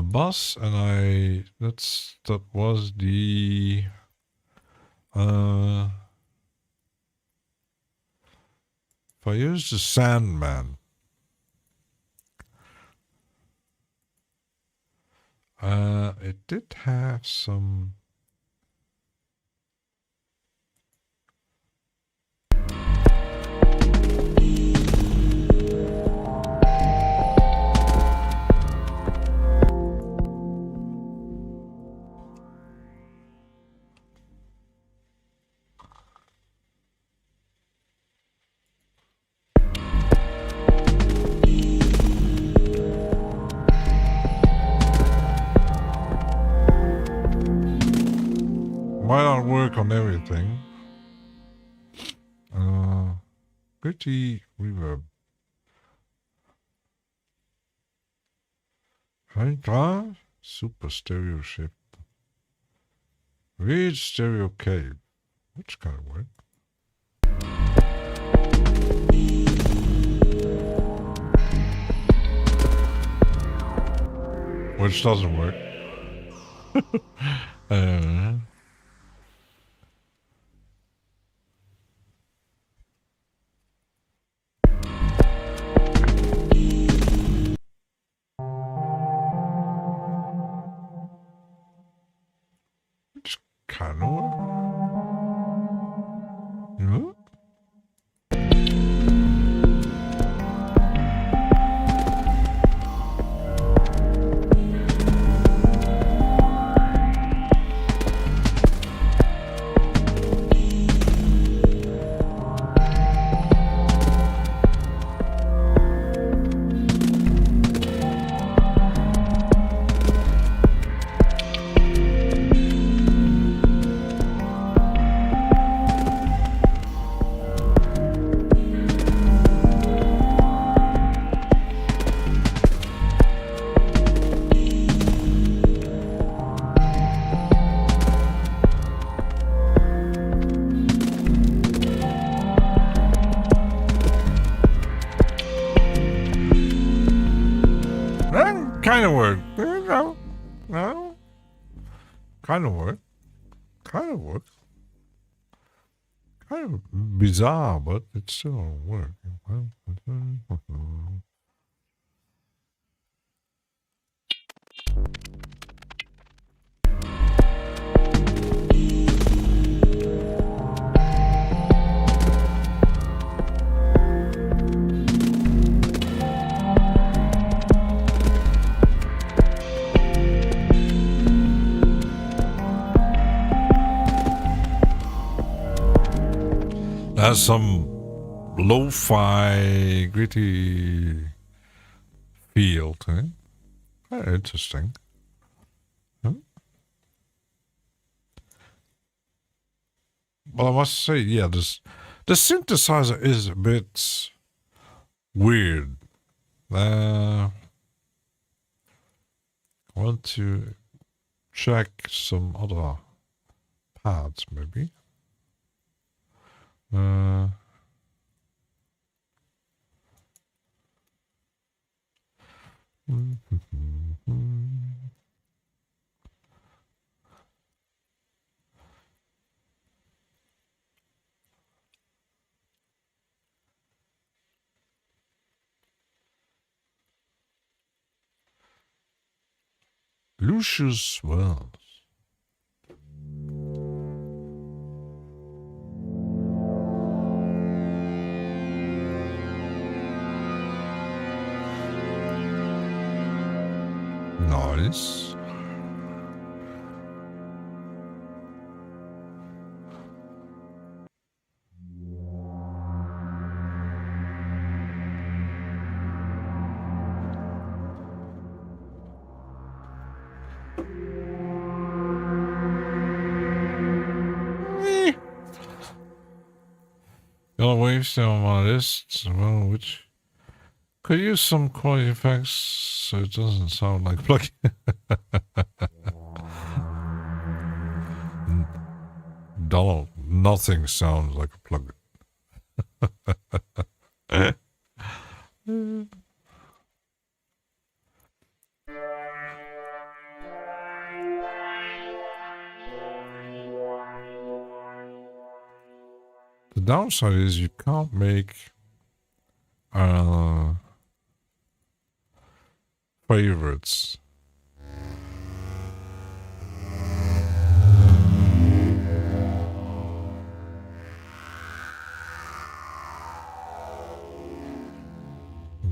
B: bus and that was the if I use the Sandman, it did have some. Might not work on everything. Glitchy reverb. High drive, super stereo shift. Read stereo cave. Which kind of work? Which doesn't work. Which kind of work? Huh? Kind of work. No. Kind of work. Kind of works. Kind of bizarre, but it still works. There's some lo-fi, gritty feel to it. Very interesting. Huh? But I must say, yeah, the synthesizer is a bit weird. I want to check some other pads, maybe. Lucius Wells. Nice. Got waves down on my list. Well, which could use some quality effects so it doesn't sound like plugin. Donald, nothing sounds like a plugin. The downside is you can't make favorites.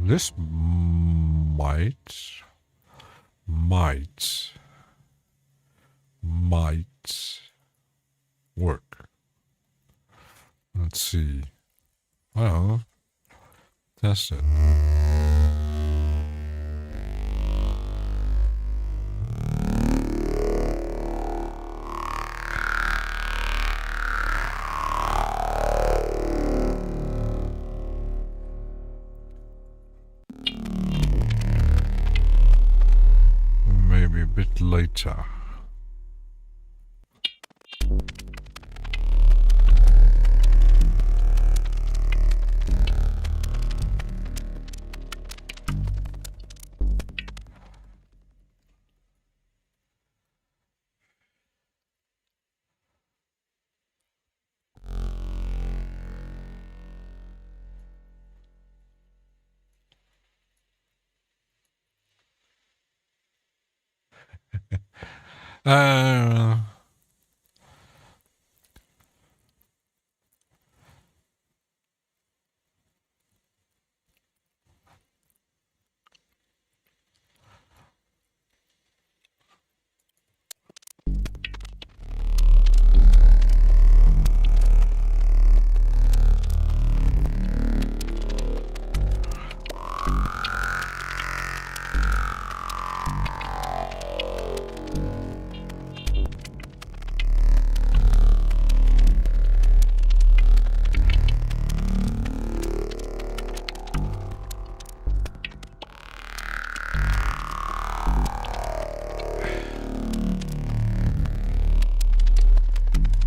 B: This might work. Let's see. Well, test it. Maybe a bit later. Uh,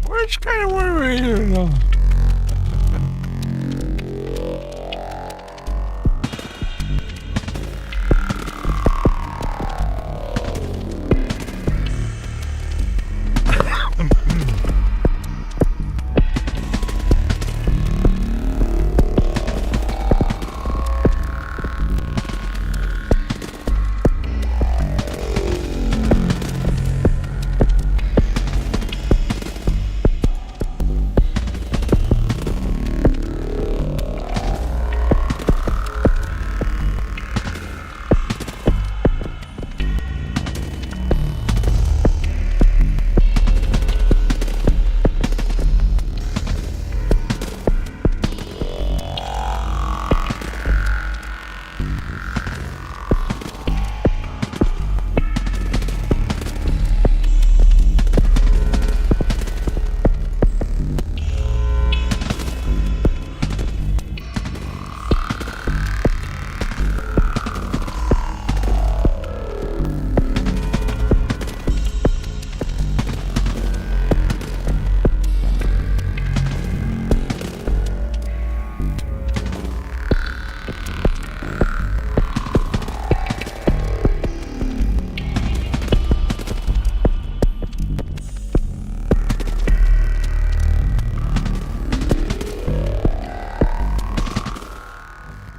B: which kind of worry here now?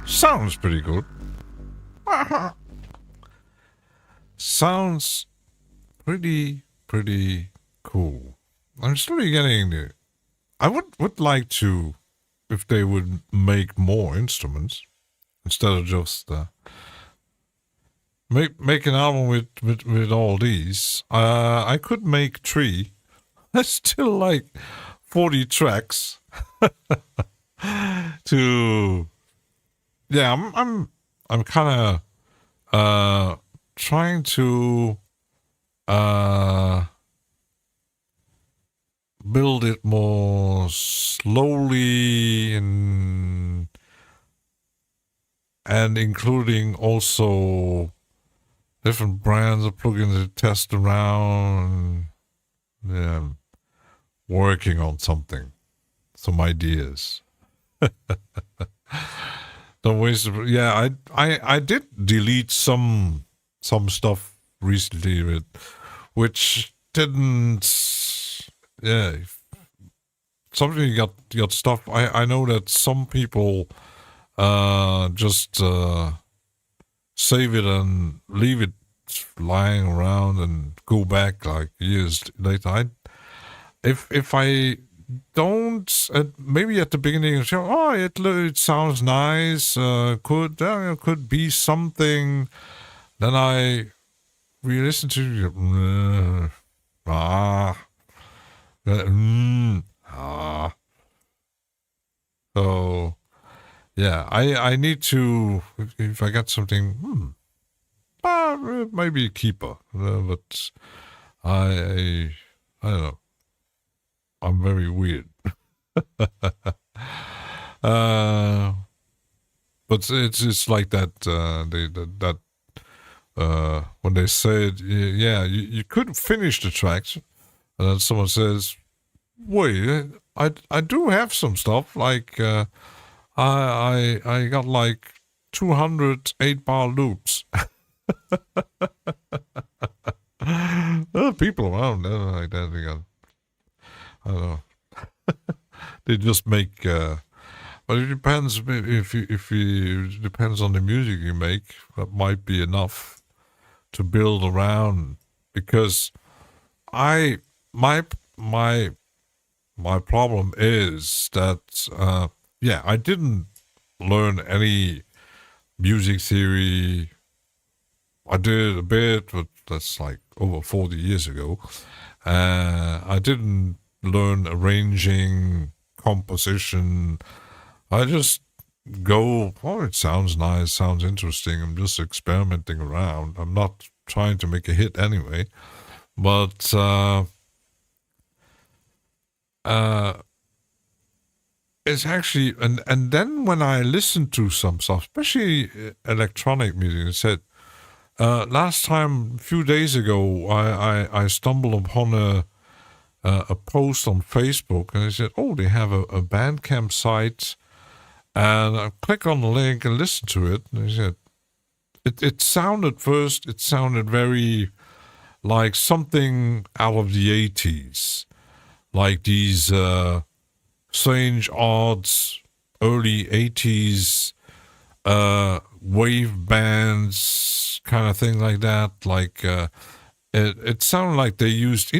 B: Sounds pretty good. Sounds pretty cool. I'm slowly getting the. I would like to, if they would make more instruments instead of just make an album with all these. I could make 3. That's still like 40 tracks to. Yeah, I'm kind of trying to build it more slowly and including also different brands of plugins to test around. Yeah, working on something, some ideas. Don't waste. Yeah, I did delete some stuff recently, which didn't. Yeah, something got stuff. I know that some people just save it and leave it lying around and go back like years later. If I don't, maybe at the beginning, oh, it sounds nice, could be something. Then I re-listen to So yeah, I need to, if I got something, maybe a keeper, but I don't know. I'm very weird. But it's like that. When they said, yeah, you couldn't finish the tracks, and then someone says, "Wait, I do have some stuff. Like I got like 200 8-bar loops." There are people around like that. I don't know. They just make. But it depends if you depends on the music you make. That might be enough to build around, because my problem is that I didn't learn any music theory. I did a bit, but that's like over 40 years ago. I didn't learn arranging, composition. I just go, oh, it sounds nice, sounds interesting. I'm just experimenting around. I'm not trying to make a hit anyway. But it's actually, and then when I listened to some stuff, especially electronic music, it said, last time, a few days ago, I stumbled upon a post on Facebook, and they said, oh, they have a Bandcamp site. And I click on the link and listen to it. And I said, it sounded very like something out of the 80s. Like these strange, odd, early 80s wave bands, kind of thing like that. Like it sounded like they used,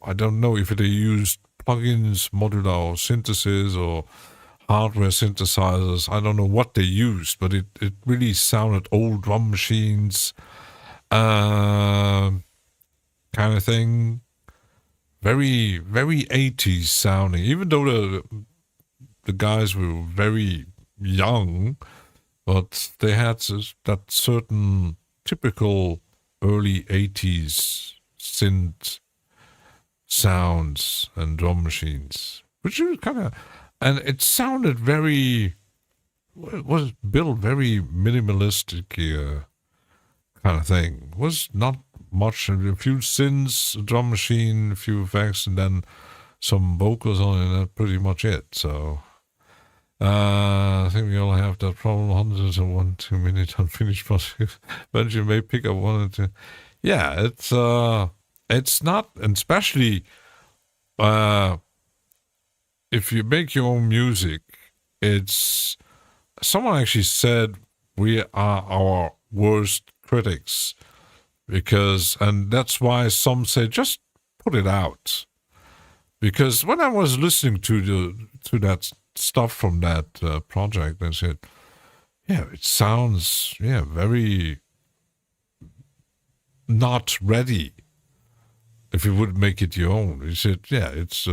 B: I don't know if they used plugins, modular, or synthesis, or hardware synthesizers. I don't know what they used, but it really sounded old drum machines, kind of thing. Very, very 80s sounding, even though the guys were very young, but they had that certain typical early 80s synth sounds and drum machines, which was kind of, and it sounded very, it was built very minimalistic kind of thing. It was not much, a few synths, a drum machine, a few effects, and then some vocals on it, and that's pretty much it. So I think we all have that problem, hundreds of 1-2 minute unfinished projects. But you may pick up one or two. Yeah, it's not, and especially if you make your own music, it's someone actually said we are our worst critics and that's why some say just put it out. Because when I was listening to that stuff from that project, I said, yeah, it sounds very not ready. If you would make it your own, he said, yeah, it's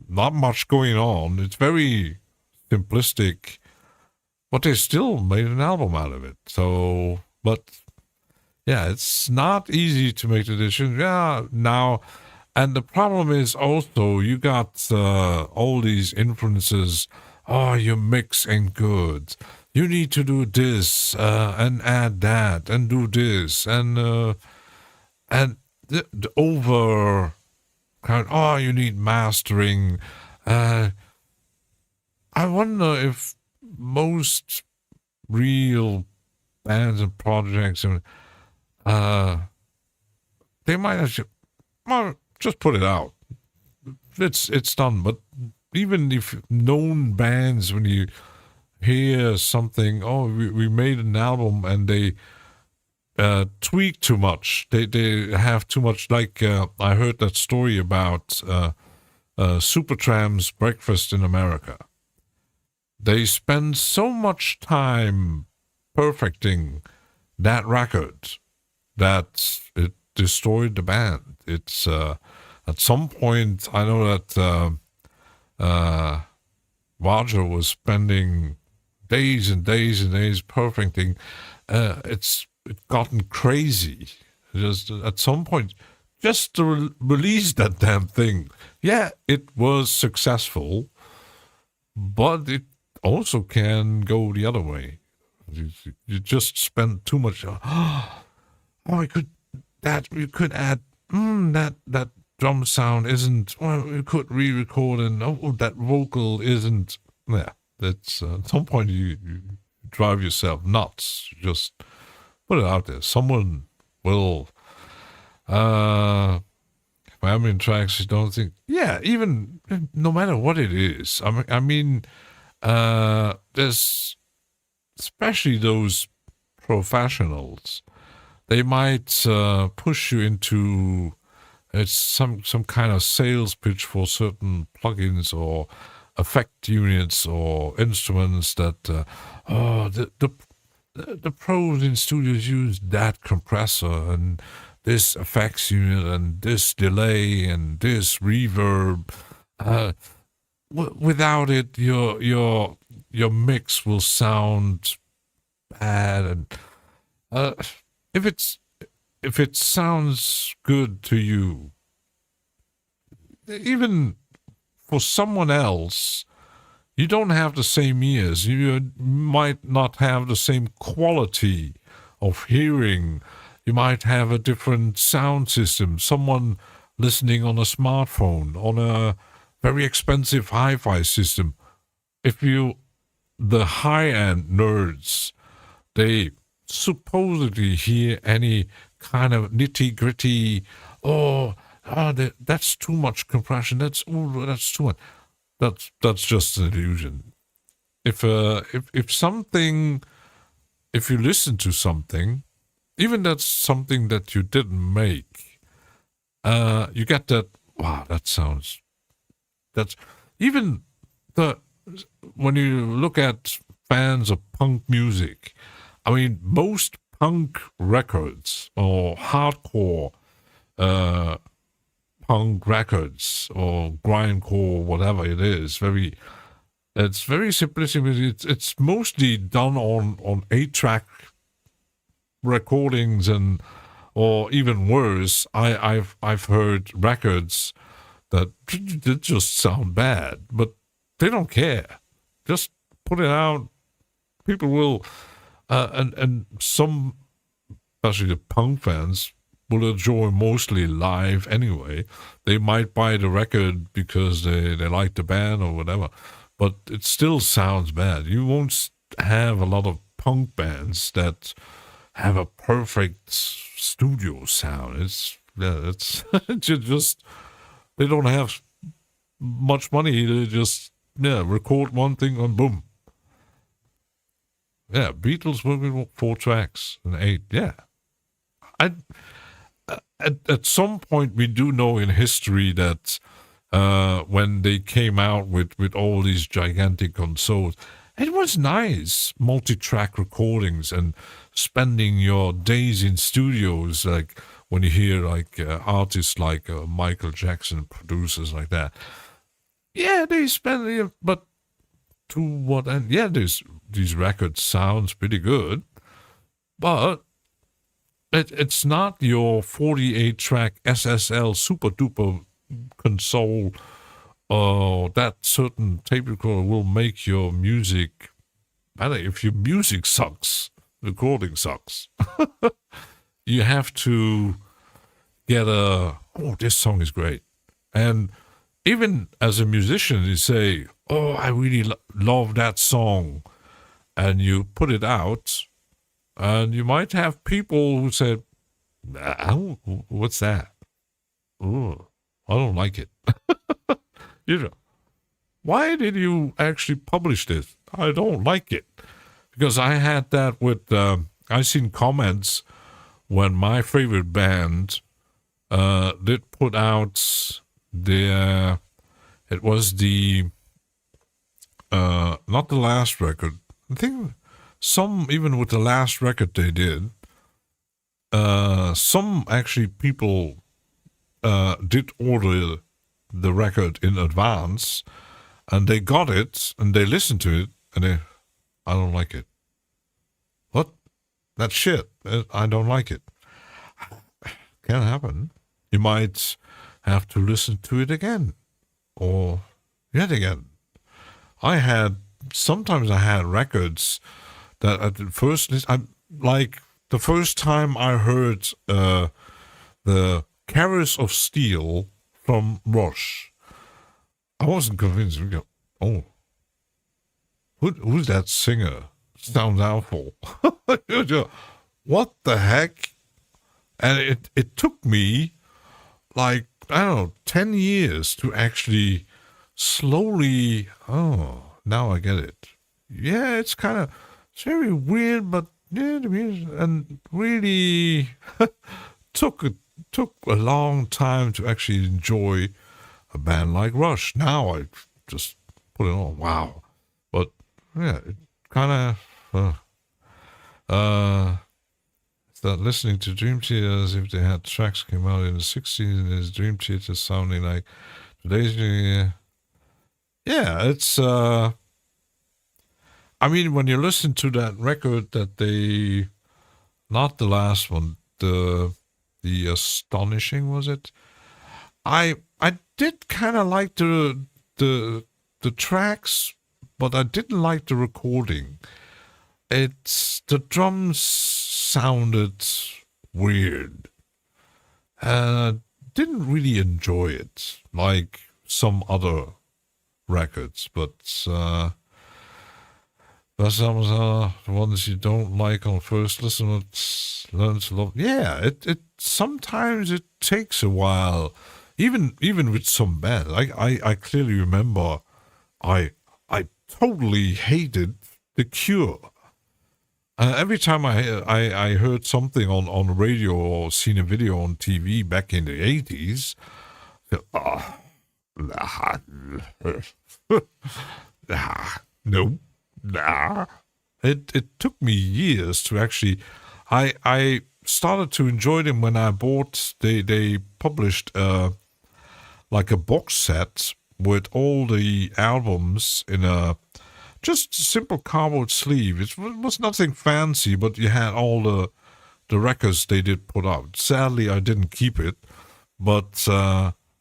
B: not much going on. It's very simplistic, but they still made an album out of it. So, but yeah, it's not easy to make the decision. Yeah, now, and the problem is also you got all these influences. Oh, your mix ain't good. You need to do this and add that and do this and the over kind. Oh, you need mastering. I wonder if most real bands and projects, they might actually, well, just put it out. It's done. But even if known bands, when you hear something, oh, we made an album and they tweak too much. They have too much. Like I heard that story about Supertramp's Breakfast in America. They spend so much time perfecting that record that it destroyed the band. It's at some point I know that Roger was spending days and days and days perfecting. It's gotten crazy. Just at some point, just to release that damn thing. Yeah, it was successful, but it also can go the other way. You just spend too much. Oh, we could add that drum sound isn't. Well, we could re-record and that vocal isn't. Yeah, that's at some point you drive yourself nuts. Just put it out there. Someone will. Ambient tracks, you don't think. Yeah, even no matter what it is. I mean, there's especially those professionals. They might push you into it's some kind of sales pitch for certain plugins or effect units or instruments that the pros in studios use that compressor and this effects unit and this delay and this reverb. Without it, your mix will sound bad. And if it sounds good to you, even for someone else, you don't have the same ears. You might not have the same quality of hearing. You might have a different sound system. Someone listening on a smartphone, on a very expensive hi-fi system. The high-end nerds, they supposedly hear any kind of nitty-gritty, that's too much compression. That's too much. That's just an illusion. If you listen to something, even that's something that you didn't make, you get that. Wow, that's even when you look at fans of punk music. I mean, most punk records or hardcore punk records or grindcore, whatever it is, it's very simplistic. It's mostly done on 8-track recordings or even worse. I've heard records that just sound bad, but they don't care. Just put it out. People will, and some, especially the punk fans, will enjoy mostly live anyway. They might buy the record because they like the band or whatever, but it still sounds bad. You won't have a lot of punk bands that have a perfect studio sound. It's just they don't have much money. They just record one thing and boom. Yeah, Beatles worked with 4 tracks and 8. Yeah. I at some point we do know in history that when they came out with all these gigantic consoles, it was nice multi-track recordings and spending your days in studios, like when you hear like artists like Michael Jackson, producers like that. Yeah, they spend, but to what end? Yeah, these records sounds pretty good, but it's not your 48-track SSL super duper console. That certain tape recorder will make your music better. If your music sucks, recording sucks. You have to get this song is great. And even as a musician, you say, I really love that song. And you put it out, and you might have people who say, what's that? Oh, I don't like it. Why did you actually publish this? I don't like it. Because I had that with, I seen comments when my favorite band did put out it was the, not the last record. I think even with the last record they did, some actually people did order the record in advance, and they got it, and they listened to it, and I don't like it. What? That's shit. I don't like it. Can happen. You might have to listen to it again, or yet again. Sometimes I had records that at the first the first time I heard the Carriers of Steel from Rush, I wasn't convinced. We go, who's that singer? Sounds awful. What the heck? And it took me like, I don't know, 10 years to actually slowly, now I get it. Yeah, it's very weird, but yeah, the music, and really took a long time to actually enjoy a band like Rush. Now I just put it on, wow. But yeah, it kind of start listening to Dream Theater as if they had tracks came out in the 60s and there's Dream Theater sounding like today's. Yeah, it's I mean, when you listen to that record that they, not the last one, the Astonishing, was it? I did kind of like the tracks, but I didn't like the recording. The drums sounded weird, and I didn't really enjoy it like some other records, but some the ones you don't like on first listen, learn to love. Yeah, it sometimes it takes a while, even with some bands. I clearly remember, I totally hated The Cure. Every time I heard something on the radio or seen a video on TV back in the 80s, no. Nah. It took me years to actually. I started to enjoy them when I bought. They published like a box set with all the albums in a just simple cardboard sleeve. It was nothing fancy, but you had all the records they did put out. Sadly, I didn't keep it, but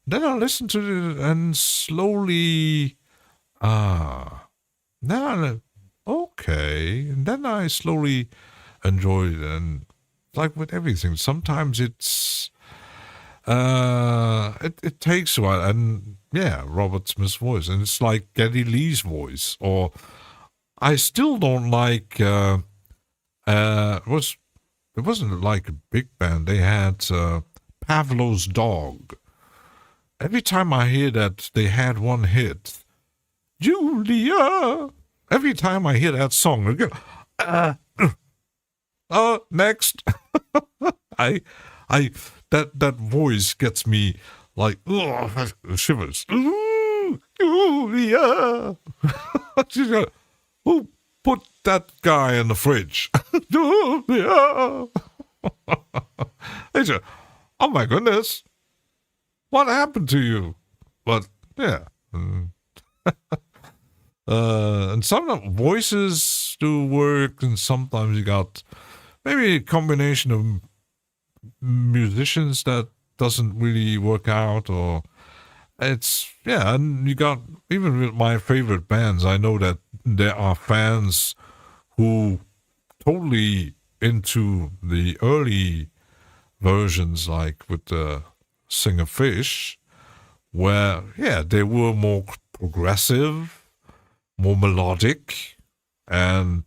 B: then I listened to it and slowly. Now, okay. And then I slowly enjoyed it. And like with everything, sometimes it's, it takes a while. And yeah, Robert Smith's voice. And it's like Geddy Lee's voice. Or I still don't like, it wasn't like a big band. They had Pavlov's Dog. Every time I hear that they had one hit, Julia. Every time I hear that song, Next. That voice gets me like, shivers. Yeah. She's like, who put that guy in the fridge? Yeah. They said, oh my goodness, what happened to you? But yeah. And some voices do work, and sometimes you got maybe a combination of musicians that doesn't really work out, or it's, yeah. And you got, even with my favorite bands, I know that there are fans who totally into the early versions, like with the Singer Fish, where, yeah, they were more progressive, more melodic, and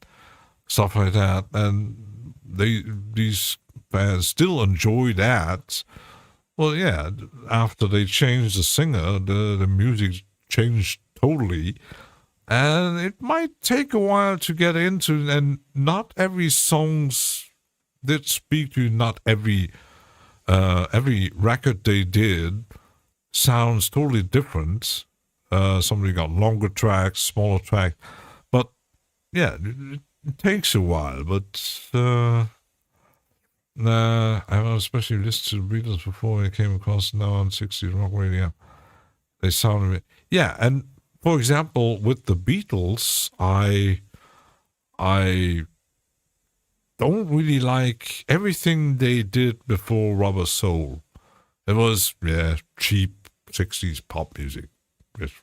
B: stuff like that. And these fans still enjoy that. Well, yeah, after they changed the singer, the music changed totally. And it might take a while to get into, and not every songs did speak to you. Not every record they did sounds totally different. Somebody got longer tracks, smaller tracks, but yeah, it takes a while. But I've especially listened to the Beatles before I came across now on 60s Rock Radio. They sounded, yeah, and for example, with the Beatles, I don't really like everything they did before Rubber Soul. It was, yeah, cheap 60s pop music. Just,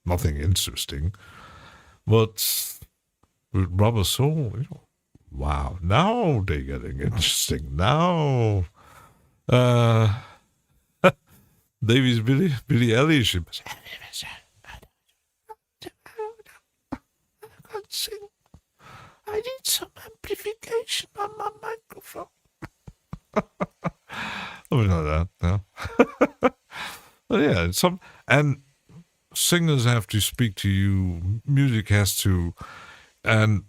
B: nothing interesting. But with Rubber Soul, wow, now they're getting interesting. Now, Davies Billy Eilish. I can't sing. I need some amplification on my microphone. Something like that, no. But yeah, and singers have to speak to you. Music has to, and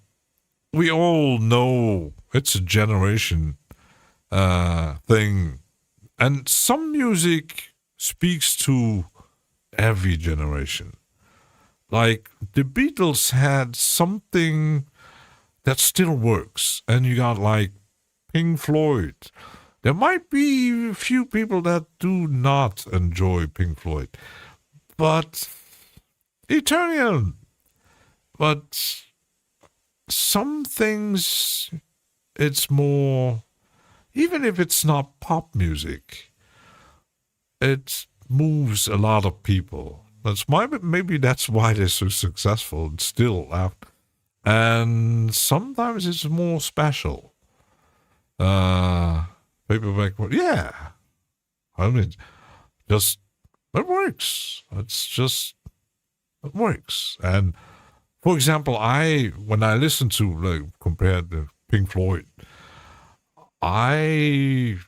B: we all know it's a generation thing, and some music speaks to every generation. Like the Beatles had something that still works, and you got like Pink Floyd. There might be a few people that do not enjoy Pink Floyd, but Eternian. But some things, it's more, even if it's not pop music, it moves a lot of people. Maybe that's why they're so successful and still after. And sometimes it's more special. Paperback, yeah. I mean, just, it works. It works. And for example, when I listen to, like, compared to Pink Floyd, I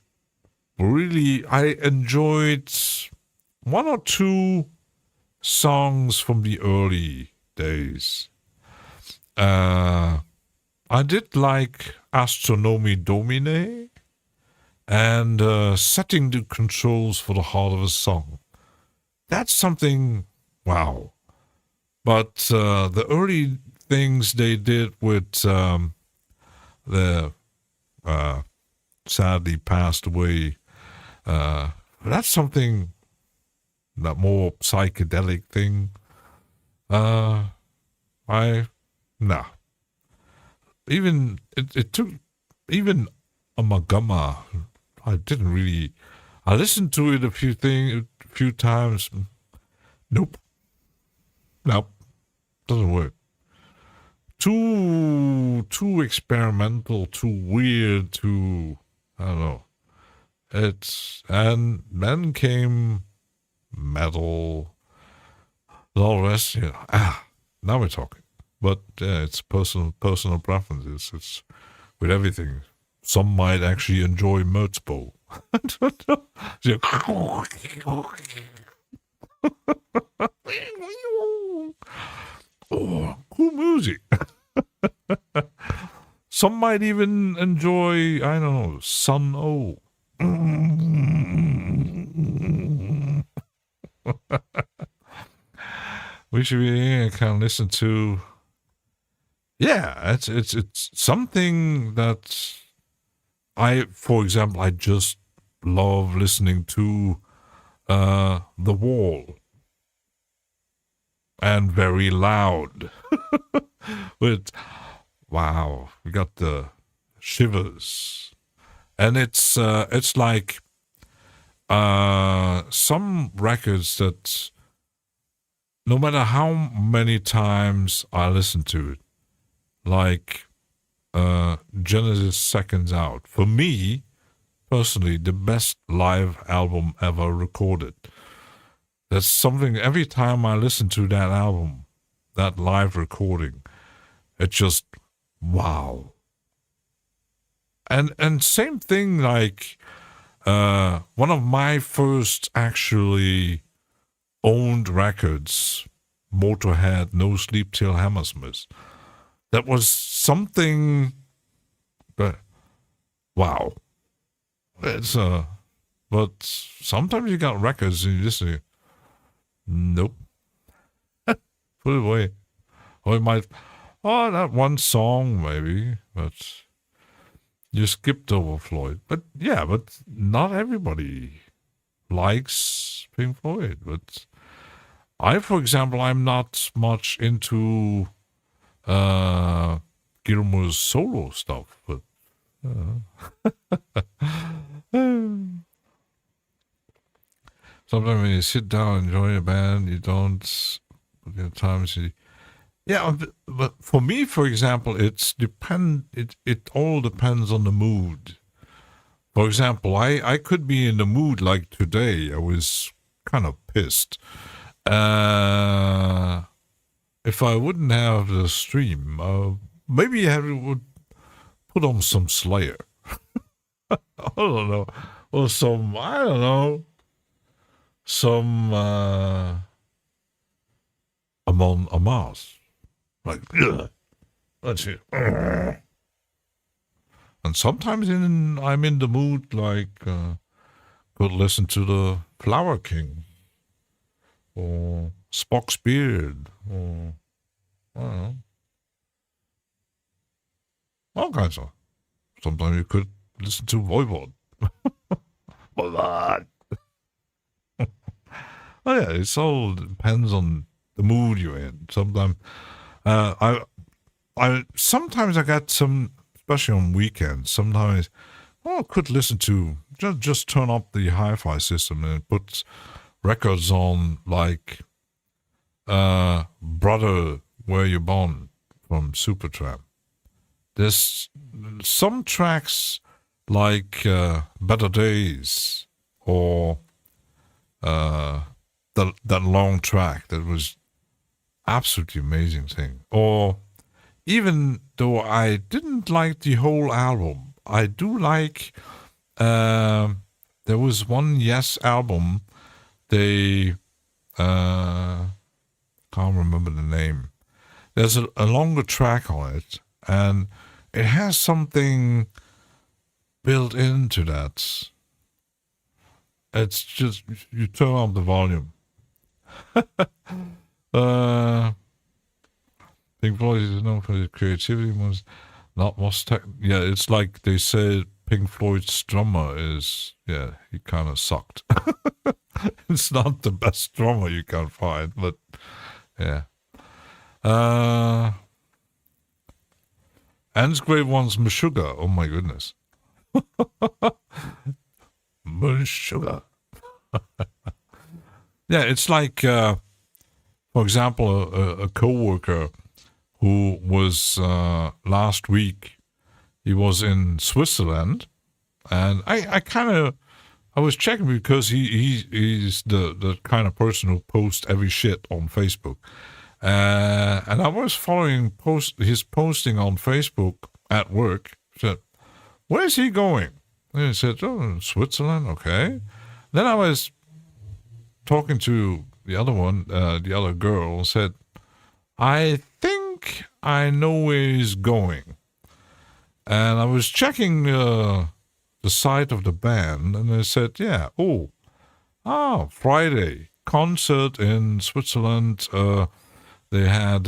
B: enjoyed one or two songs from the early days. I did like Astronomy Domine and Setting the Controls for the Heart of a Song. That's something, wow. But the early things they did with the sadly passed away, that's something, that more psychedelic thing. No. Even it took, even Amagama, I listened to it a few times. Nope, doesn't work. Too experimental, too weird, I don't know. And then came metal, all the rest. Now we're talking. But it's personal preferences. It's with everything. Some might actually enjoy Merzbow. I don't know. Oh, cool music. Some might even enjoy, I don't know, Sun O. We should be kind of listen to. Yeah, it's something that for example, I just love listening to The Wall, and very loud. But wow, we got the shivers, and it's like some records that no matter how many times I listen to it, like Genesis Seconds Out, for me personally, the best live album ever recorded. That's something, every time I listen to that album, that live recording, it's just wow. And same thing, like one of my first actually owned records, Motorhead, No Sleep Till Hammersmith. That was something, but wow. It's but sometimes you got records and you just say, nope, put it away. Or you might, that one song maybe, but you skipped over Floyd. But yeah, but not everybody likes Pink Floyd. But I, for example, I'm not much into Gilmour's solo stuff, but sometimes when you sit down and enjoy a band, you don't put in times. Yeah, but for me, for example, it all depends on the mood. For example, I could be in the mood like today. I was kind of pissed. If I wouldn't have the stream, maybe I would put on some Slayer. I don't know. Or some, I don't know, some Amon Amas. Like, let's see. And sometimes I'm in the mood, like, could listen to the Flower King. Or Spock's Beard. Or, I don't know. All kinds of. Sometimes you could listen to Voivod. Voivod. Oh yeah, it all depends on the mood you're in. Sometimes, I sometimes I got some, especially on weekends. Sometimes, I could listen to just turn up the hi-fi system and put records on, like Brother Where You Born from Supertramp. There's some tracks like Better Days, or that long track that was absolutely amazing thing. Or even though I didn't like the whole album, I do like, there was one Yes album, they can't remember the name. There's a longer track on it, and it has something built into that. It's just, you turn up the volume. Pink Floyd is known for his creativity, was not most yeah, it's like they said Pink Floyd's drummer is, yeah, he kind of sucked. It's not the best drummer you can find, but yeah. Ann's great one's Meshuggah. Oh my goodness. Meshuggah. Yeah, it's like, for example, a coworker who was last week. He was in Switzerland, and I was checking because he's the kind of person who posts every shit on Facebook, and I was following his posting on Facebook at work. I said, where is he going? And he said, oh, Switzerland, okay. Then I was talking to the other one, the other girl, said, I think I know where he's going. And I was checking the site of the band, and they said, yeah, Friday, concert in Switzerland. They had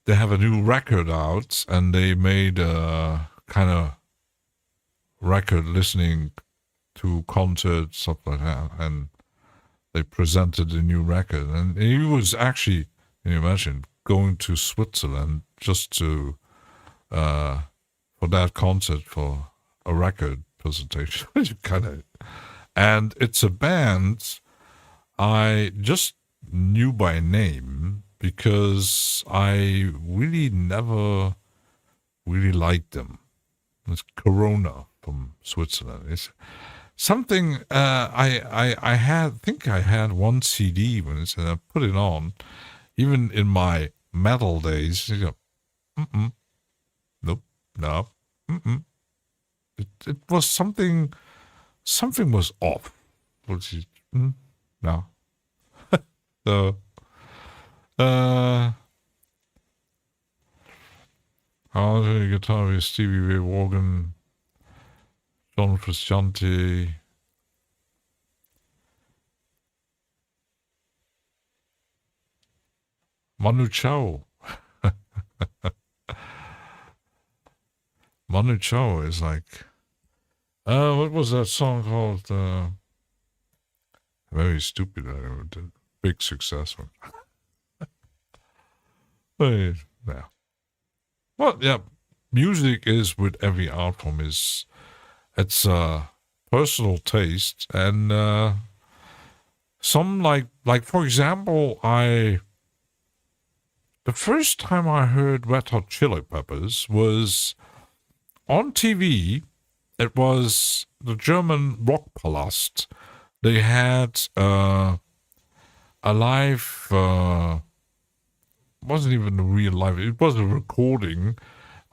B: they have a new record out, and they made a kind of record listening to concerts, stuff like that, and they presented the new record. And he was actually, can you imagine, going to Switzerland just to for that concert, for a record presentation. Kind of, and it's a band I just knew by name because I really never really liked them. It's Corona from Switzerland. It's something I had one CD when it's, and I put it on, even in my metal days. You go, nope, no, It was something was off. No. So, the guitar with Stevie Ray Vaughan, John Frusciante, Manu Chao. Manu Chao is like, what was that song called? Very stupid. Big success one. Yeah. Well, yeah. Music is with every art form it's personal taste, and some like for example, the first time I heard Red Hot Chili Peppers was on TV. It was the German Rockpalast. They had a live, wasn't even a real live, it was a recording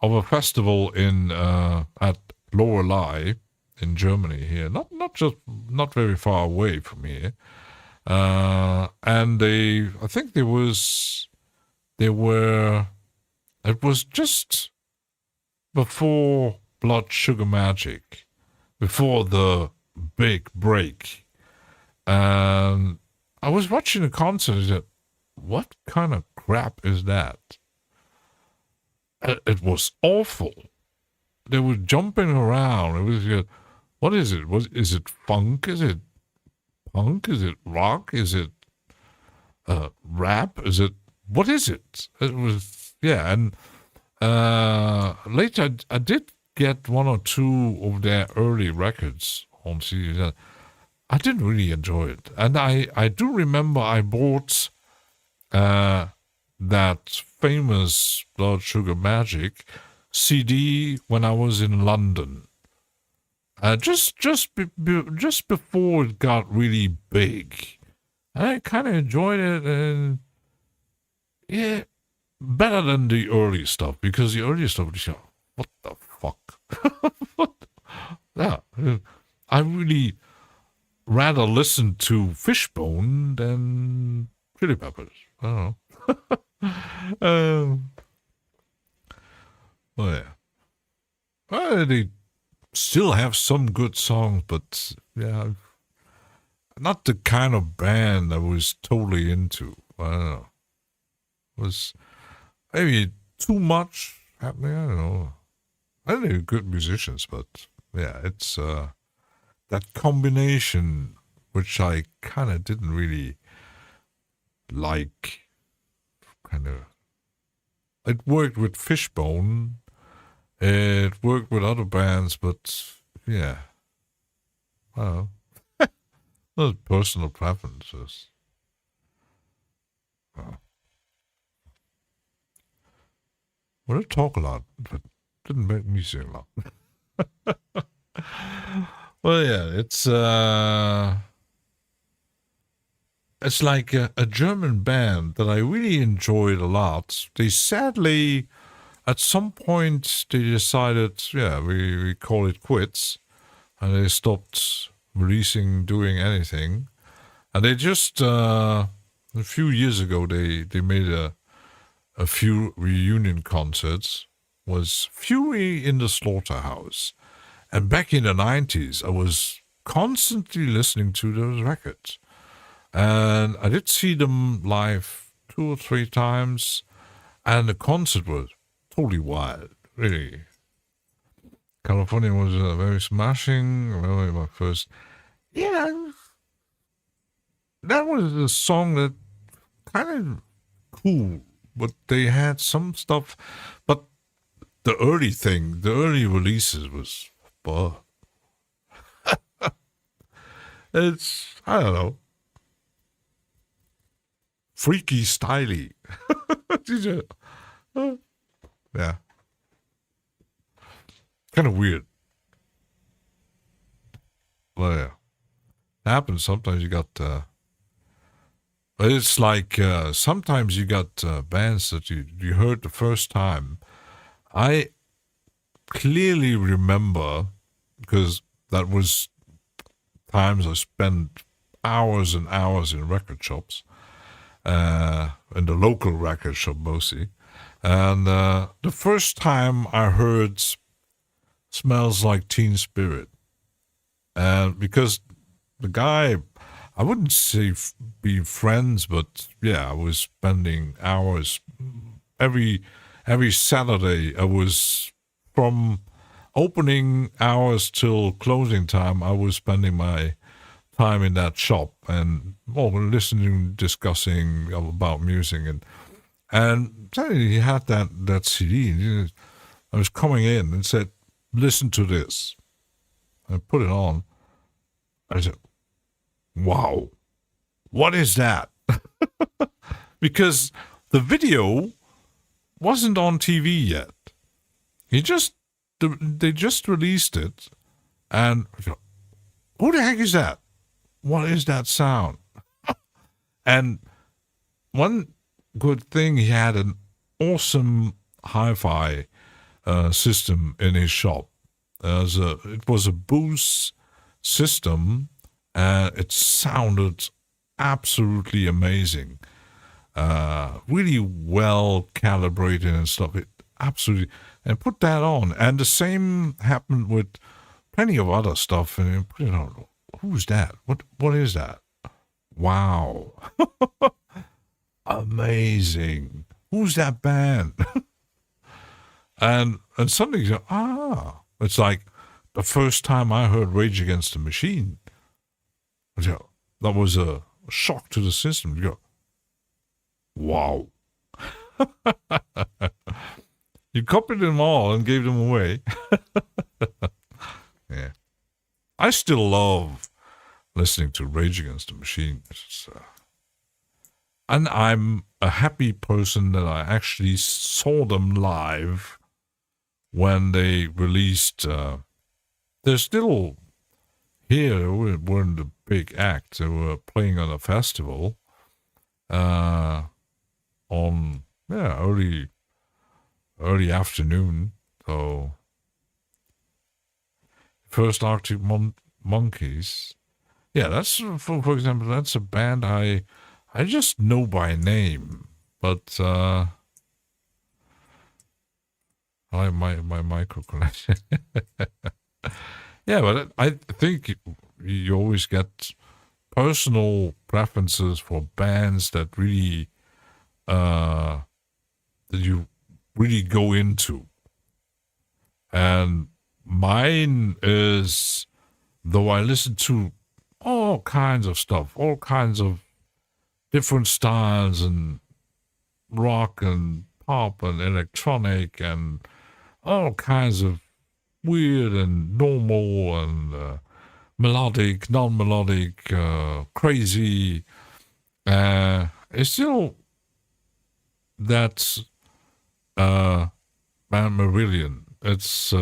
B: of a festival in at Lorelei in Germany here, not very far away from here. And I think it was just before Blood Sugar Magic, before the big break. And I was watching a concert and I said, what kind of crap is that? It was awful. They were jumping around. It was, what is it? Is it funk? Is it punk? Is it rock? Is it rap? What is it? It was, yeah. And later I did get one or two of their early records on CD. I didn't really enjoy it. And I do remember I bought that famous Blood Sugar Magic CD when I was in London. Just before it got really big. I kind of enjoyed it, and yeah, better than the early stuff, because the early stuff was like, what the fuck? What? Yeah, I really rather listen to Fishbone than Chili Peppers. I don't know. Well, yeah. Well, they still have some good songs, but yeah, not the kind of band I was totally into. I don't know. It was maybe too much happening. I don't know. I think they're good musicians, but yeah, it's that combination which I kind of didn't really like. Kind of, it worked with Fishbone. It worked with other bands, but yeah, I don't know. Those personal preferences. Well, I talk a lot, but didn't make me sing a lot. Well, yeah, it's like a German band that I really enjoyed a lot. They sadly, at some point, they decided, yeah, we call it quits, and they stopped doing anything, and they just a few years ago, they made a few reunion concerts. Was Fury in the Slaughterhouse, and back in the 90s, I was constantly listening to those records, and I did see them live 2 or 3 times, and the concert was totally wild, really. California was very smashing. Really, my first, yeah, that was a song that kind of cool, but they had some stuff. But the early releases was, it's, I don't know, freaky styly. Yeah, kind of weird. Well, yeah, it happens. Sometimes you got. But it's like sometimes you got bands that you heard the first time. I clearly remember, because that was times I spent hours and hours in record shops, in the local record shop mostly. And the first time I heard Smells Like Teen Spirit, and because the guy, I wouldn't say being friends, but yeah, I was spending hours every Saturday. I was, from opening hours till closing time, I was spending my time in that shop and listening, discussing about music, and suddenly he had that CD. And I was coming in and said, "Listen to this." I put it on. I said, "Wow, what is that?" Because the video wasn't on TV yet. They just released it, and who the heck is that? What is that sound? And one good thing, he had an awesome hi-fi system in his shop. It was a Bose system, and it sounded absolutely amazing. Really well calibrated and stuff. It absolutely, and put that on. And the same happened with plenty of other stuff. And put it on. Who's that? What is that? Wow. Amazing. Who's that band? and suddenly you go, it's like the first time I heard Rage Against the Machine. That was a shock to the system. You go, wow. You copied them all and gave them away. Yeah. I still love listening to Rage Against the Machine. And I'm a happy person that I actually saw them live when they released. They're still here. They weren't the big act. They were playing on a festival on early afternoon. So first Arctic Monkeys. Yeah, that's for example, that's a band I just know by name, but I my micro connection. Yeah, but I think you always get personal preferences for bands that really that you really go into, and mine is, though I listen to all kinds of stuff, all kinds of different styles, and rock and pop and electronic and all kinds of weird and normal and melodic, non-melodic, crazy. It's still that Van Marillion. It's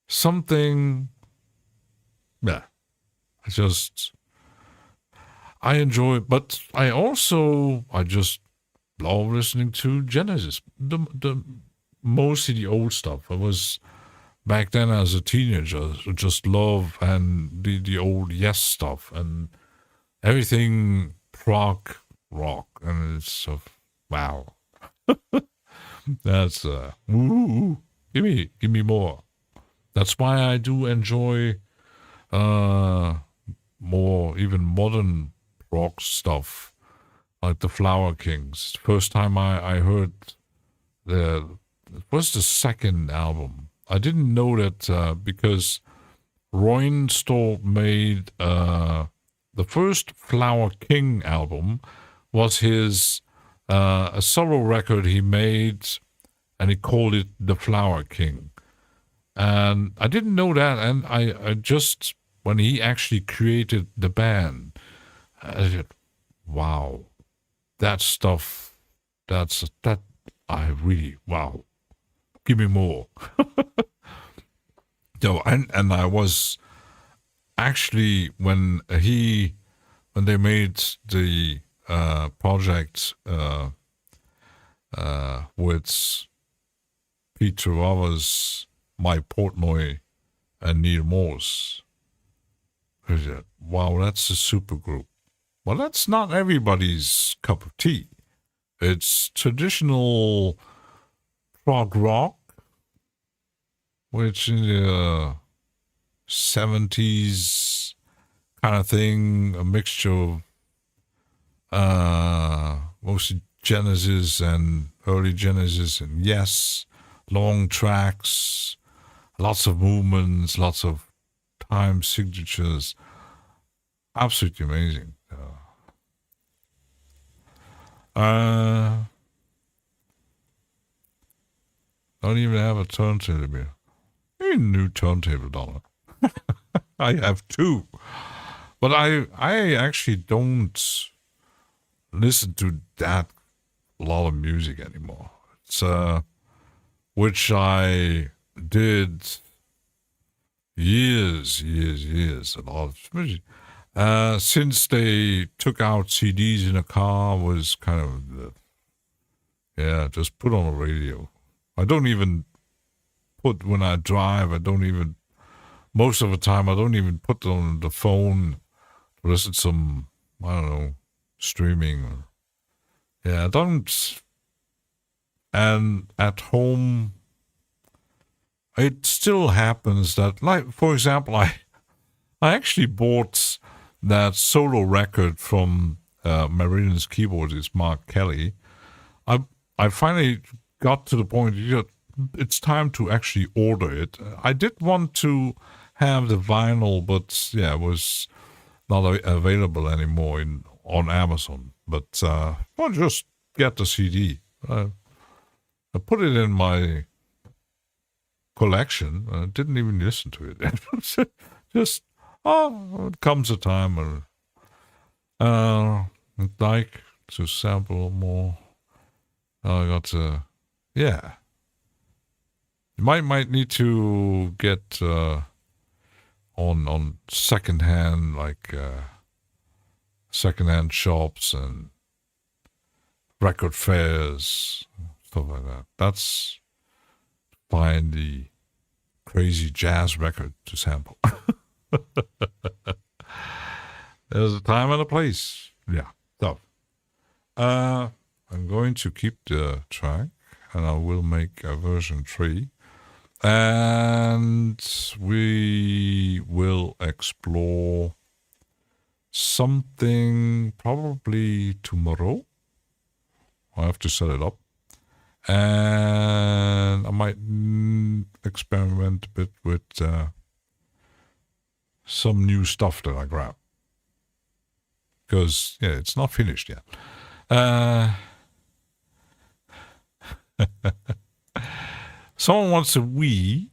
B: something, yeah, I enjoy it, but I just love listening to Genesis. The mostly the old stuff. I was back then as a teenager, just love and the old Yes stuff and everything prog rock, and it's so wow. That's ooh, give me more. That's why I do enjoy more even modern rock stuff like the Flower Kings. First time I heard it was the second album. I didn't know that because Roy Stoll made the first Flower King album was his a solo record he made, and he called it The Flower King. And I didn't know that, and I just, when he actually created the band, I said, wow, that stuff, that I really, wow, give me more. So, and I was actually, when they made the project with Peter Rovers, Mike Portnoy, and Neil Morse, I said, wow, that's a super group. Well, that's not everybody's cup of tea. It's traditional prog rock, which in the 70s kind of thing, a mixture of mostly Genesis and early Genesis and Yes, long tracks, lots of movements, lots of time signatures. Absolutely amazing. Don't even have a turntable here. A new turntable, Donna. I have two. But I actually don't listen to that lot of music anymore. It's which I did years, a lot of music. Since they took out CDs in a car, was kind of just put on a radio. I don't even put, when I drive, most of the time I don't even put on the phone to listen to some, I don't know, streaming. I don't. And at home, it still happens that, like, for example, I actually bought that solo record from Meridian's keyboardist Mark Kelly. I finally got to the point, it's time to actually order it. I did want to have the vinyl, but it was not available anymore on Amazon. But I'll just get the CD. I put it in my collection. I didn't even listen to it. Just, it comes a time when I'd like to sample more. I got to, You might need to get on secondhand, like secondhand shops and record fairs, stuff like that. That's find the crazy jazz record to sample. There's a time and a place. So I'm going to keep the track, and I will make a version 3. And we will explore something probably tomorrow. I have to set it up. And I might experiment a bit with some new stuff that I grab. Because, it's not finished yet. Someone wants a Wii.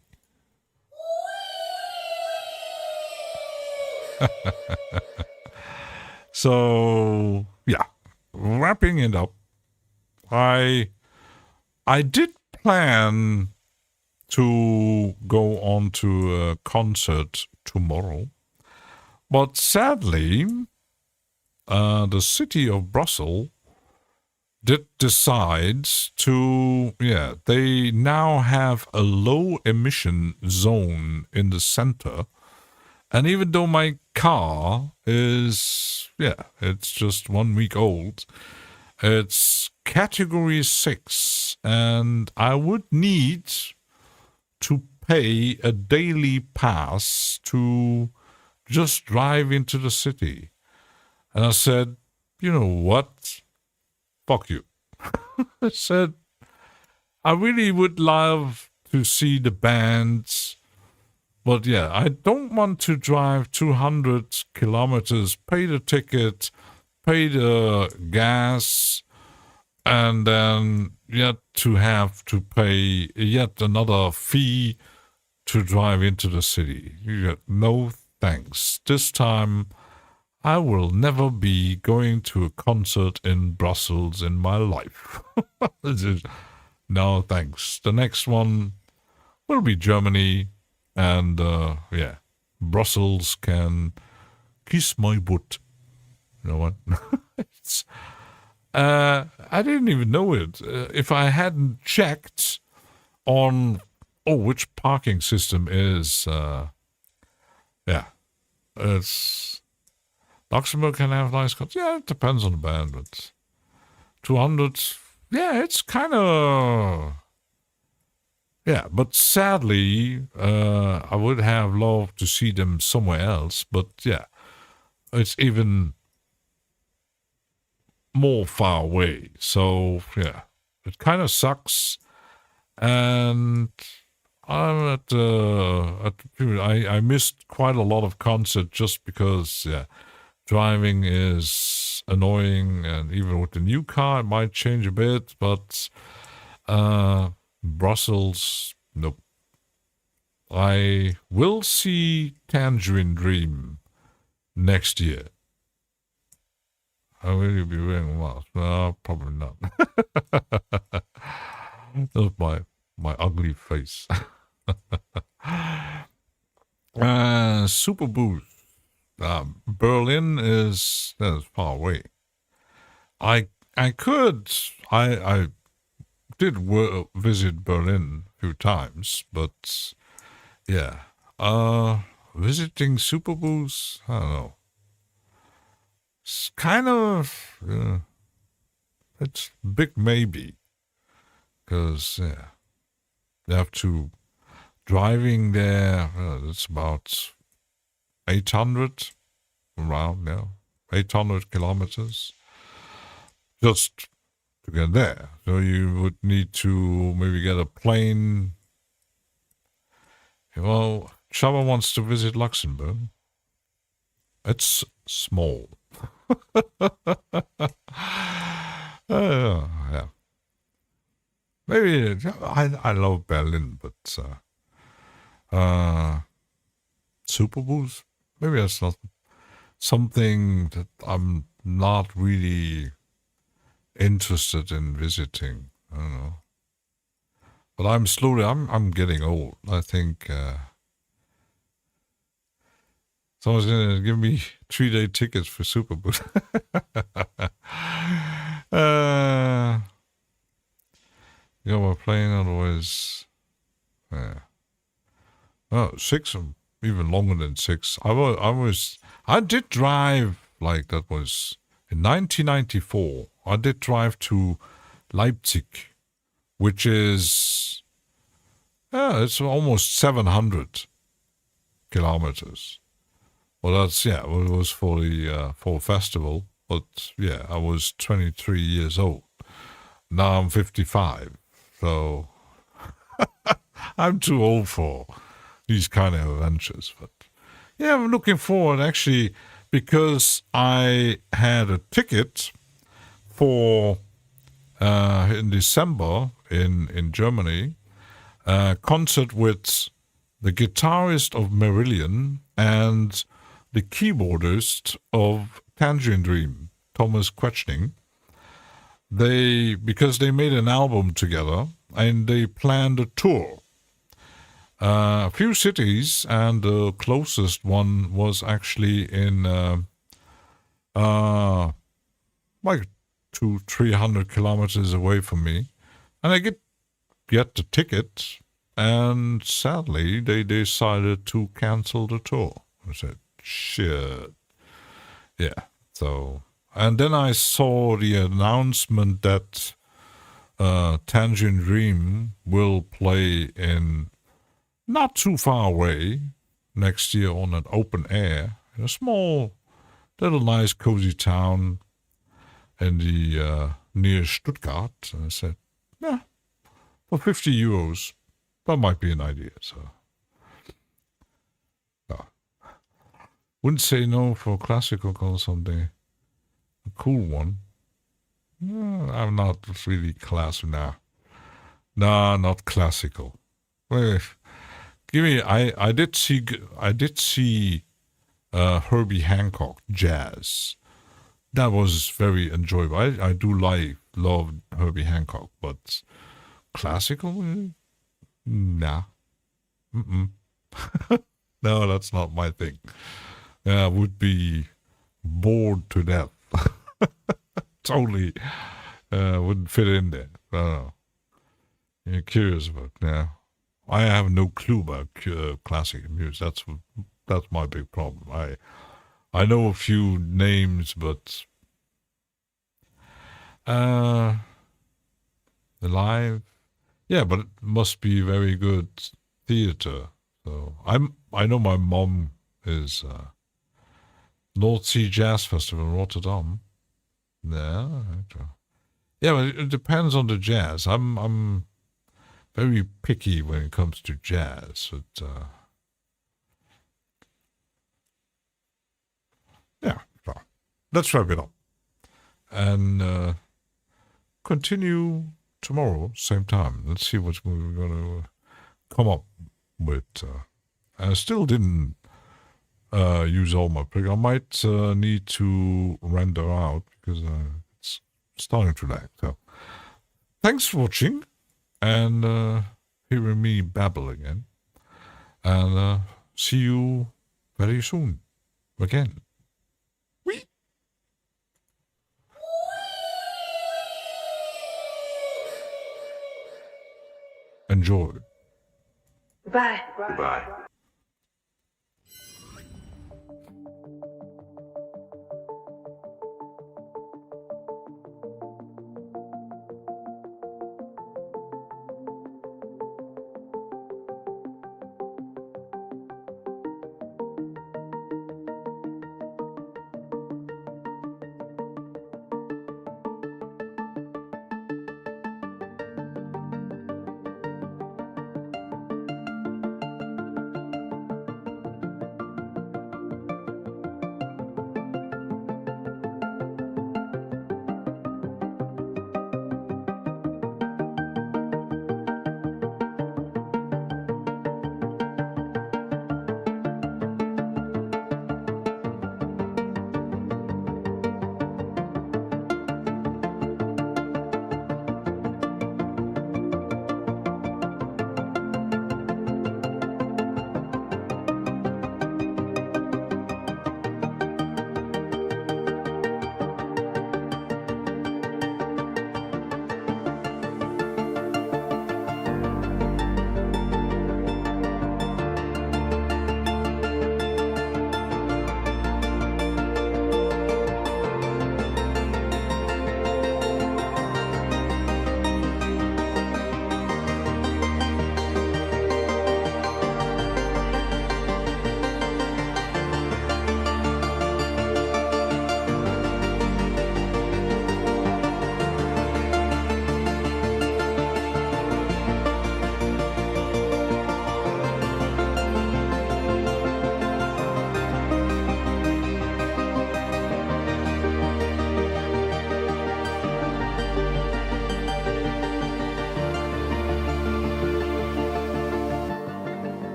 B: So, wrapping it up. I did plan to go on to a concert tomorrow, but sadly, the city of Brussels did decide to, they now have a low emission zone in the center, And even though my car is, it's just 1 week old, it's category 6, and I would need to pay a daily pass to just drive into the city. And I said, you know what? Fuck you. I said, I really would love to see the bands, but yeah, I don't want to drive 200 kilometers, pay the ticket, pay the gas, and then yet to have to pay yet another fee to drive into the city. No thanks. This time, I will never be going to a concert in Brussels in my life. No thanks. The next one will be Germany, and Brussels can kiss my butt. You know what? It's, I didn't even know it. If I hadn't checked on which parking system is, it's Luxembourg can have nice cars. Yeah, it depends on the band, but 200, it's kind of, but sadly, I would have loved to see them somewhere else, but it's even more far away. So, it kind of sucks. And I'm I missed quite a lot of concerts just because, driving is annoying, and even with the new car, it might change a bit, but Brussels, nope. I will see Tangerine Dream next year. I will be wearing a mask. No, probably not. That's my ugly face. Super Boost. Berlin is far away. I did visit Berlin a few times, but visiting Super Boost, I don't know. It's kind of it's big maybe, because you have to driving there. It's about 800 around 800 kilometers just to get there. So you would need to maybe get a plane. Well, Chava wants to visit Luxembourg. It's small. Maybe I love Berlin, but Super Boost, maybe that's not something that I'm not really interested in visiting. I don't know. But I'm getting old. I think someone's going to give me 3-day tickets for Super Boost. My plane, otherwise, 6, or even longer than 6. I did drive, like that was in 1994. I did drive to Leipzig, which is, it's almost 700 kilometers. Well, that's, it was for the for festival, but I was 23 years old. Now I'm 55, so I'm too old for these kind of adventures. But I'm looking forward, actually, because I had a ticket for in December in Germany, a concert with the guitarist of Marillion and the keyboardist of Tangerine Dream, Thomas Quetchning. Because they made an album together and they planned a tour. A few cities, and the closest one was actually in like 200-300 kilometers away from me. And I get the ticket, and sadly they decided to cancel the tour. I said, shit. Yeah. So, and then I saw the announcement that Tangerine Dream will play in not too far away next year on an open air in a small, little nice cozy town in the near Stuttgart. And I said, yeah, for €50, that might be an idea. So, wouldn't say no for classical or something. A cool one. I'm not really classical now. Nah, not classical. Well, give me. I did see Herbie Hancock jazz. That was very enjoyable. I do love Herbie Hancock, but classical, nah. Mm-mm. No, that's not my thing. I would be bored to death. Totally wouldn't fit in there. I don't know. You're curious about now. I have no clue about classical music. That's my big problem. I know a few names, but the live, yeah, but it must be very good theater. So I know my mom is North Sea Jazz Festival in Rotterdam. Yeah, but it depends on the jazz. I'm very picky when it comes to jazz. But, yeah, so let's wrap it up and continue tomorrow, same time. Let's see what we're going to come up with. I still didn't use all my pick. I might need to render out because it's starting to lag. So, thanks for watching and hearing me babble again. And see you very soon again. Whee! Enjoy.
D: Bye.
C: Goodbye.